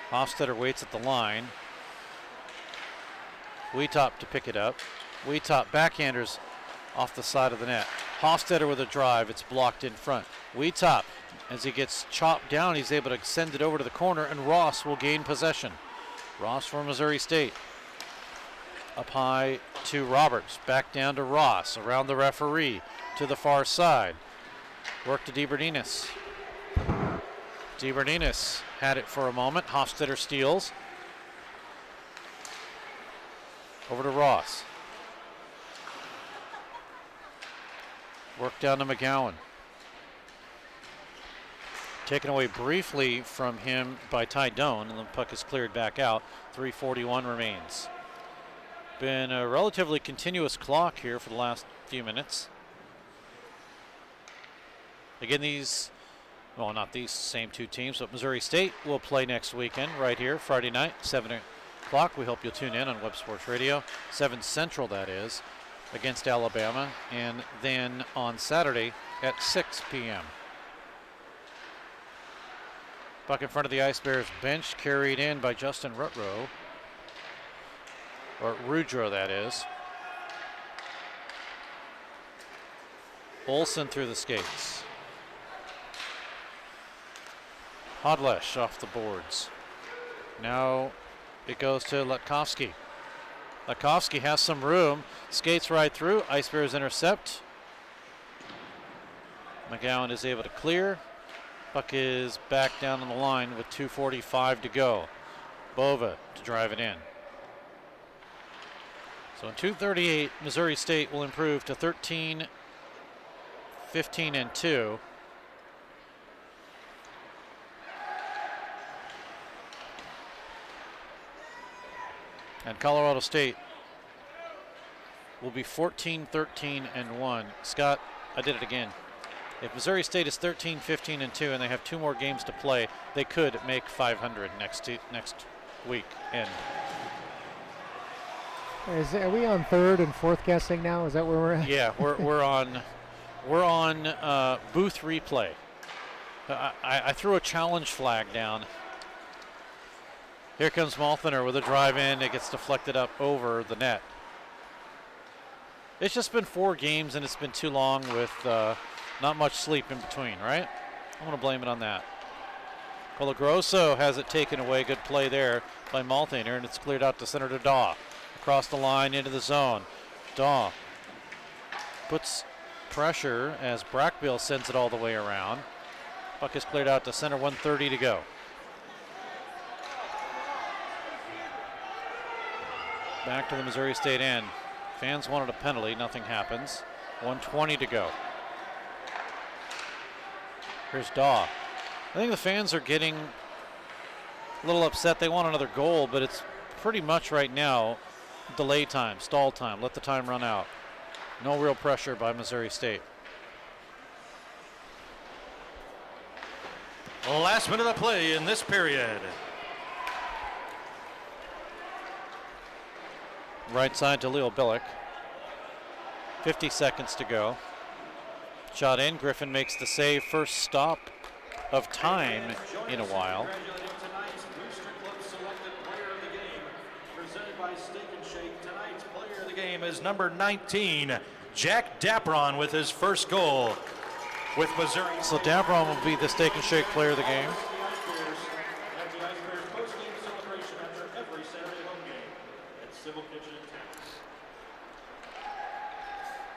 Hofstetter waits at the line. Wheatop to pick it up. Wheatop backhanders off the side of the net. Hofstetter with a drive, it's blocked in front. Wheatop, as he gets chopped down, he's able to send it over to the corner, and Ross will gain possession. Ross for Missouri State. Up high to Roberts, back down to Ross, around the referee, to the far side. Work to DeBerninas. DeBerninas had it for a moment. Hofstetter steals. Over to Ross. Work down to McGowan. Taken away briefly from him by Ty Doan, and the puck is cleared back out. 3:41 remains. Been a relatively continuous clock here for the last few minutes. Again, these, well, not these same two teams, but Missouri State will play next weekend right here, Friday night, 7 o'clock. We hope you'll tune in on Web Sports Radio, 7 Central that is, against Alabama, and then on Saturday at 6 p.m. Puck in front of the Ice Bears bench, carried in by Justin Rutrow, or Rudro that is. Olsen through the skates. Hodlesh off the boards. Now it goes to Latkovsky. Latkovsky has some room, skates right through, Ice Bears intercept. McGowan is able to clear. Puck is back down on the line with 2:45 to go. Bova to drive it in. So in 2:38, Missouri State will improve to 13, 15, and 2. And Colorado State will be 14, 13, and 1. Scott, I did it again. If Missouri State is 13, 15, and 2, and they have 2 more games to play, they could make 500 next week. And are we on third and fourth guessing now? Is that where we're at? yeah, we're on booth replay. I threw a challenge flag down. Here comes Malthaner with a drive in. It gets deflected up over the net. It's just been 4 games, and it's been too long with not much sleep in between, right? I'm going to blame it on that. Colagrosso has it taken away. Good play there by Malthaner, and it's cleared out to center to Daw. Across the line into the zone. Daw puts pressure as Brackbill sends it all the way around. Puck is cleared out to center, 1:30 to go. Back to the Missouri State end. Fans wanted a penalty, nothing happens. 1:20 to go. Here's Daw. I think the fans are getting a little upset. They want another goal, but it's pretty much right now delay time, stall time, let the time run out. No real pressure by Missouri State. Last minute of play in this period. Right side to Leo Billick. 50 seconds to go. Shot in, Griffin makes the save. First stop of time in a while. Player of the game is number 19, Jack Dapron, with his first goal with Missouri. So Dapron will be the Steak and Shake player of the game.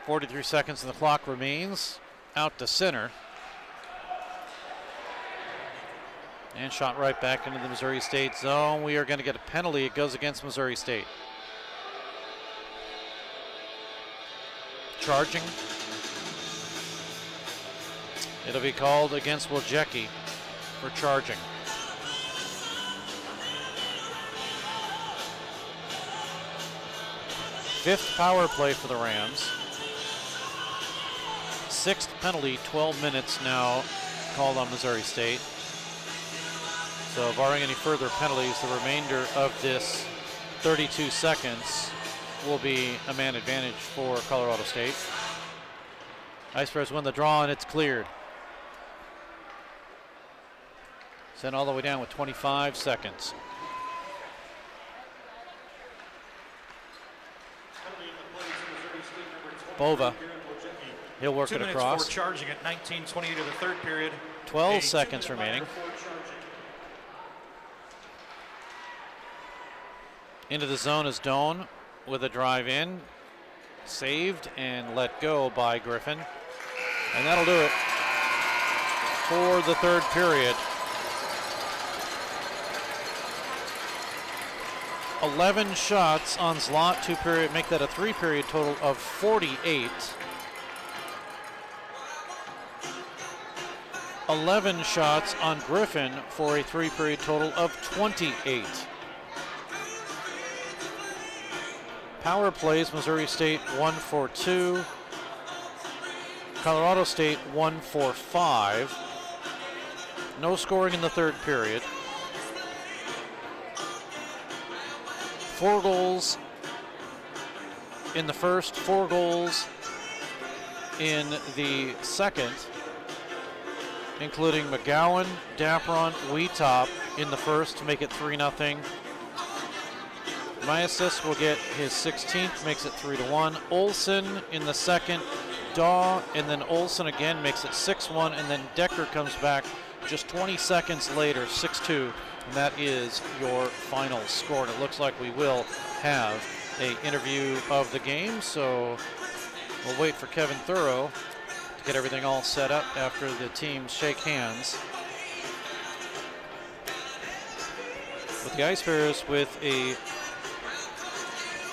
43 seconds and the clock remains. Out to center. And shot right back into the Missouri State zone. We are going to get a penalty. It goes against Missouri State. Charging. It'll be called against Wojcicki for charging. Fifth power play for the Rams. Sixth penalty, 12 minutes now called on Missouri State. So barring any further penalties, the remainder of this 32 seconds will be a man advantage for Colorado State. Ice Bears win the draw and it's cleared. Sent all the way down with 25 seconds. Bova. He'll work it across. 2 minutes for charging at 19:28 of the third period. 12 seconds remaining. Into the zone is Doan with a drive in. Saved and let go by Griffin. And that'll do it for the third period. 11 shots on Zlot, 2 period, make that a 3-period total of 48. 11 shots on Griffin for a 3-period total of 28. Power plays, Missouri State 1 for 2. Colorado State 1 for 5. No scoring in the third period. 4 goals in the first, 4 goals in the second, including McGowan, Dapron, Wheatop in the first to make it 3-0. Myassis will get his 16th, makes it 3-1. Olsen in the second, Daw, and then Olsen again makes it 6-1, and then Decker comes back just 20 seconds later, 6-2, and that is your final score. And it looks like we will have an interview of the game, so we'll wait for Kevin Thorough to get everything all set up after the teams shake hands. With the Ice Bears with a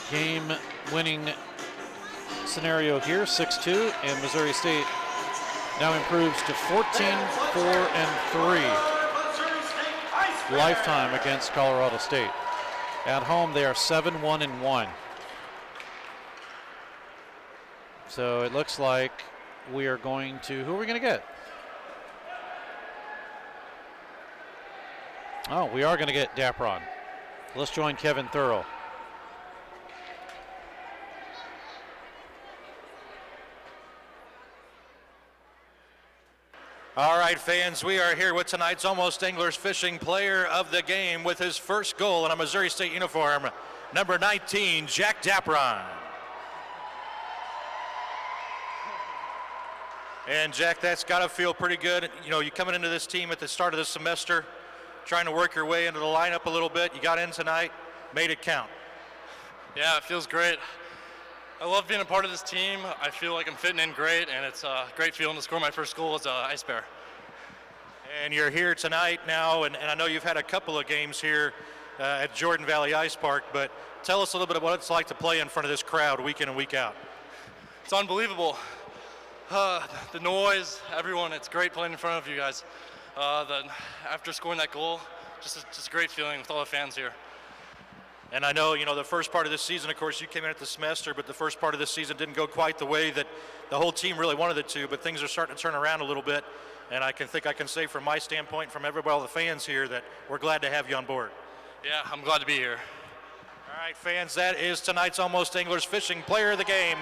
game-winning scenario here, 6-2, and Missouri State now improves to 14-4-3 lifetime against Colorado State. At home, they are 7-1-1. So it looks like we are going to, who are we going to get? Oh, we are going to get Dapron. Let's join Kevin Thorough. All right, fans, we are here with tonight's Almost Anglers Fishing Player of the Game with his first goal in a Missouri State uniform, number 19, Jack Dapron. And Jack, that's got to feel pretty good. You know, you coming into this team at the start of the semester, trying to work your way into the lineup a little bit. You got in tonight, made it count. Yeah, it feels great. I love being a part of this team. I feel like I'm fitting in great, and it's a great feeling to score my first goal as an Ice Bear. And you're here tonight now, and I know you've had a couple of games here at Jordan Valley Ice Park, but tell us a little bit about what it's like to play in front of this crowd week in and week out. It's unbelievable. The noise, everyone, it's great playing in front of you guys. After scoring that goal, just a great feeling with all the fans here. And I know, you know, the first part of this season, of course, you came in at the semester, but the first part of this season didn't go quite the way that the whole team really wanted it to, but things are starting to turn around a little bit. And I can say from my standpoint, from everybody, all the fans here, that we're glad to have you on board. Yeah, I'm glad to be here. All right, fans, that is tonight's Almost Anglers Fishing Player of the Game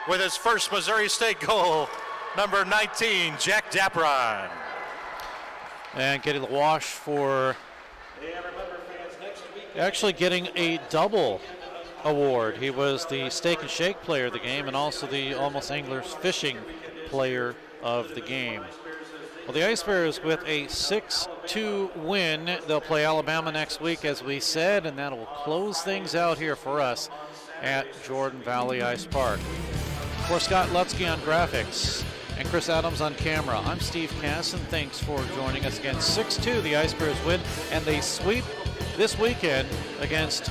with his first Missouri State goal, number 19, Jack Dapron. And getting the wash for actually getting a double award. He was the Steak and Shake Player of the Game and also the Almost Anglers Fishing Player of the Game. Well, the Ice Bears with a 6-2 win. They'll play Alabama next week, as we said, and that'll close things out here for us at Jordan Valley Ice Park. For Scott Lutzke on graphics and Chris Adams on camera. I'm Steve Casson. Thanks for joining us again. 6-2, the Ice Bears win, and they sweep this weekend against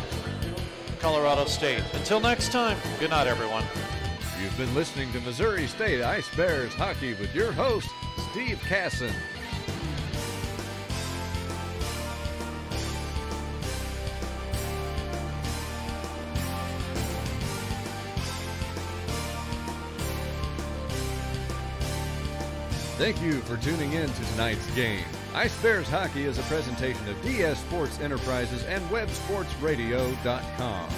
Colorado State. Until next time, good night, everyone. You've been listening to Missouri State Ice Bears hockey with your host, Steve Casson. Thank you for tuning in to tonight's game. Ice Bears Hockey is a presentation of DS Sports Enterprises and WebSportsRadio.com.